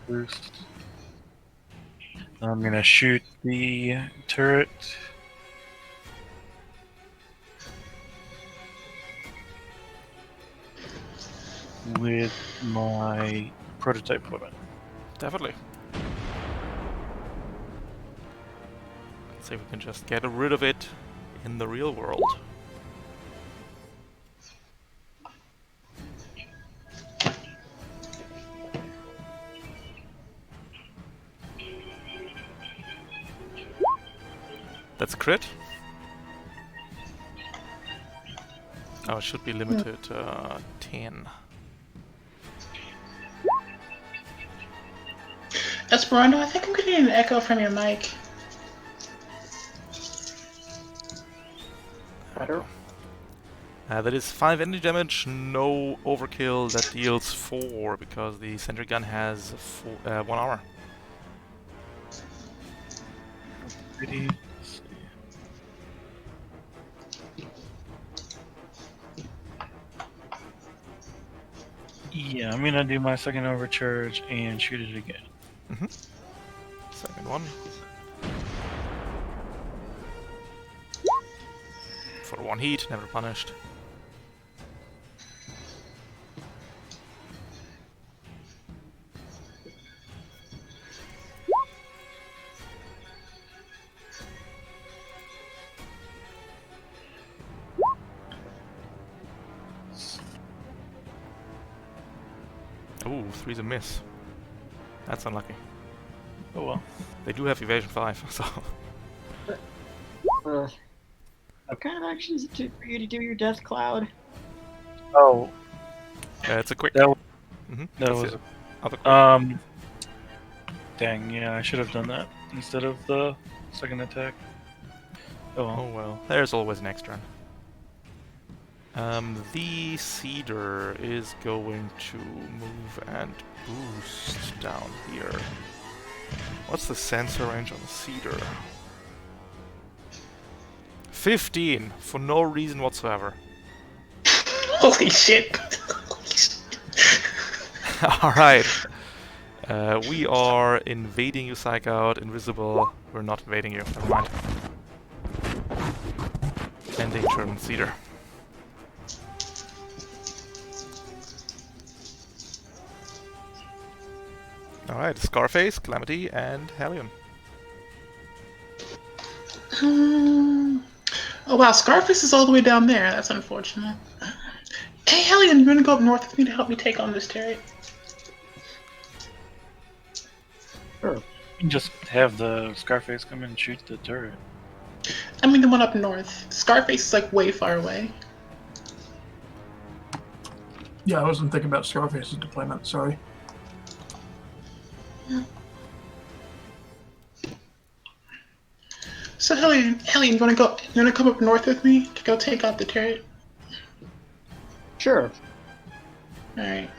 first, I'm gonna shoot the turret. With my prototype weapon. Definitely. Let's see if we can just get rid of it in the real world. That's a crit. Oh, it should be limited 10. Esperanto, I think I'm getting an echo from your mic. Better. That is 5 energy damage, no overkill. That deals 4 because the sentry gun has 1 armor. Pretty. Yeah, I'm gonna do my second overcharge and shoot it again. Mm-hmm. Second one. For 1 heat, never punished. Ooh, 3's a miss. That's unlucky. Oh well. They do have evasion 5, so... What kind of action is it for you to do your Death Cloud? Oh, it's a quick... that was, Mm-hmm. that was Other quick. Dang, yeah, I should have done that instead of the second attack. Oh well. Oh well, there's always an extra. The Cedar is going to move and boost down here. What's the sensor range on the Cedar? 15, for no reason whatsoever. Holy shit. Alright. We are invading you, Psych Out. Invisible. We're not invading you. Never mind. Ending turn, Cedar. Alright, Scarface, Calamity, and Hellion. Oh wow, Scarface is all the way down there. That's unfortunate. Hey, Hellion, you want to go up north with me to help me take on this turret? Sure. You can just have the Scarface come in and shoot the turret. I mean the one up north. Scarface is like way far away. Yeah, I wasn't thinking about Scarface's deployment. Sorry. So Hellion, you wanna go? You wanna come up north with me to go take out the turret? Sure. All right.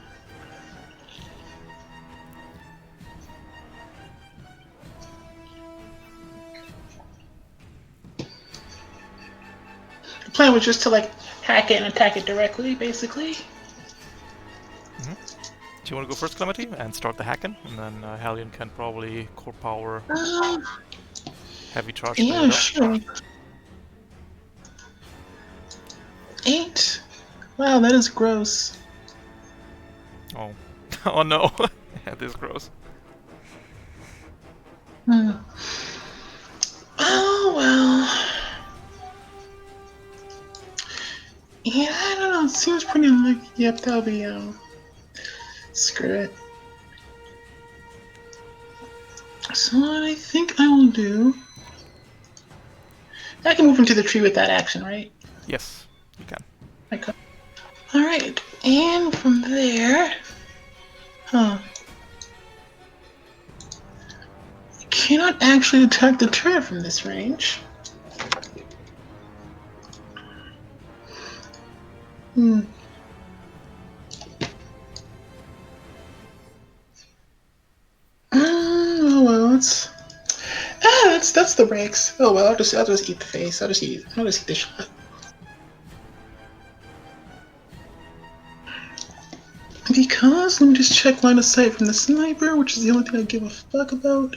The plan was just to like hack it and attack it directly, basically. Do you want to go first, Calamity, and start the hacking? And then Hellion can probably core power heavy charge. Yeah, sure. 8. Wow, that is gross. Oh. Oh no. Yeah, this is gross. Oh well. Yeah, I don't know. It seems pretty unlikely. Yep, that'll be screw it. So what I think I will do, I can move into the tree with that action, right? Yes, you can. I could. All right, and from there, I cannot actually attack the turret from this range. Oh well, that's the breaks. Oh well, I'll just eat the face. I'll just eat the shot. Because let me just check line of sight from the sniper, which is the only thing I give a fuck about.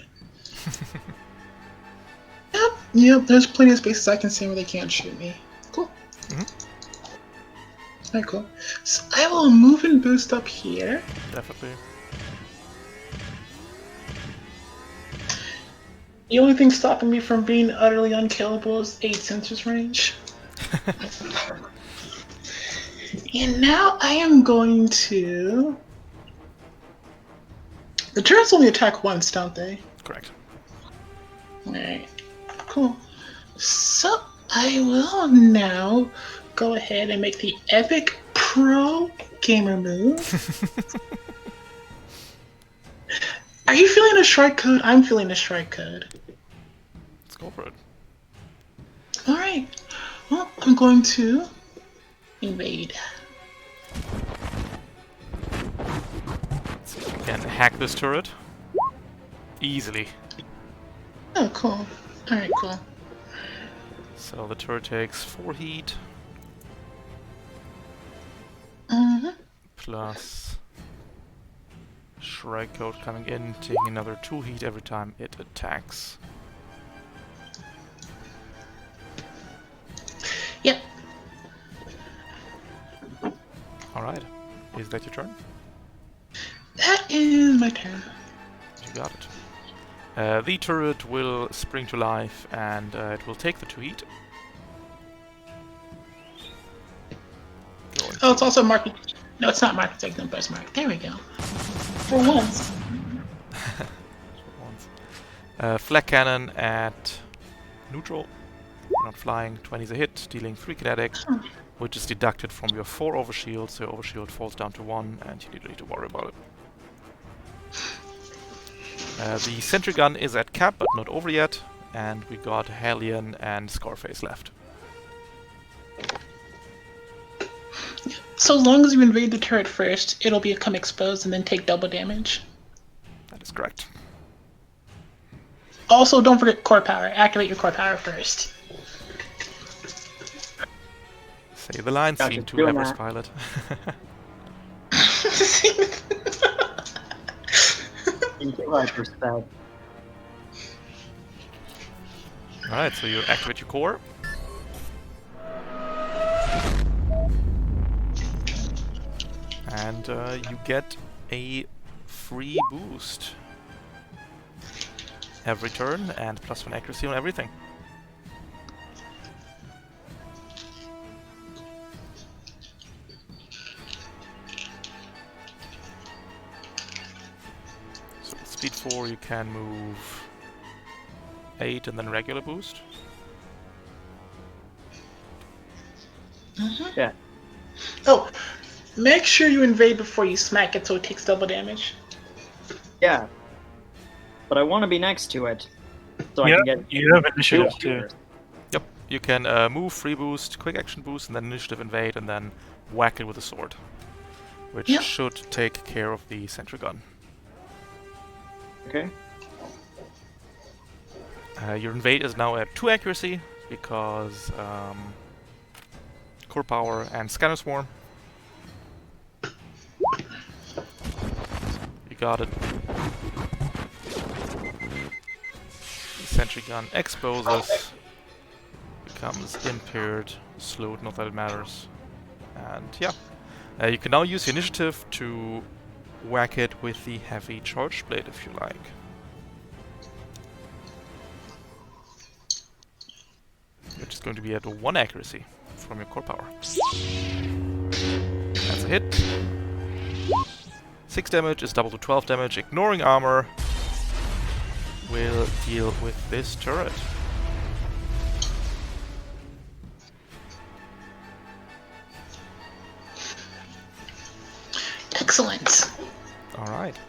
Yep. There's plenty of spaces I can see where they can't shoot me. Cool. Alright, cool. So I will move and boost up here. Definitely. The only thing stopping me from being utterly unkillable is 8 sensors range. And now I am going to... The turrets only attack once, don't they? Correct. Alright, cool. So I will now go ahead and make the epic pro gamer move. Are you feeling a strike code? I'm feeling a strike code. Let's go for it. Alright. Well, I'm going to invade. Let's see if we can hack this turret. Easily. Oh, cool. Alright, cool. So the turret takes 4 heat. Plus Shrike Code coming in, taking another 2 heat every time it attacks. Yep. Alright. Is that your turn? That is my turn. You got it. The turret will spring to life and it will take the 2 heat. Oh, it's also marked. No, it's not marked as a best mark. There we go. For once. Flak cannon at neutral. Not flying. 20 is a hit, dealing 3 kinetic, which is deducted from your 4 overshield, so your overshield falls down to 1, and you don't need to worry about it. The sentry gun is at cap, but not over yet, and we got Hellion and Scarface left. So as long as you invade the turret first, it'll become exposed and then take double damage. That is correct. Also, don't forget core power. Activate your core power first. Say the line, Gotcha, scene 2 doing Everest that. pilot. In retrospect. Alright, so you activate your core. And you get a free boost every turn and +1 accuracy on everything. So with speed 4 you can move 8 and then regular boost. Yeah. Oh, make sure you invade before you smack it so it takes double damage. Yeah. But I want to be next to it. So I Yeah, can get you have initiative two too. hours. Yep, you can move, free boost, quick action boost, and then initiative invade, and then whack it with a sword. Which Yep. should take care of the sentry gun. Okay. Your invade is now at 2 accuracy, because core power and scanner swarm. You got it. The sentry gun exposes, becomes impaired, slowed, not that it matters. And yeah. You can now use the initiative to whack it with the heavy charge blade if you like. Which is going to be at 1 accuracy from your core power. That's a hit. 6 damage is double to 12 damage. Ignoring armor will deal with this turret. Excellent. Alright.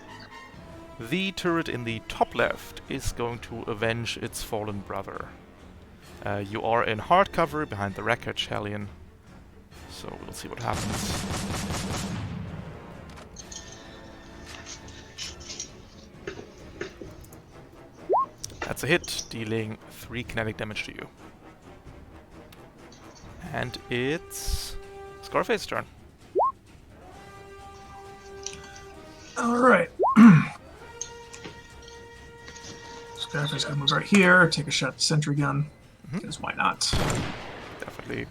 The turret in the top left is going to avenge its fallen brother. You are in hard cover behind the wreckage, Hellion. So we'll see what happens. That's a hit, dealing 3 kinetic damage to you. And it's Scarface's turn. Alright. Scarface gonna move right here, take a shot at the sentry gun. Because why not? Definitely.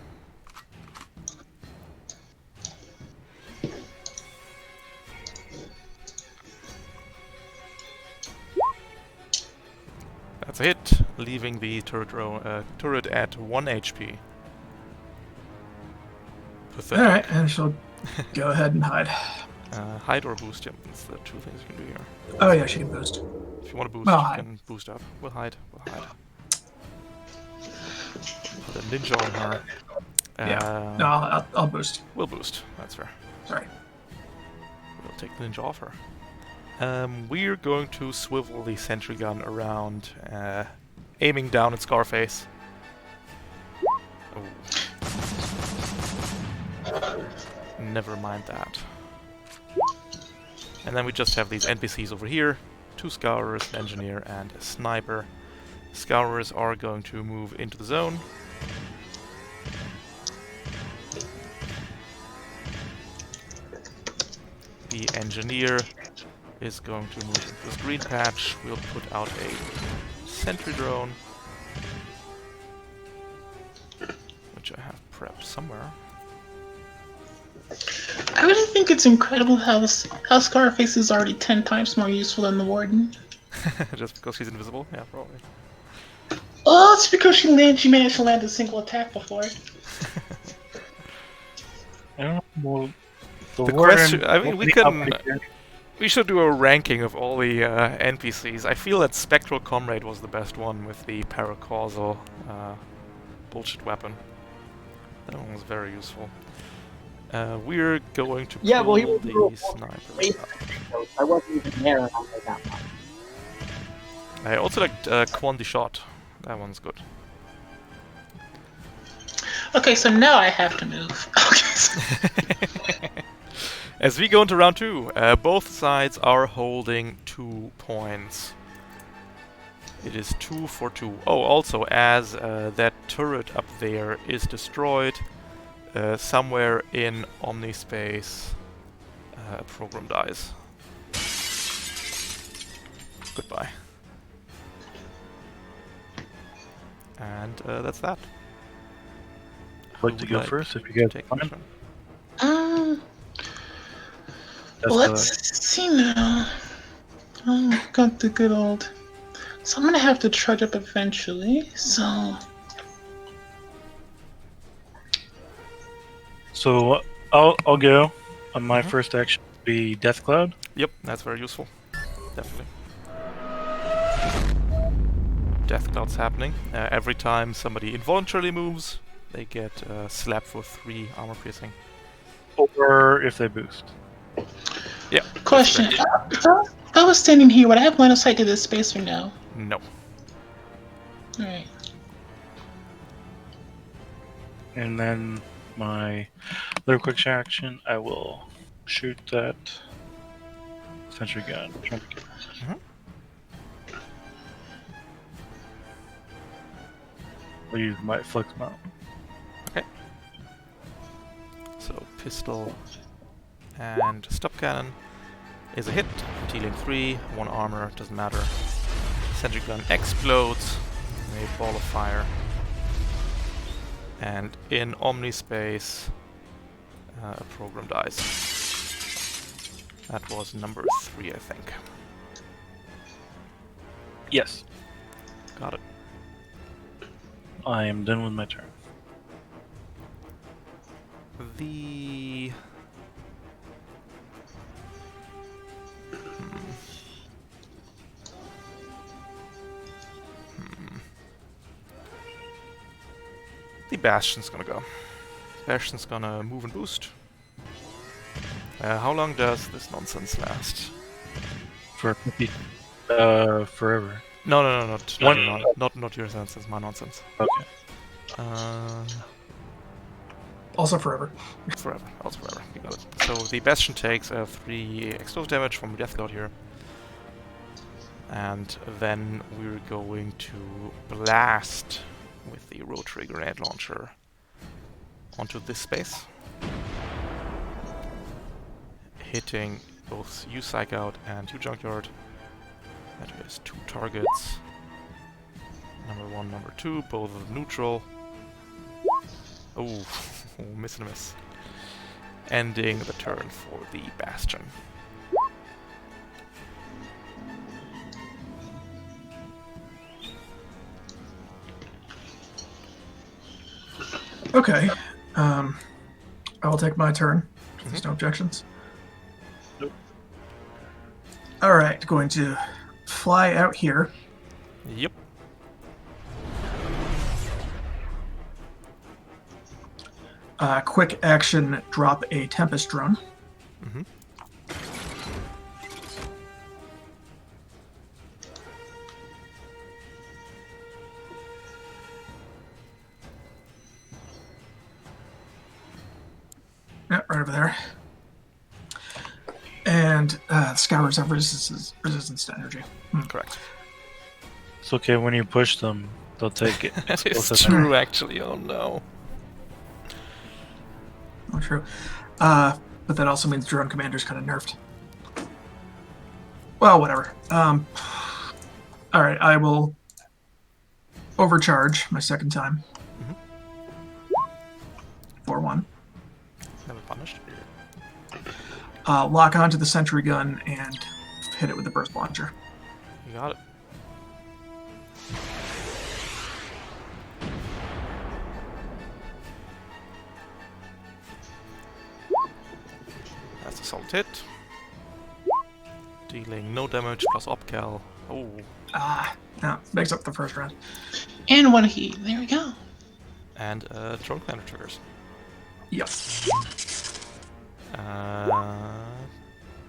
That's a hit, leaving the turret at 1 HP. Pathetic. Alright, and she'll go ahead and hide. Hide or boost, yeah, that's the 2 things you can do here. Oh yeah, she can boost. If you want to boost, Well, you hide. can boost up. We'll hide, Put a ninja on her. Yeah. No, I'll boost. We'll boost, that's fair. Sorry. We'll take the ninja off her. We're going to swivel the sentry gun around, aiming down at Scarface. Oh. Never mind that. And then we just have these NPCs over here. 2 Scourers, an Engineer, and a Sniper. Scourers are going to move into the zone. The Engineer is going to move into this green patch. We'll put out a sentry drone, which I have prepped somewhere. I really think it's incredible how Scarface is already 10 times more useful than the Warden. Just because she's invisible? Yeah, probably. Oh, it's because she managed to land a single attack before. I don't know. Well, The question, I mean, we should do a ranking of all the NPCs. I feel that Spectral Comrade was the best one with the paracausal bullshit weapon. That one was very useful. We're going to Yeah, well, he pull was the real sniper. I wasn't even there, and I was like, that one. I also liked Quandy Shot. That one's good. Okay, so now I have to move. Okay. So As we go into round 2, both sides are holding 2 points. It is 2 for 2. Oh, also, as that turret up there is destroyed, somewhere in Omnispace, a program dies. Goodbye. And that's that. Like to Who go would first if you guys take want. this one? That's let's see now. Got the good old. So I'm gonna have to trudge up eventually. So I'll go. My first action will be Death Cloud. Yep, that's very useful. Definitely. Death Cloud's happening. Every time somebody involuntarily moves, they get slapped for 3 armor piercing. Or if they boost. Yeah. Question: If I was standing here, would I have line of sight to this space or no? No. All right. And then my other quick action, I will shoot that sentry gun. I'll use my flex mount. Okay. So pistol and stop cannon is a hit, dealing 3, 1 armor, doesn't matter. Sentry gun explodes in a ball of fire. And in Omnispace, a program dies. That was number 3, I think. Yes. Got it. I am done with my turn. The... The Bastion's gonna go. Bastion's gonna move and boost. How long does this nonsense last? For forever. No, not One- your not your nonsense, my nonsense. Okay. Also forever. Forever, also forever. You got it. So the Bastion takes 3 explosive damage from Death Cloud here. And then we're going to blast with the rotary grenade launcher onto this space. Hitting both you Psych Out and you Junkyard. That is 2 targets. Number 1, number 2, both neutral. Oh, miss and a miss. Ending the turn for the Bastion. Okay. I will take my turn. If there's no objections. Nope. All right, going to fly out here. Yep. Quick action, drop a Tempest drone. Mm-hmm. Yeah, right over there. And scours have resistance to energy. Correct. It's okay when you push them, they'll take it. That is Both of them. true, actually. Oh no. Not true. But that also means drone commander's kind of nerfed. Well, whatever. All right, I will overcharge my second time. For 1. Never punished. Lock onto the sentry gun and hit it with the burst launcher. You got it. That's a solid hit. Dealing no damage plus opcal. Oh, No, makes up the first round. And 1 heat. There we go. and drone commander triggers. Yep.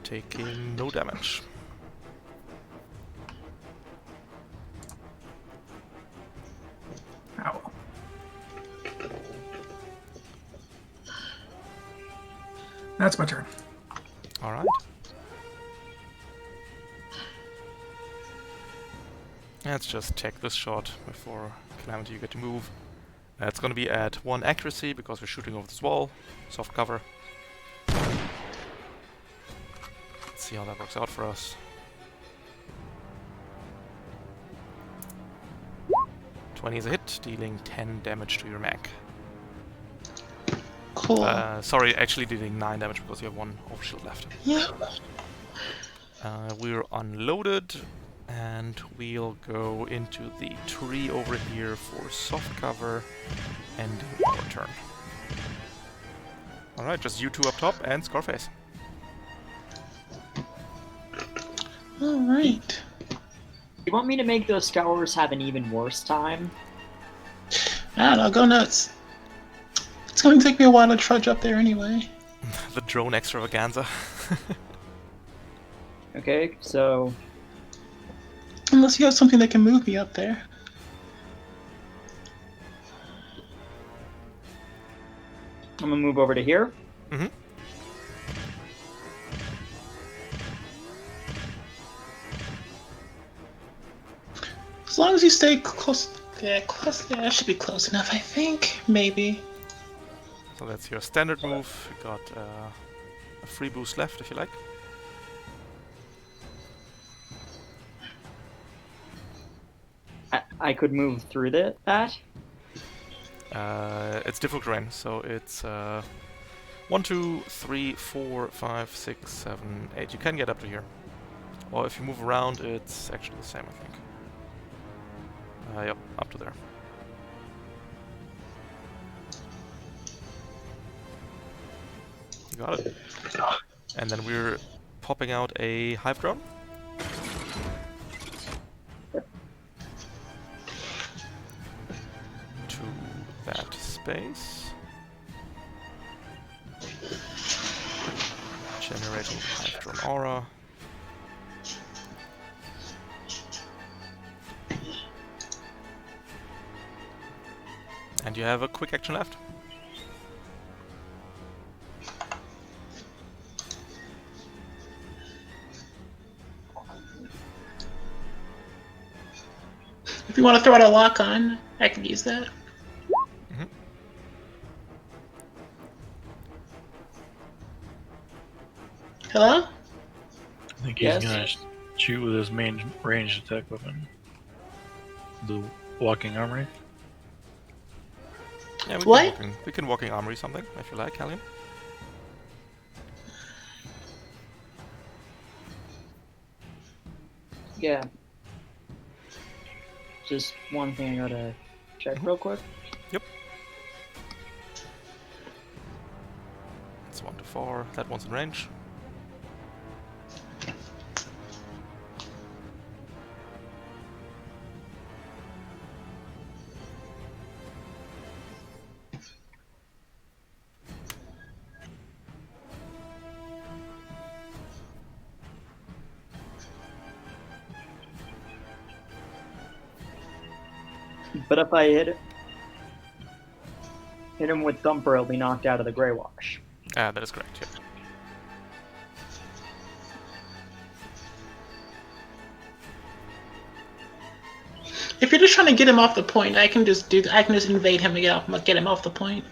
Taking no damage. Ow. That's my turn. All right. Let's just take this shot before Calamity you get to move. It's going to be at 1 accuracy because we're shooting over this wall. Soft cover. Let's see how that works out for us. 20 is a hit, dealing 10 damage to your mech. Cool. Sorry, actually dealing 9 damage because you have 1 overshield left. Yeah. We're unloaded, and we'll go into the tree over here for soft cover, ending our turn. Alright, just you two up top and Scarface. Alright. You want me to make those scours have an even worse time? I don't know, go nuts. It's going to take me a while to trudge up there anyway. The drone extravaganza. Okay, so Unless you have something that can move me up there. I'm gonna move over to here. Mm-hmm. As long as you stay close. Yeah, close. Yeah, that should be close enough, I think. Maybe. So that's your standard move. You got a free boost left if you like. I could move through that. It's difficult terrain, so it's 1, 2, 3, 4, 5, 6, 7, 8. You can get up to here. Or if you move around, it's actually the same, I think. Yep, up to there. You got it. And then we're popping out a hive drone. To that space. Generating hive drone aura. And you have a quick action left. If you want to throw out a lock on, I could use that. Mm-hmm. Hello? I think he's Yes. gonna shoot with his main ranged attack weapon. The walking armory. Yeah, What? We can walking armory something if you like, Hallian. Yeah. Just one thing I gotta check real quick. Yep. It's 1 to 4. That one's in range. But if I hit him with Thumper, he'll be knocked out of the Grey Wash. That is correct, yeah. If you're just trying to get him off the point, I can just invade him and get him off the point.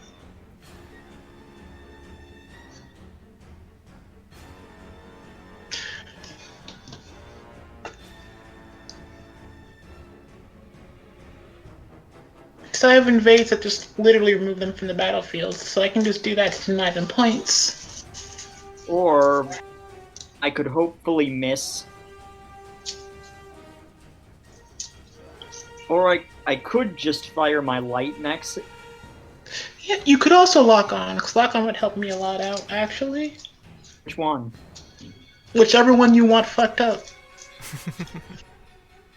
So I have invades that just literally remove them from the battlefield, so I can just do that to deny them points. Or I could hopefully miss. Or I could just fire my light next. Yeah, you could also lock on, because lock on would help me a lot out, actually. Which one? Whichever one you want fucked up.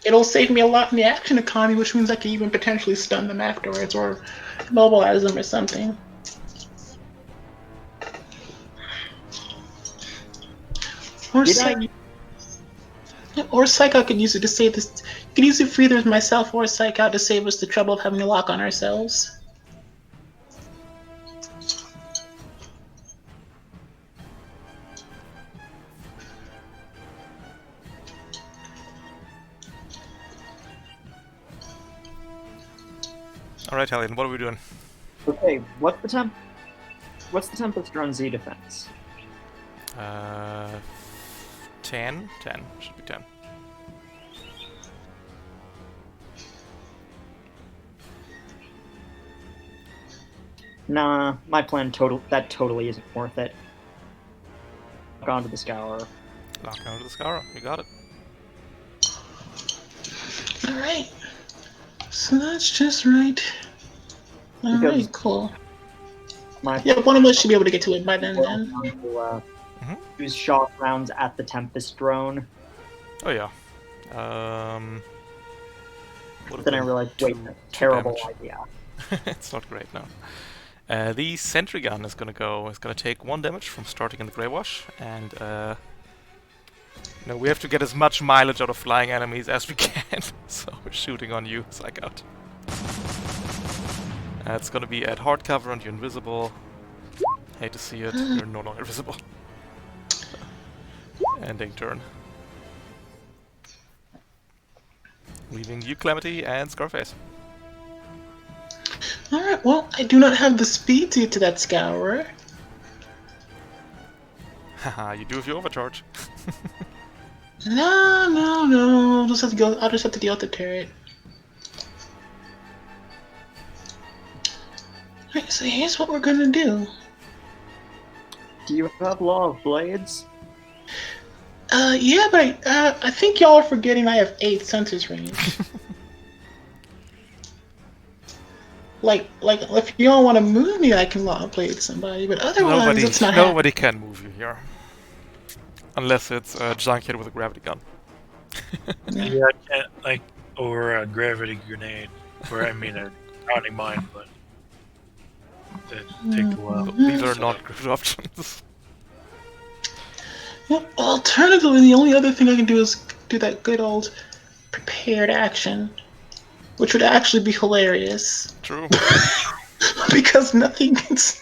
It'll save me a lot in the action economy, which means I can even potentially stun them afterwards or mobilize them or something. Or Psych Out could use it to save this. You can use it for either myself or Psych Out to save us the trouble of having to lock on ourselves. Alright, Hallian, what are we doing? Okay, what's the Tempest Drone Z defense? 10? 10. Should be 10. Nah, my plan totally isn't worth it. Lock onto the Scour. Lock onto the Scour. You got it. Alright. So that's just right. Alright, cool. Yeah, one of us should be able to get to it by then. To, use shock rounds at the Tempest drone. Oh yeah. But then I realized, wait, that's a terrible idea. It's not great now. The sentry gun is gonna take 1 damage from starting in the Grey Wash, and we have to get as much mileage out of flying enemies as we can. So we're shooting on you, Psychout. It's gonna be at hard cover and you're invisible. Hate to see it, you're no longer visible. Ending turn. Leaving you, Calamity, and Scarface. Alright, well, I do not have the speed to get to that Scourer. Haha, you do if you overcharge. No. I'll just have to deal with the turret. Alright, so here's what we're gonna do. Do you have Law of Blades? Yeah, but I think y'all are forgetting I have 8 sensors range. like, if y'all want to move me, I can Law of Blade somebody, but otherwise, it's not happening. Nobody can move you here. Unless it's a Junkhead with a gravity gun. Yeah, I can't, or a gravity grenade, or I mean a drowning mine, but that take a while. These are not good options. Well, alternatively, the only other thing I can do is do that good old prepared action, which would actually be hilarious. True. Because nothing gets...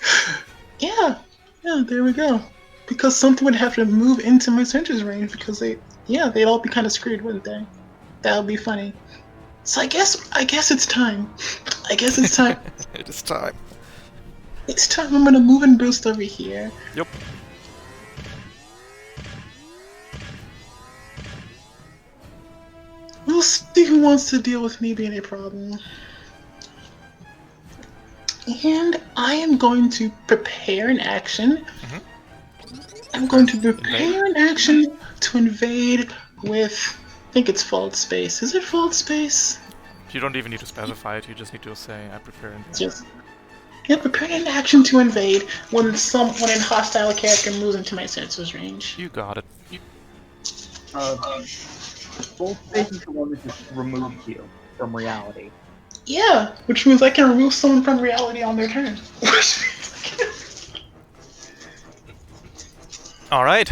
Yeah, there we go. Because something would have to move into my sentry's range because they'd all be kind of screwed, wouldn't they? That would be funny. So I guess it's time. It is time. It's time. I'm gonna move and boost over here. Yep. We'll see who wants to deal with me being a problem. And I am going to prepare an action. I'm going to prepare an action to invade with... I think it's Fault Space. Is it Fault Space? You don't even need to specify it, you just need to say, I prepare an prepare an action to invade when a hostile character moves into my sensor's range. You got it. Full Space is the one that just removes you from reality. Yeah, which means I can remove someone from reality on their turn. Alright,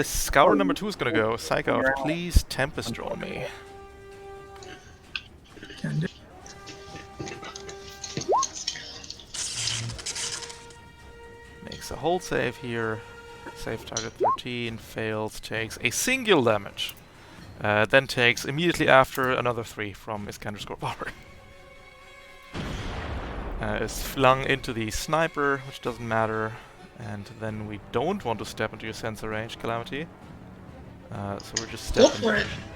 Scour number 2 is gonna go. Psycho, please Tempest Drone me. Can do. Makes a hold save here. Save target 13, fails, takes a single damage. Then takes immediately after another 3 from Iskander's Score Power. Is flung into the sniper, which doesn't matter. And then we don't want to step into your sensor range, Calamity. So we're just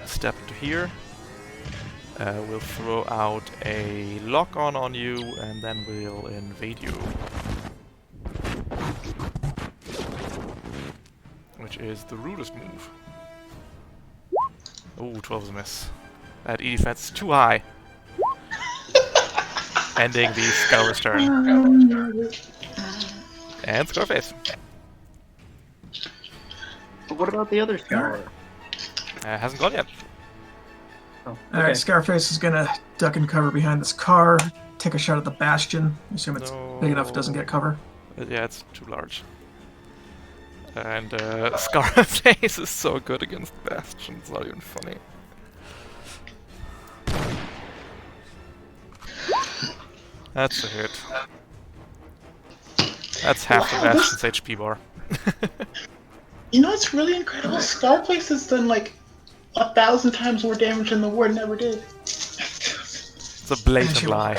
step into here. We'll throw out a lock-on you, and then we'll invade you. Which is the rudest move. Ooh, 12 is a miss. That E defense is too high. Ending the Scour's turn. And Scarface. But what about the other Scourer? Hasn't gone yet. Oh, okay. Alright, Scarface is gonna duck and cover behind this car, take a shot at the Bastion. I assume it's big enough it doesn't get cover. Yeah, it's too large. And Scarface is so good against Bastion, it's not even funny. That's a hit. That's half the Bastion's HP bar. You know what's really incredible? Scarface has done like 1,000 times more damage than the Ward never did. It's a blatant lie.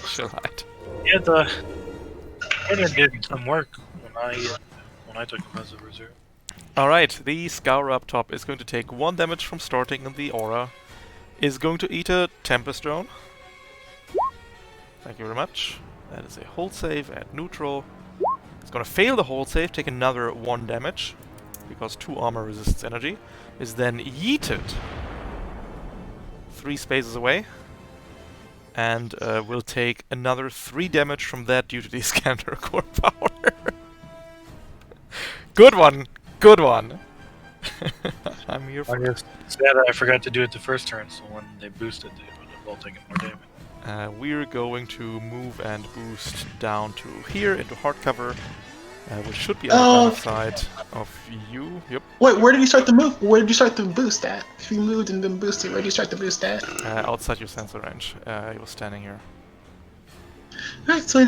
She'll hide. Yeah, the Warder did some work when I took him as a reserve. Alright, the Scour up top is going to take 1 damage from starting in the aura. Is going to eat a Tempest Drone. Thank you very much. That is a hold save at neutral. It's gonna fail the hold save, take another 1 damage. because 2 armor resists energy, is then yeeted 3 spaces away, and will take another 3 damage from that due to the Scanner core power. Good one! Good one! I'm here for I guess it's sad I forgot to do it the first turn, so when they boosted, they would have all taken more damage. We're going to move and boost down to here into hard cover, which should be on the Oh. left side of you. Yep. Wait, where did you start the move? Where did you start the boost at? If you moved and then boosted, where did you start the boost at? Outside your sensor range. He was standing here. Alright, so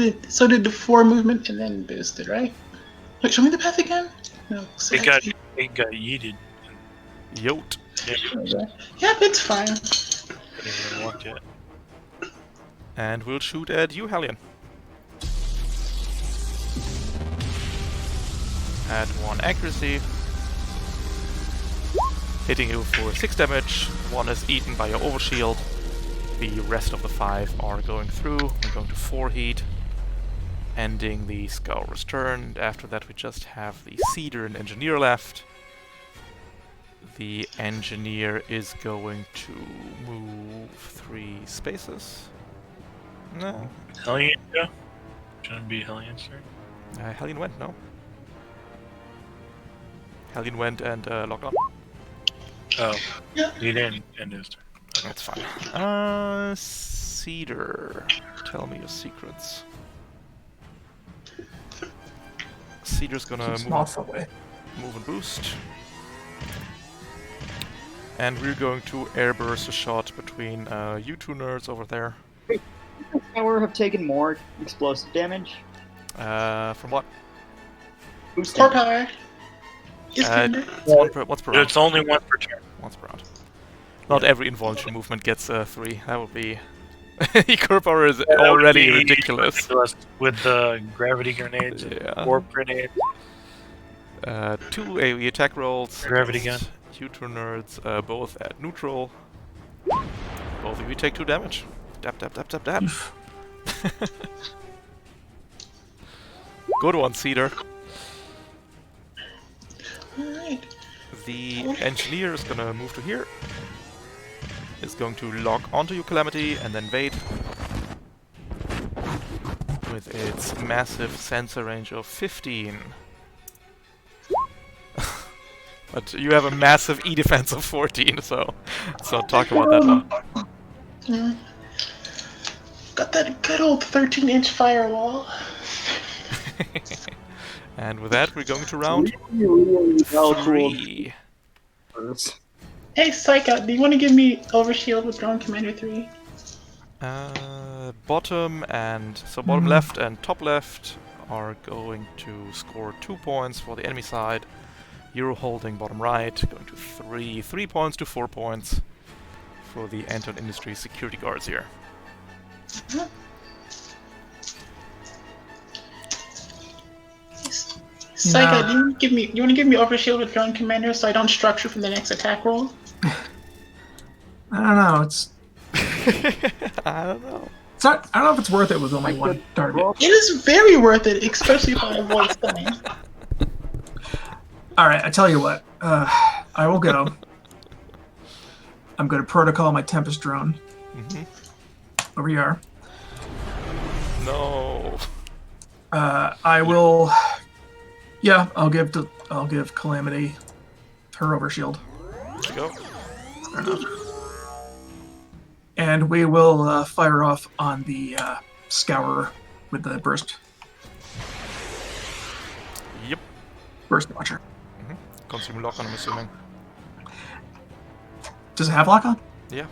did the 4 movement and then boosted, right? Wait, show me the path again? No. It got yeeted. Yote. Yep, it's fine. Didn't even walk yet. And we'll shoot at you, Hellion. At 1 accuracy. Hitting you for 6 damage. 1 is eaten by your overshield. The rest of the 5 are going through. We're going to 4 heat. Ending the Scour's turn. And after that we just have the Cedar and Engineer left. The Engineer is going to move 3 spaces. No. Hellion, yeah? Shouldn't be Hellion's turn. Hellion went, no. Hellion went and locked on. Oh. Yeah. He didn't end his turn. That's fine. Cedar. Tell me your secrets. Cedar's gonna Keeps moth away. move and boost. And we're going to airburst a shot between you 2 nerds over there. Tower have taken more explosive damage. From what? Boost Core damage. power. Is tender. Once per round. It's only 1 per turn. Once per round. Not every involuntary movement gets 3. That would be... Core power is That would already be ridiculous. With the gravity grenades, Yeah. warp grenades. 2 AoE attack rolls. Gravity gun. You 2 nerds, both at neutral. Both of you take 2 damage. Dab, dab, dab, dab, dab. Good one, Cedar. Alright. The Engineer is gonna move to here. Is going to lock onto you, Calamity, and then Vade. With its massive sensor range of 15. But you have a massive E defense of 14, so let's not talk about that one. Yeah. Got that good old 13-inch firewall. And with that, we're going to round Well, cool. 3. Hey, Psycho, do you want to give me Overshield with Drone Commander 3? Bottom and bottom left and top left are going to score 2 points for the enemy side. You're holding bottom right, going to 3 points to 4 points for the Anton Industries security guards here. Psycho, do you want to give me Overshield with Drone Commander so I don't structure from the next attack roll? I don't know. It's I don't know. not. I don't know if it's worth it with only 1 target. It is very worth it, especially if I avoid stunning. All right, I tell you what. I will go. I'm going to protocol my Tempest drone. Over here. No. I will. Yeah, I'll give Calamity her overshield. There you go. Fair enough. And we will fire off on the Scourer with the burst Yep. launcher. Consume lock on, I'm assuming. Does it have lock on? Yeah.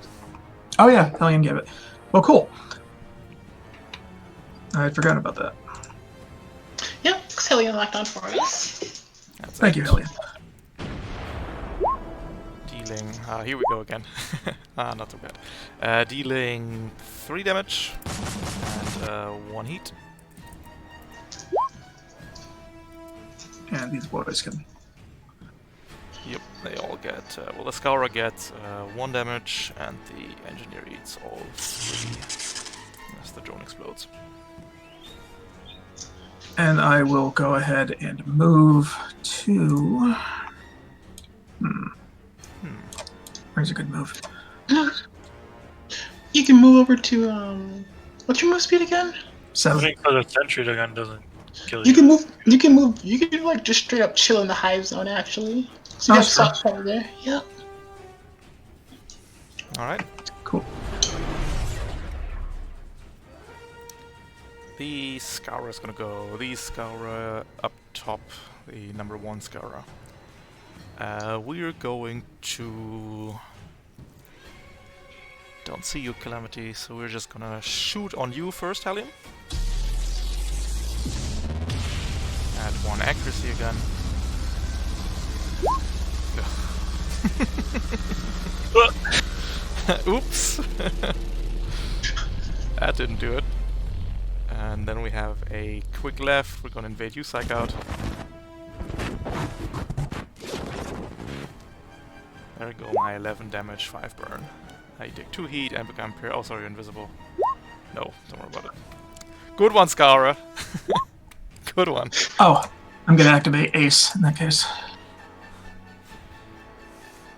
Oh yeah, Hellion gave it. Well, cool. I had forgotten about that. Yep, Xillian locked on for us. That's Thank it. you, Hellion. Dealing. Here we go again. Not too bad. Dealing 3 damage and 1 heat. And these boys can. Yep, they all get. Well, the Scourer gets 1 damage, and the Engineer eats all 3 as the drone explodes. And I will go ahead and move to That's a good move. You can move over to what's your move speed again? I 7. think for the sentry gun doesn't kill You you. can move. You can move. You can like just straight up chill in the hive zone. Actually, so you have That's true. soft cover there. Yep. All right. Cool. The Scourer is gonna go. The Scourer up top, the number 1 Scourer. We're going to... Don't see you, Calamity, so we're just gonna shoot on you first, Helium. Add 1 accuracy again. Oops! That didn't do it. And then we have a quick left. We're gonna invade you, Psych out. There we go, my 11 damage, 5 burn. I take 2 heat and become oh sorry, you're invisible. No, don't worry about it. Good one, Scourer! Good one. Oh, I'm gonna activate Ace in that case.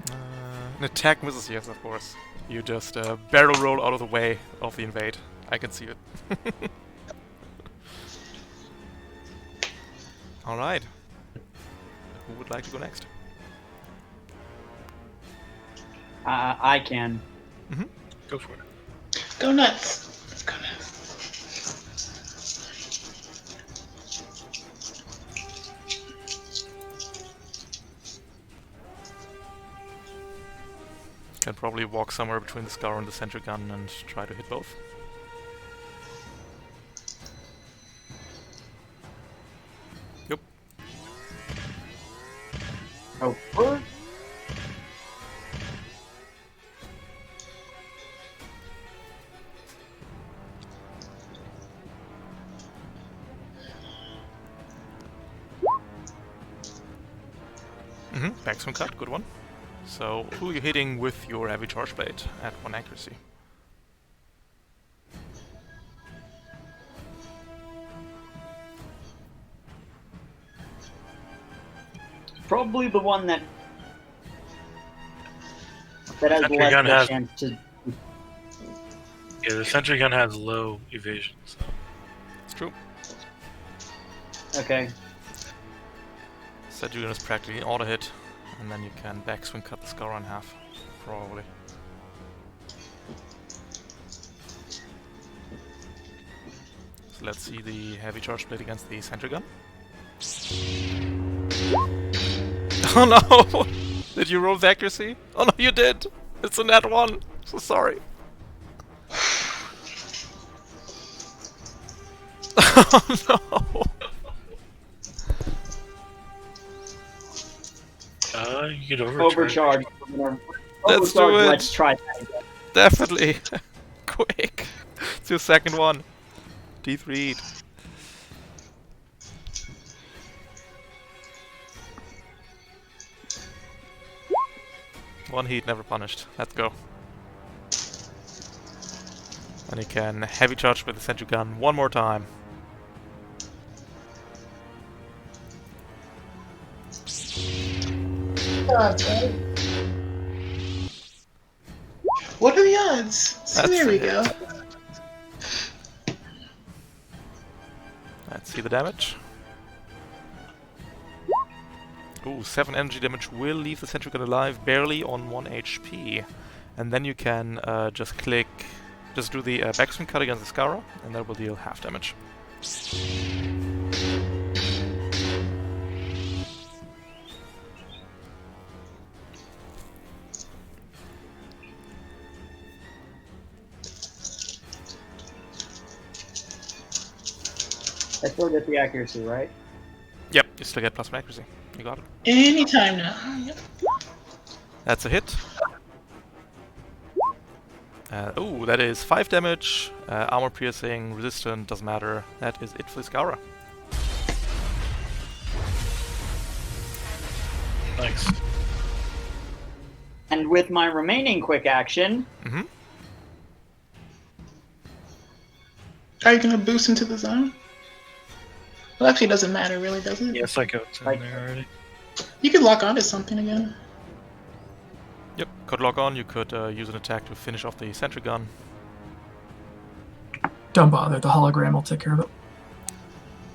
An attack misses, yes, of course. You just barrel roll out of the way of the invade. I can see it. Alright. Who would like to go next? I can. Go for it. Go nuts. Let's go nuts. Can probably walk somewhere between the Scar and the sentry gun and try to hit both. Yep. Over. Backswing cut, good one. So, who are you hitting with your heavy charge blade at 1 accuracy? Probably the one that has the Sentry gun less has- chance to. Yeah, the sentry gun has low evasion, so It's true. Okay. Sejugan is practically an auto hit, and then you can backswing cut the Scar in half, probably. So let's see the heavy charge blade against the sentry gun. Oh no! Did you roll the accuracy? Oh no, you did! It's a nat 1! So sorry. Oh no! you could overcharge. Overcharge. Let's do Overcharge, it. Let's try that again. Definitely! Quick! It's your second one. D3. One heat, never punished. Let's go. And you can heavy charge with the sentry gun one more time. What are the odds? So That's there we it. go. Let's see the damage. Ooh, 7 energy damage will leave the sentry gun alive, barely on 1 HP. And then you can just do the backswing cut against the Scara, and that will deal half damage. I still get the accuracy, right? Yep, you still get +1 accuracy. You got it. Anytime now. Yep. That's a hit. Ooh, that is 5 damage, armor piercing, resistant, doesn't matter. That is it for the Scara. Nice. And with my remaining quick action, Are you gonna boost into the zone? Well, actually, it doesn't matter, really, does it? Yeah, Psycho's in Like- there already. You can lock onto something again. Yep, could lock on. You could use an attack to finish off the sentry gun. Don't bother. The hologram will take care of it.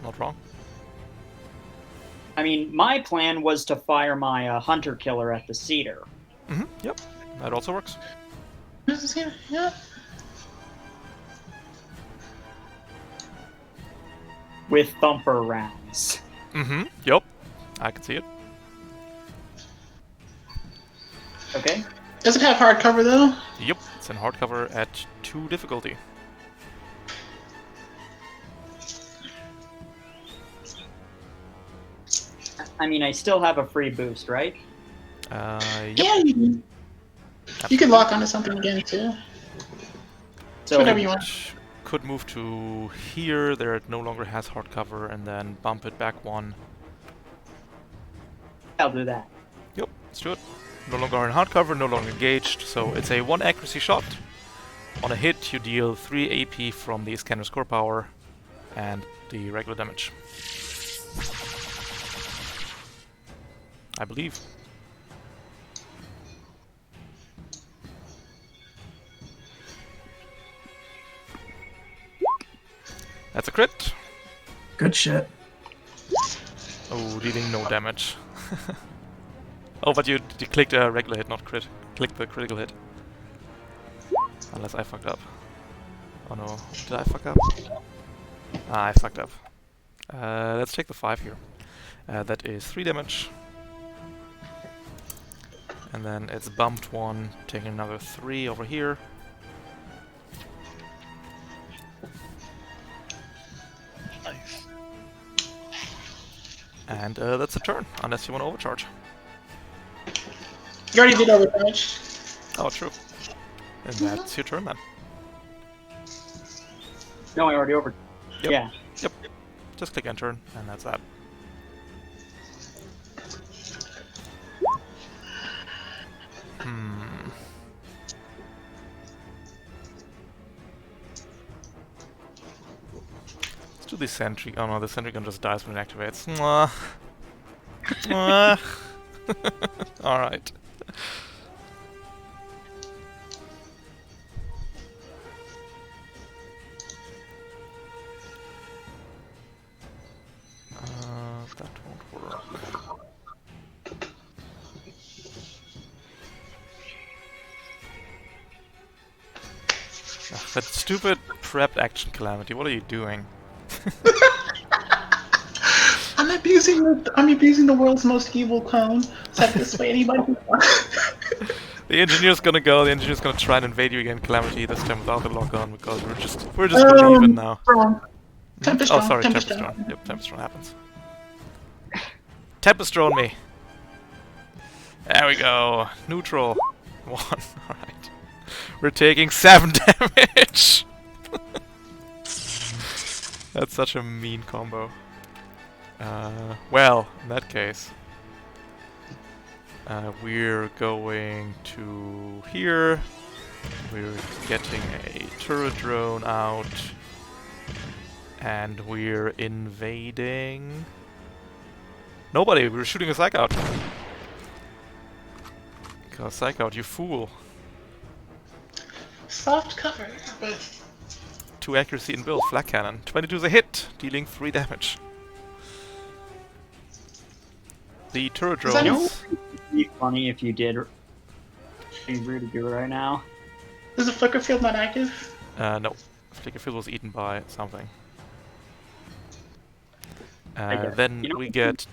Not wrong. I mean, my plan was to fire my hunter killer at the cedar. Yep, that also works. Yeah. With thumper rounds. Yep, I can see it. Okay. Does it have hardcover though? Yep, it's in hardcover at 2 difficulty. I mean, I still have a free boost, right? Yep. Yeah. You can lock onto something again too. So Whatever you want. Could move to here, there it no longer has hardcover, and then bump it back 1. I'll do that. Yep, let's do it. No longer in hardcover, no longer engaged, so it's a 1 accuracy shot. On a hit, you deal 3 AP from the scanner's core power and the regular damage. I believe. That's a crit. Good shit. Oh, dealing no damage. Oh, but you clicked a regular hit, not crit. Click the critical hit. Unless I fucked up. Oh no, did I fuck up? Ah, I fucked up. Let's take the 5 here. That is 3 damage. And then it's bumped 1, taking another 3 over here. Nice. And that's a turn, unless you want to overcharge. You already did overcharge. Oh, true. And that's your turn then. No, I already over. Yep. Yeah. Yep. Just click enter, and that's that. Let's do the sentry. Oh no, the sentry gun just dies when it activates. Mwah. Mwah. Alright. That won't work. Ugh, that stupid prepped action calamity, what are you doing? I'm abusing the world's most evil clone. So I can sway anybody. The engineer's gonna go, the engineer's gonna try and invade you again, Calamity, this time without the lock on, because we're just believing now. Wrong. Tempest Oh, drone, sorry, Tempest Tempest drone. Drone. Yep, Tempest Drone happens. Tempest Drone me! There we go. Neutral. 1, alright. We're taking 7 damage! That's such a mean combo. Well, in that case, we're going to here. We're getting a turret drone out. And we're invading... Nobody! We're shooting a psych out! Because psych out, you fool! Soft cover, but 2 accuracy in build, flak cannon. 22 is a hit, dealing 3 damage. The turret Is that drones... It'd be funny if you did. You really do right now. is the flicker field not active? no. Flicker field was eaten by something. Then we get...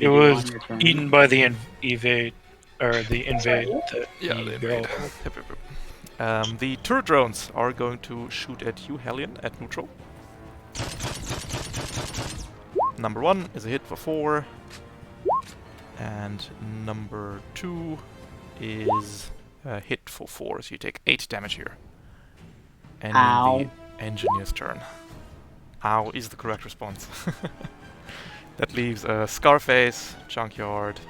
It was eaten by the invade. That Yeah, he the built. invade. Yep, yep, yep. The turret drones are going to shoot at you, Hellion, at neutral. Number 1 is a hit for 4. And number 2 is a hit for 4, so you take 8 damage here. And Ow. the engineer's turn. Ow is the correct response. That leaves Scarface, Junkyard,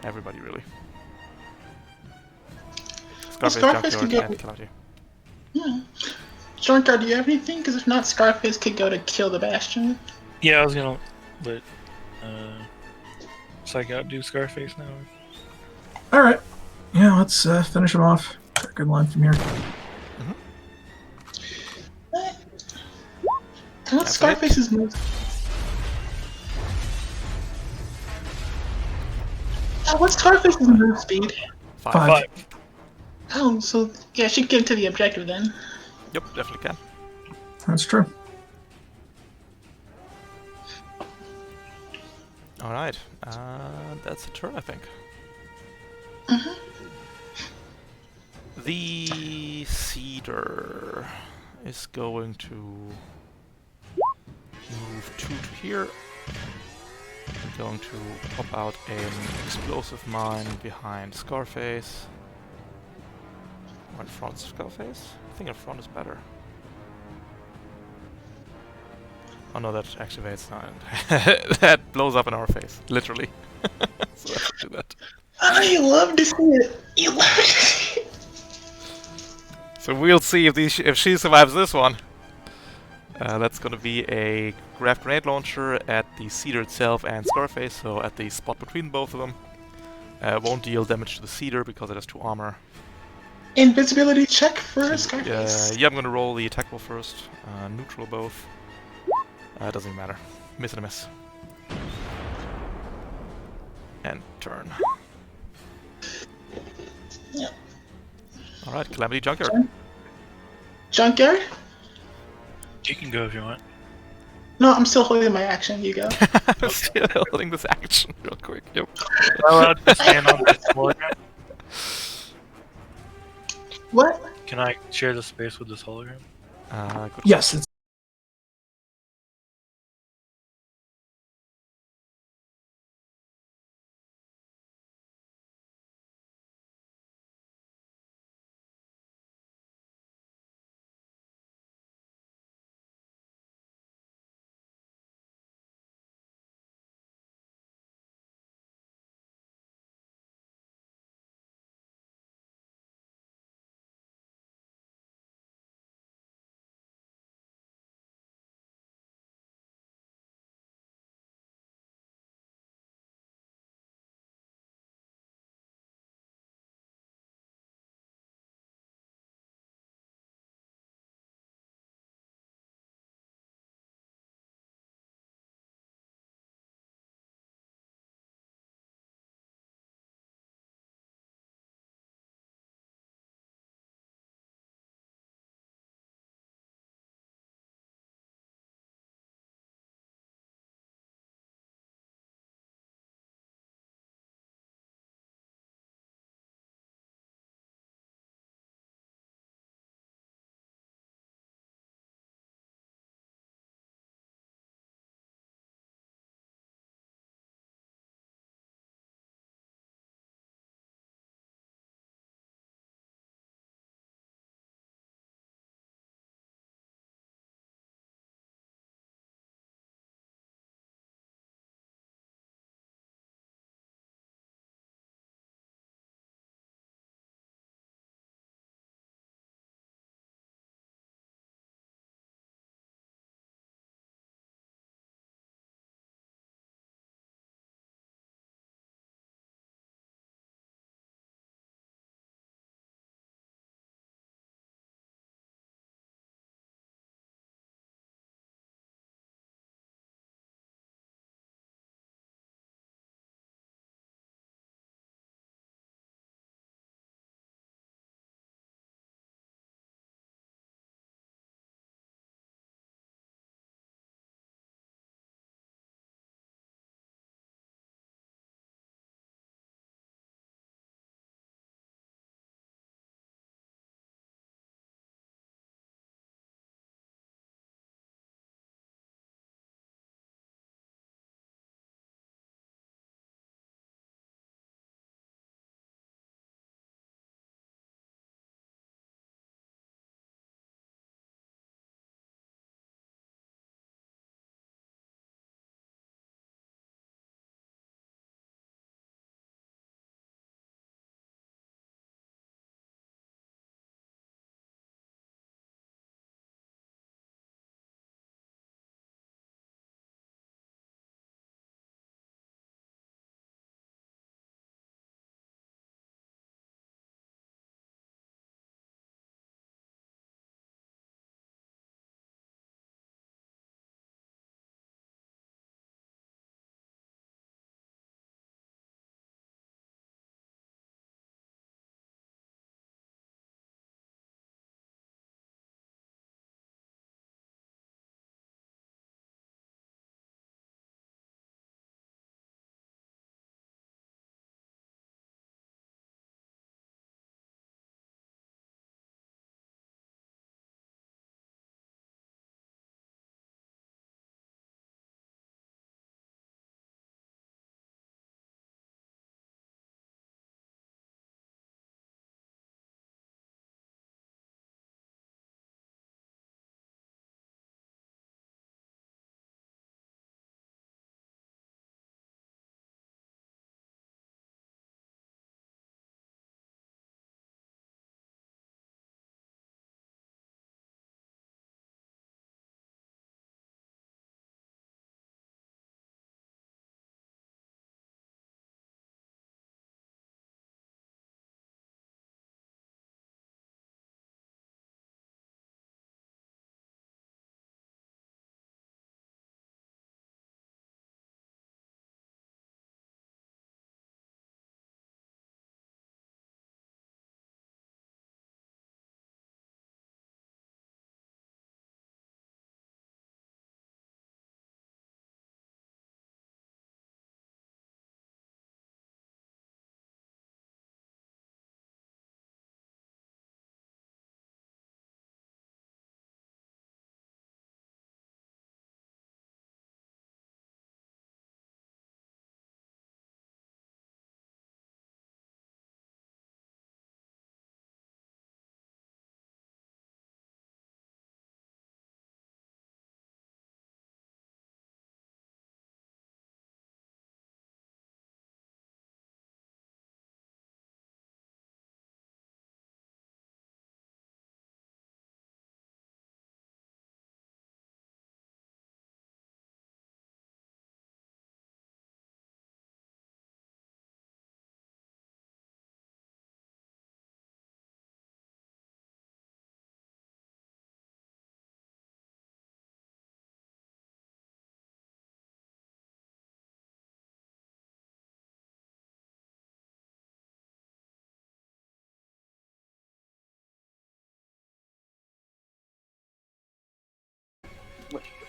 everybody really. Scarface could Junkyard, go- and Calamity. Yeah. Junkyard, do you have anything? Because if not, Scarface could go to kill the Bastion. Yeah, I was gonna let Psych out do Scarface now. All right. Yeah, let's finish him off. Good line from here. What's That's Scarface's move? What's Scarface's move speed? 5. Oh, so yeah, she can get to the objective then. Yep, definitely can. That's true. Alright, that's a turn, I think. The Cedar is going to move 2 to here. Going to pop out an explosive mine behind Scarface. Or in front of Scarface? I think in front is better. Oh no, that activates. That blows up in our face, literally. So let's do that. I love to see it. You love to see it. So we'll see if she survives this one. That's gonna be a grav grenade launcher at the Cedar itself and Scarface, so at the spot between both of them. Won't deal damage to the Cedar because it has 2 armor. Invisibility check for Scarface. Yeah, I'm gonna roll the attack roll first. Neutral both. Doesn't even matter. Miss and a miss. And turn. Yeah. Alright, Calamity Junkyard. Junkyard? You can go if you want. No, I'm still holding my action. You go. I'm still holding this action real quick. Yep. Am I allowed to stand on this hologram? What? Can I share the space with this hologram? Good. Yes, it's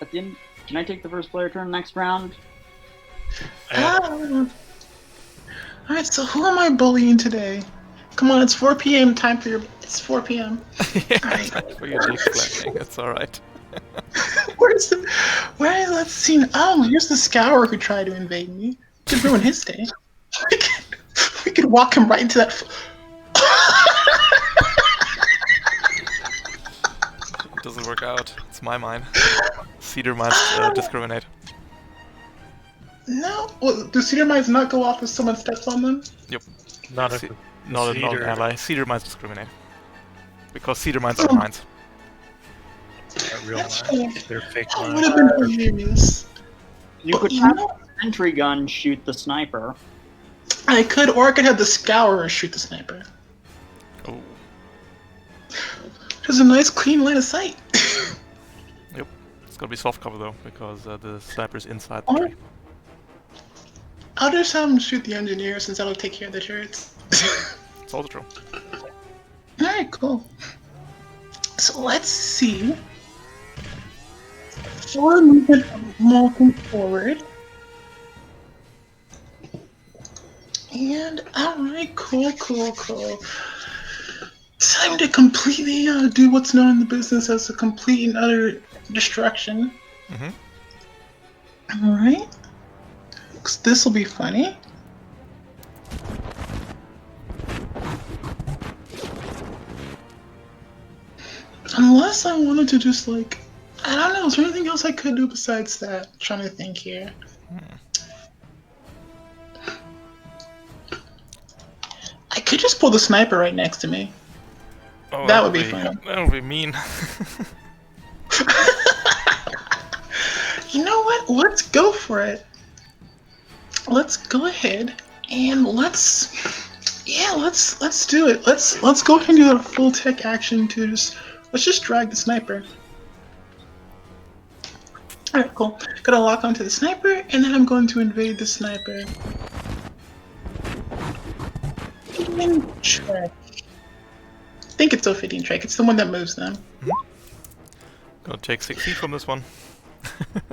at the end, can I take the first player turn next round? Alright, so who am I bullying today? Come on, it's 4 p.m. time for your. It's 4 p.m. Yeah, Alright. time for your dick slapping. It's alright. Where's the? Where is that scene? Oh, here's the Scour who tried to invade me. To ruin his day. We could walk him right into that. It doesn't work out. It's my mine. Cedar mines discriminate. No. Well, do cedar mines not go off if someone steps on them? Not Ce- if not an Cedar- ally. Cedar mines discriminate. Because cedar mines are mines. not real That's mines. true. They're fake That would mines. have been hilarious. You could You have know- the sentry gun shoot the sniper. I could, or I could have the Scourer shoot the sniper. Oh, There's a nice clean line of sight. it's gonna be soft cover though, because the sniper's inside the Oh. tree. I'll just have him shoot the engineer since that'll take care of the turrets. It's also true. Alright, cool. So let's see. We're moving forward. And alright, cool. Time to completely do what's known in the business as a complete and utter destruction. Mm-hmm. Alright. This will be funny. Unless I wanted to just like, I don't know, is there anything else I could do besides that? I'm trying to think here. I could just pull the sniper right next to me. Oh, That would be fun. That would be mean. You know what? Let's go for it. Let's go ahead and let's do it. Let's go ahead and do a full tech action to let's just drag the sniper. Alright, cool. Gotta lock onto the sniper, and then I'm going to invade the sniper. Trek. I think it's 015 Trek. It's the one that moves them. Gonna take 6 heat from this one.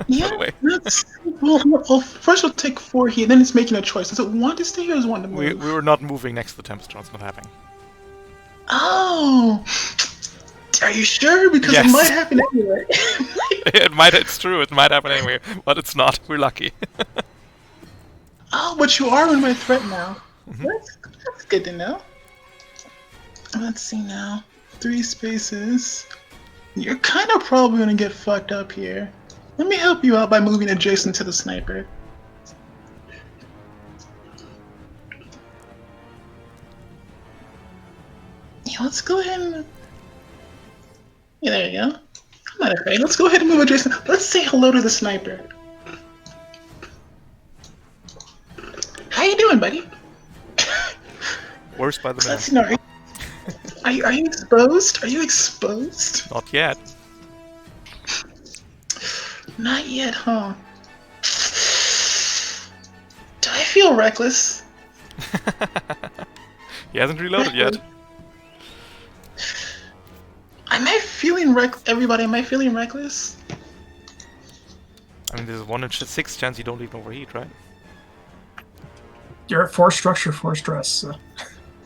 Yeah, way. well, first we'll take 4 here, then it's making a choice. Does it want to stay or does it want to move? We were not moving next to the Tempest It's not happening. Oh! Are you sure? Because Yes. it might happen anyway. It might. It's true. It might happen anyway, but it's not. We're lucky. Oh, but you are in my threat now. Mhm. That's good to know. Let's see now. 3 spaces. You're kind of probably gonna get fucked up here. Let me help you out by moving adjacent to the sniper. Yeah, let's go ahead and... Yeah, there you go. I'm not afraid. Let's go ahead and move adjacent. Let's say hello to the sniper. How you doing, buddy? Worse by the minute. Let's know. Are you exposed? Are you exposed? Not yet. Not yet, huh? Do I feel reckless? He hasn't reloaded yet. Am I feeling everybody, am I feeling reckless? I mean, there's a 1 in 6 chance you don't even overheat, right? You're at 4 structure, 4 stress. So.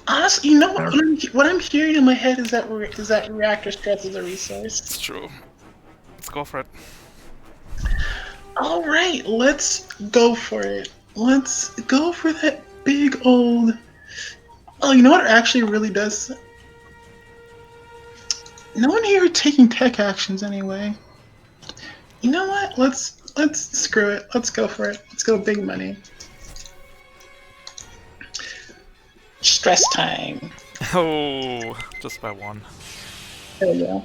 Honestly, you know what I'm hearing in my head is that reactor stress is a resource. It's true. Let's go for it. All right, let's go for it. Let's go for that big old. Oh, you know what it actually really does? No one here taking tech actions anyway. You know what? Let's screw it. Let's go for it. Let's go big money. Stress time. Oh, just by 1. There we go.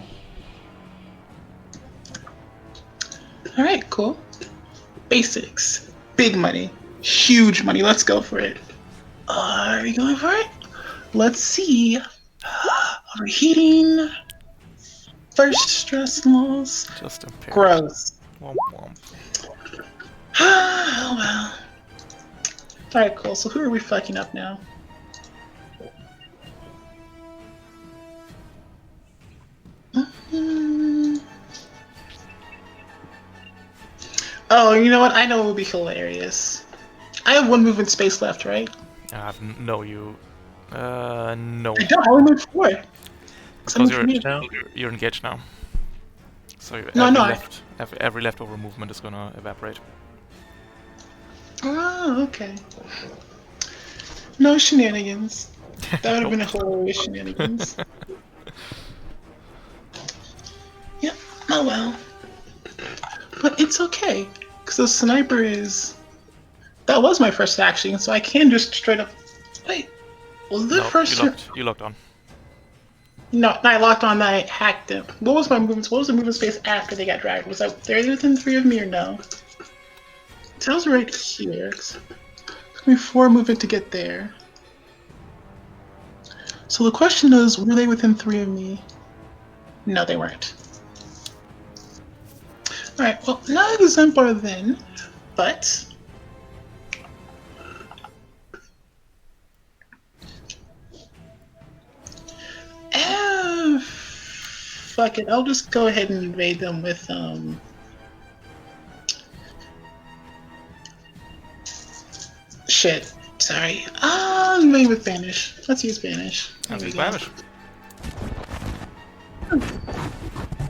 All right, cool. Basics. Big money. Huge money. Let's go for it. Are we going for it? Let's see. Overheating. First stress loss. Just impaired. Gross. Womp womp. Oh well. Alright, cool. So who are we fucking up now? Oh, you know what? I know it would be hilarious. I have one movement space left, right? No, you. No. I don't. I only moved 4. Because now? you're engaged now. So No, every no. every leftover movement is gonna evaporate. Oh, okay. No shenanigans. That would have been a hilarious shenanigans. Yep. Oh well. But it's okay, because the sniper is. That was my first action, so I can just straight up. Wait, was the No, first? you locked on. No, I locked on. I hacked it. What was my movement? What was the movement space after they got dragged? Was that there within 3 of me or no? It tells right here. It took me 4 movement to get there. So the question is, were they within 3 of me? No, they weren't. Alright, well, not exemplar then, but... fuck it, I'll just go ahead and invade them with, shit, sorry. Invade with Banish. Let's use Banish. There That's we in go. Spanish.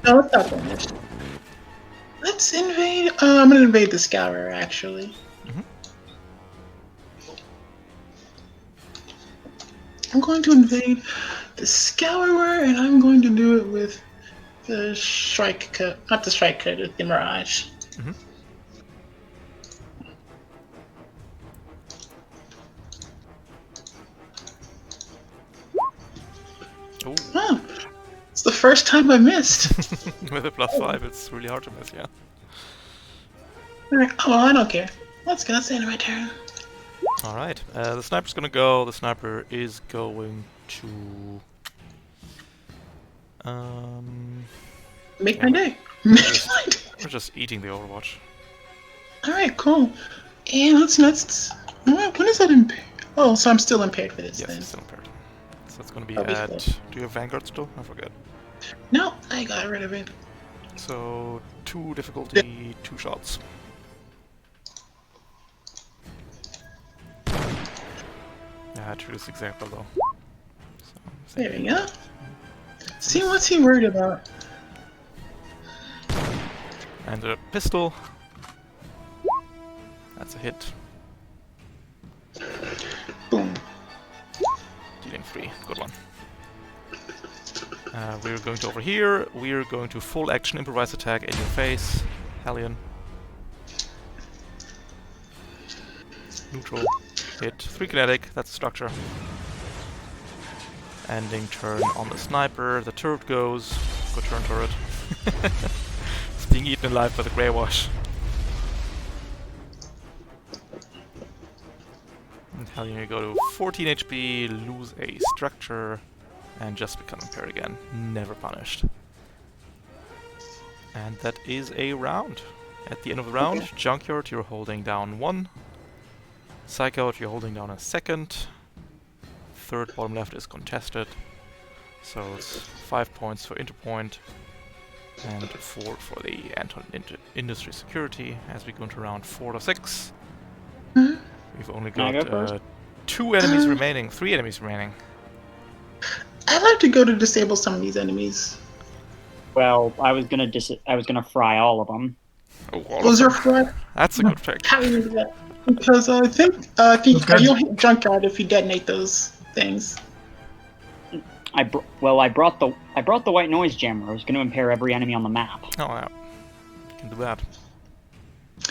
No, it's not Banish. Let's invade, I'm gonna invade the Scourer, actually. I'm going to invade the Scourer, and I'm going to do it with the Strike Cut. Not the Strike Cut, the Mirage. Ooh. Oh, it's the first time I missed. With a +5, it's really hard to miss, yeah. Alright, oh, well, I don't care. Let's go, that's the end of my turn. Alright, the sniper's gonna go. The sniper is going to... Make my day. We're just eating the Overwatch. Alright, cool. And what's next? When is that impaired? Oh, so I'm still impaired for this Yes, then. it's still impaired. So it's gonna be That'll be at... cool. Do you have Vanguard still? I forget. No, I got rid of it. So, 2 difficulty, 2 shots. Yeah, true this example though. So, There we go. See, what's he worried about? And a pistol. That's a hit. Boom. Dealing 3. Good one. We're going to over here. We're going to full action improvise attack in your face. Hellion. Neutral. Hit. 3 kinetic. That's structure. Ending turn on the sniper. The turret goes. Good turn, turret. It's being eaten alive by the Grey Wash. And Hellion, you go to 14 HP, lose a structure, and just become impaired again. Never punished. And that is a round. At the end of the round, Okay. Junkyard, you're holding down 1. Psychout, you're holding down a 2nd. 3rd bottom left is contested. So it's 5 points for Interpoint and 4 for the Anton Industry Security as we go into round 4 to 6. Mhm. We've only Can I got go first? 2 enemies remaining, 3 enemies remaining. I'd like to go to disable some of these enemies. Well, I was gonna fry all of them. Oh, all Was of there them. flag? That's a good pick. How do you do that? Because I think Okay. you'll hit Junkyard if you detonate those things. I brought the white noise jammer. I was gonna impair every enemy on the map. Oh yeah, you can do that.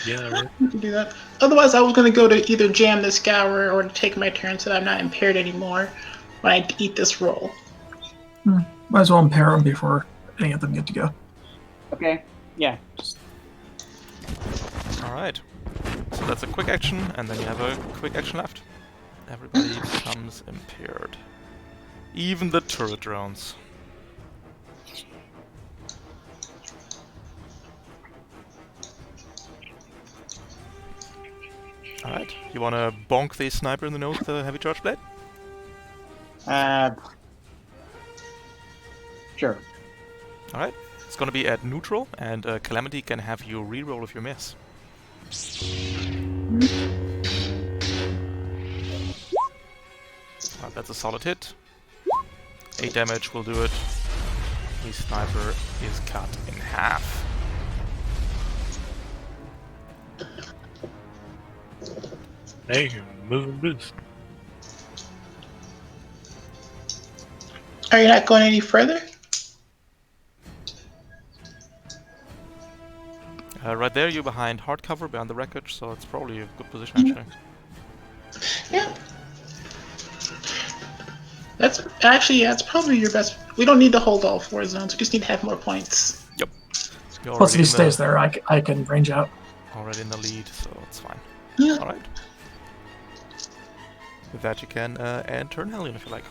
Yeah, right. You can do that. Otherwise, I was going to go to either jam the Scour or to take my turn so that I'm not impaired anymore when I eat this roll. Might as well impair them before any of them get to go. Okay. Yeah. Alright. So that's a quick action, and then you have a quick action left. Everybody becomes impaired. Even the turret drones. Alright, you wanna bonk the sniper in the nose with a heavy charge blade? Sure. Alright, it's gonna be at neutral, and Calamity can have you reroll if you miss. That's a solid hit. 8 damage will do it. The sniper is cut in half. Hey, you move and boost. Are you not going any further? Right there, you're behind hardcover, behind the wreckage, so it's probably a good position actually. Yeah. That's actually, yeah, it's probably your best. We don't need to hold all 4 zones. We just need to have more points. Yep. You're Plus, if he already stays there, I can range out. already in the lead, so it's fine. Yeah. Alright. With that, you can end turn Hellion if you like.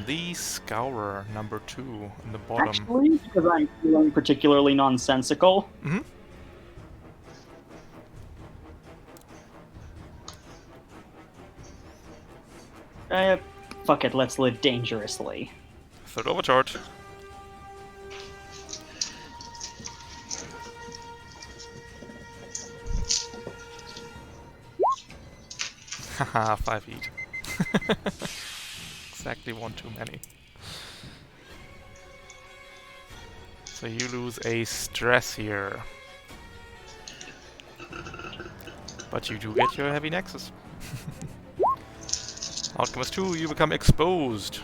The Scourer, number 2, in the bottom. Actually, because I'm feeling particularly nonsensical. Mm-hmm. Fuck it, let's live dangerously. Third overcharge. Haha, 5 eat. Exactly 1 too many. So you lose a stress here. But you do get your heavy nexus. Alchemist 2, you become exposed.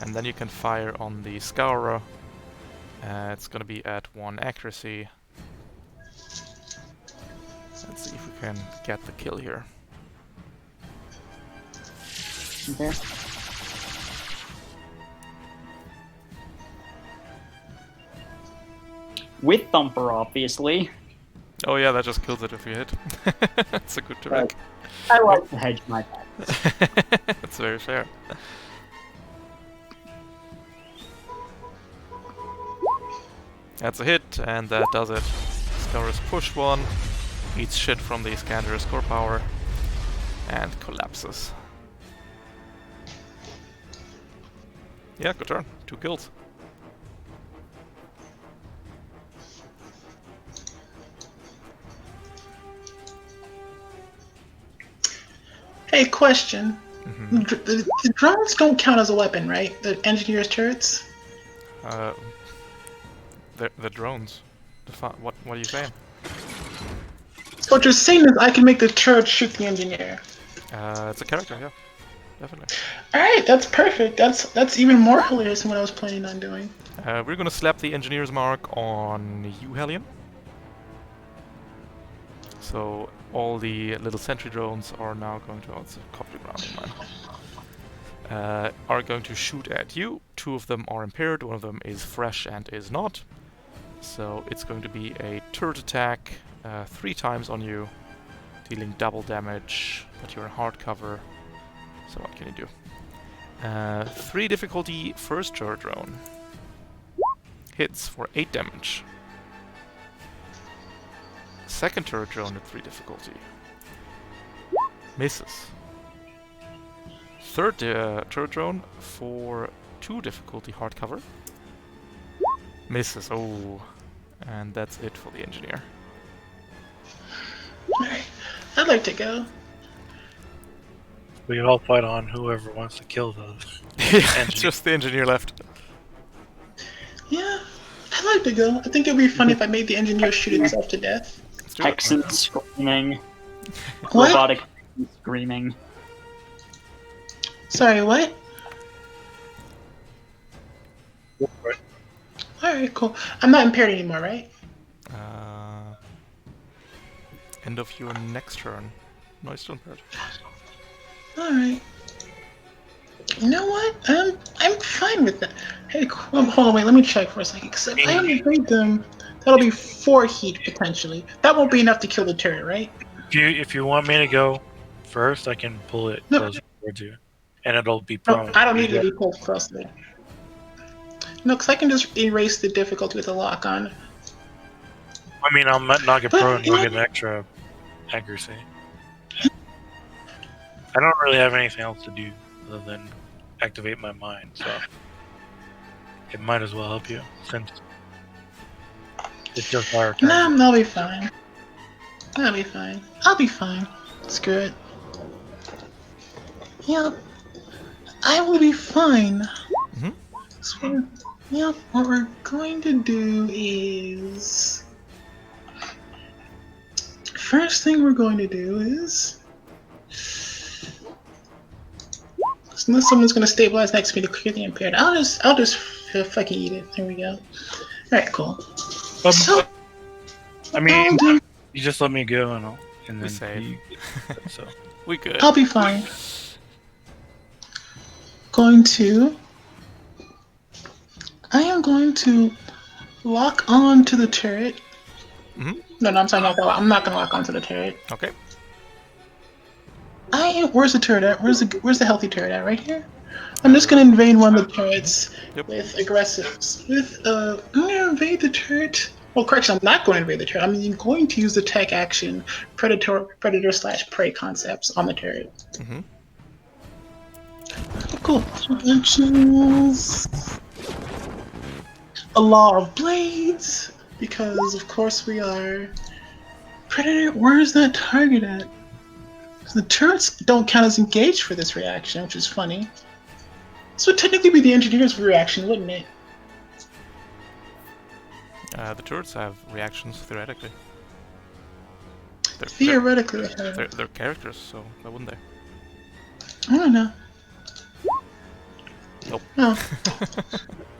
And then you can fire on the Scourer. It's gonna be at 1 accuracy. Let's see if we can get the kill here. Okay. With Thumper, obviously. Oh yeah, that just kills it if you hit. That's a good trick. I like to hedge my bets. That's very fair. That's a hit, and that does it. Scourus push 1, eats shit from the Scander's core power, and collapses. Yeah, good turn. 2 kills. Hey, question. Mm-hmm. The drones don't count as a weapon, right? The engineer's turrets? The drones. What are you saying? So what you're saying is I can make the turret shoot the engineer. It's a character, yeah. Definitely. Alright, that's perfect. That's even more hilarious than what I was planning on doing. We're gonna slap the engineer's mark on you, Hellion. So all the little sentry drones are now going to... Oh, it's a copy ground, man. Are going to shoot at you. 2 of them are impaired, 1 of them is fresh and is not. So it's going to be a turret attack 3 times on you, dealing double damage, but you're in hard cover. So what can you do? 3 difficulty first turret drone. Hits for 8 damage. Second turret drone at 3 difficulty. Misses. Third turret drone for 2 difficulty hard cover. Misses. Oh. And that's it for the engineer. Alright, I'd like to go. We can all fight on whoever wants to kill the Yeah, engineer. just the engineer left. Yeah, I'd like to go. I think it'd be funny if I made the engineer shoot itself to death. Let's do it. Texans screaming. What? Robotic screaming. Sorry, what? Alright, cool. I'm not impaired anymore, right? End of your next turn. No, it's still impaired. Alright. You know what? I'm fine with that. Hey, hold on, wait, let me check for a second. Because if I upgrade them, that'll be 4 heat, potentially. That won't be enough to kill the turret, right? If you want me to go first, I can pull it No. closer towards you, and it'll be No, prone. I don't need to be pulled first there. No, because I can just erase the difficulty with a lock-on. I mean, I'll not get But, prone, you you'll know- get an extra accuracy. I don't really have anything else to do other than activate my mind, so it might as well help you since it's just our turn. Nah, I'll be fine. I'll be fine. I'll be fine. Screw it. Yep. I will be fine. Mhm. So, yep, what we're going to do is... First thing we're going to do is... Unless someone's going to stabilize next to me to clear the impaired, I'll just fucking eat it. There we go. Alright, cool. So, I mean, you just let me go and We then save. so. We good. I'll be fine. I am going to lock on to the turret. Mhm. No, I'm sorry, I'm not gonna lock onto the turret. Okay. Where's the turret at? Where's the healthy turret at? Right here? I'm just gonna invade one of the turrets Yep. with aggressives. I'm gonna invade the turret. Well, correction, I'm not going to invade the turret. I'm going to use the tech action predator/prey concepts on the turret. Mhm. Cool. Actions. A law of blades, because of course we are predator. Where's that target at? The turrets don't count as engaged for this reaction, which is funny. This would technically be the engineer's reaction, wouldn't it? The turrets have reactions theoretically. Theoretically, They're characters, so why wouldn't they? I don't know. Nope. Oh,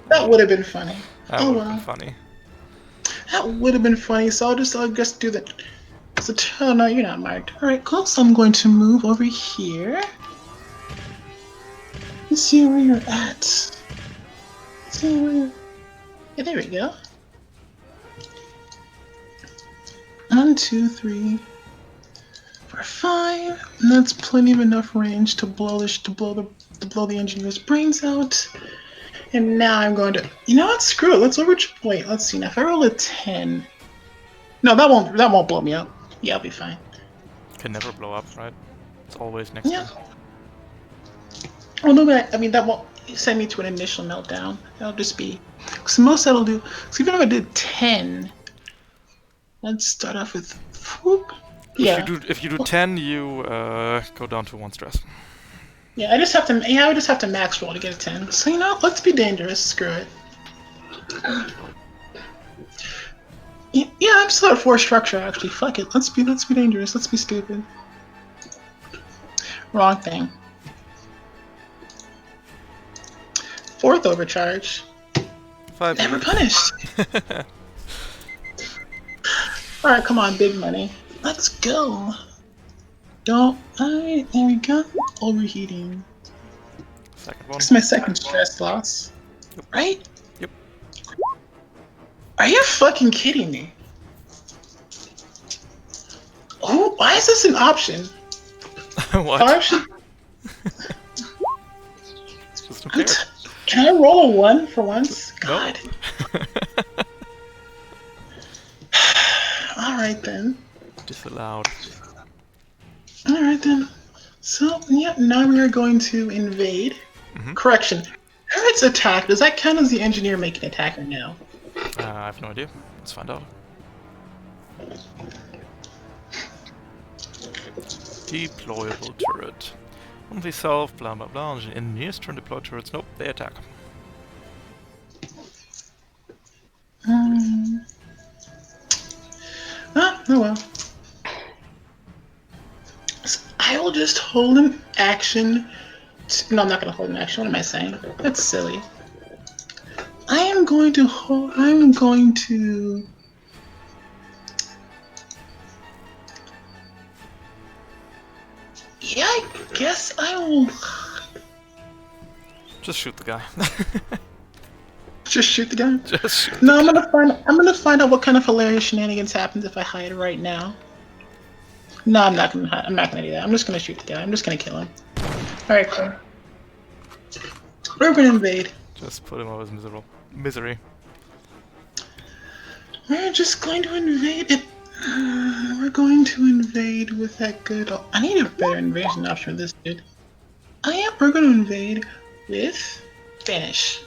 that would have been funny. That Oh would have well, been funny. that would have been funny. So I'll just do that. So, oh no, you're not marked. All right, cool. So I'm going to move over here. Let's see where you're at. Let's see where you're... Yeah, there we go. 1, 2, 3, 4, 5. And that's plenty of enough range to blow the engineer's brains out. And now I'm going to, you know what? Screw it. Wait. Let's see. Now if I roll a 10, no, that won't blow me up. Yeah, I'll be fine. Can never blow up, right? It's always next Yeah. to. Oh no, but I mean that won't send me to an initial meltdown. That'll just be, because most that'll do. So even if I did 10, let's start off with. Whoop. Yeah. If you do 10, you go down to 1 stress. Yeah, I just have to. Yeah, I would just have to max roll to get a 10. So you know, let's be dangerous. Screw it. Yeah, I'm still at 4 structure actually. Fuck it. Let's be dangerous. Let's be stupid. Wrong thing. 4th overcharge. 5. Never punished. Alright, come on, big money. Let's go. Alright, there we go. Overheating. Second one. This is my second stress loss. Yep. Right? Yep. Are you fucking kidding me? Oh, why is this an option? What? Option? It's just unfair. Can I roll a 1 for once? No. God. Alright then. Disallowed. Alright then. So, yeah, now we are going to invade. Mhm. Correction. Turret's attack, does that count as the engineer making an attack or no? I have no idea. Let's find out. Deployable turret. Only self, blah blah blah. Engineers turn deploy turrets. Nope, they attack. Oh well. So I will just hold an action. No, I'm not going to hold an action. What am I saying? That's silly. I am going to hold. I'm going to. Yeah, I guess I will. Just shoot the guy. Just shoot the guy. Just shoot. No, I'm gonna find out what kind of hilarious shenanigans happens if I hide right now. No, I'm not gonna do that. I'm just gonna shoot the guy. I'm just gonna kill him. All right, cool. Urban invade. Just put him out of his misery. We're just going to invade it. We're going to invade with that good. I need a better invasion option for this dude. We're going to invade with Vanish.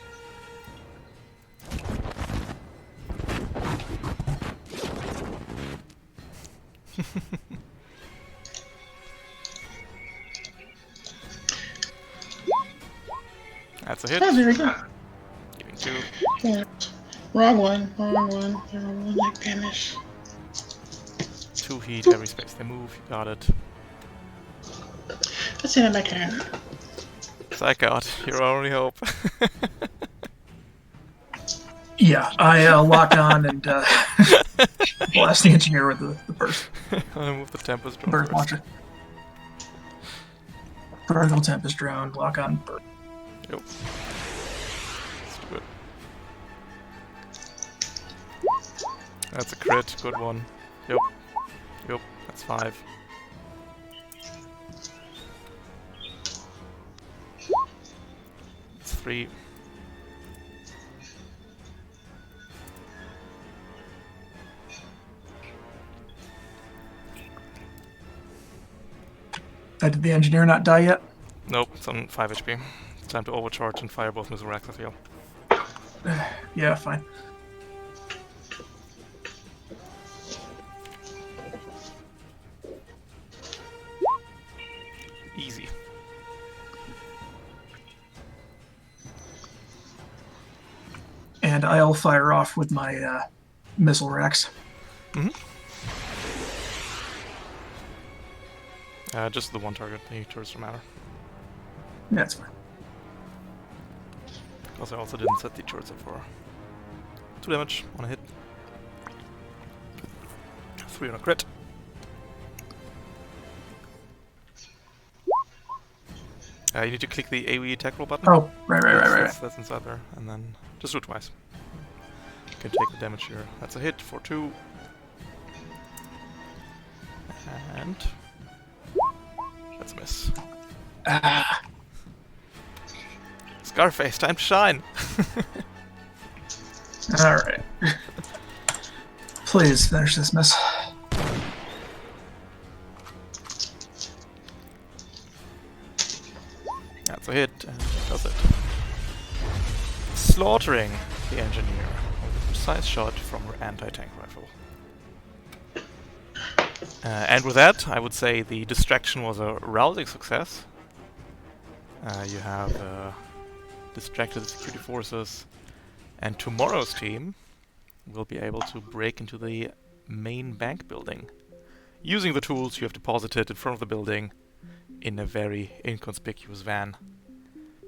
That's a hit. Oh, there we go. Giving 2. Yeah. Wrong one. Like Vanish. 2 heat every space they move. You got it. Let's see that back here. Psych out. Your only hope. Yeah, I lock on and blast the engineer with the burst. I'm gonna move the Tempest drone Burst first. launcher. Vertical Tempest drone, lock on burst. Yep. Let's do it. That's a crit. Good one. Yep. Yep. That's 5. It's 3. Did the engineer not die yet? Nope, it's on 5 HP. It's time to overcharge and fire both missile racks, I feel. Yeah, fine. Easy. And I'll fire off with my missile racks. Just the one target. The turrets don't matter. That's fine. Because I also didn't set the turrets up for 2 damage on a hit. 3 on a crit. You need to click the AoE attack roll button. Oh, right. That's inside there. And then just do it twice. You can take the damage here. That's a hit for 2. And that's a miss. Ah, Scarface, time to shine! all right. Please finish this miss. That's a hit, and does it. Slaughtering the engineer with a precise shot from her anti-tank rifle. And with that, I would say the distraction was a rousing success. You have distracted the security forces, and tomorrow's team will be able to break into the main bank building using the tools you have deposited in front of the building in a very inconspicuous van,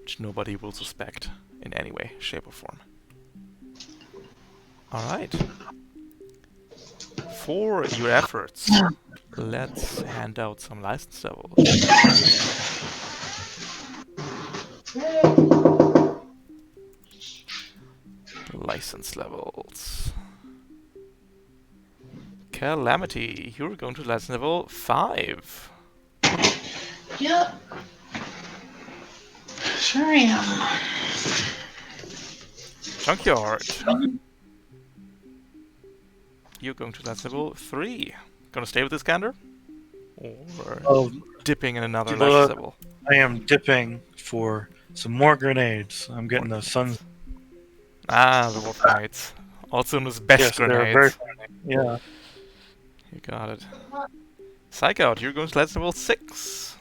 which nobody will suspect in any way, shape or form. Alright. For your efforts, let's hand out some license levels. License levels. Calamity, you're going to license level 5. Yep. Sure am. Junkyard. You're going to license level 3. Gonna stay with this gander? Or dipping in another license level? I am dipping for some more grenades. I'm getting the sun. Ah, the Wolf Knights. Also known as best grenades. Yeah. You got it. Psych out, you're going to license level 6.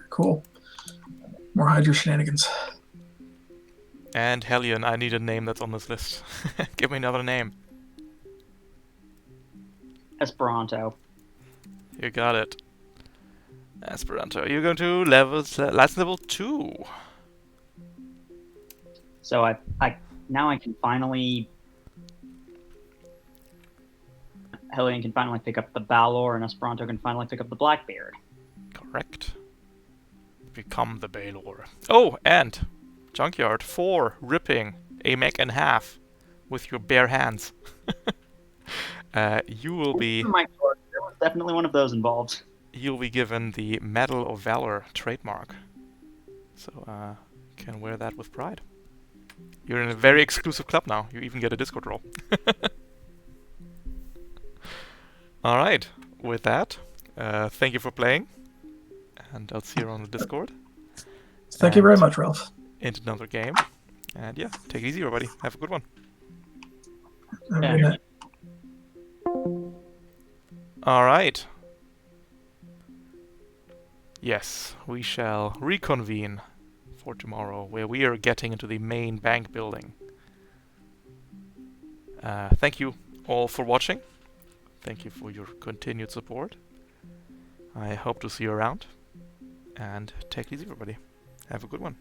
Cool. More Hydra shenanigans. And Hellion, I need a name that's on this list. Give me another name. Esperanto. You got it. Esperanto. You're going to license level 2. So I now I can finally Hellion can finally pick up the Balor, and Esperanto can finally pick up the Blackbeard. Correct. Become the Balor. Oh, and Junkyard 4, ripping a mech in half with your bare hands. You will be. My God, there was definitely one of those involved. You'll be given the Medal of Valor trademark, so you can wear that with pride. You're in a very exclusive club now. You even get a Discord role. All right. With that, thank you for playing, and I'll see you on the Discord. Thank you very And much, Ralph. into another game. And yeah, take it easy, everybody. Have a good one. Have a Yeah. good night. All right. Yes, we shall reconvene for tomorrow, where we are getting into the main bank building. Thank you all for watching. Thank you for your continued support. I hope to see you around. And take it easy, everybody. Have a good one.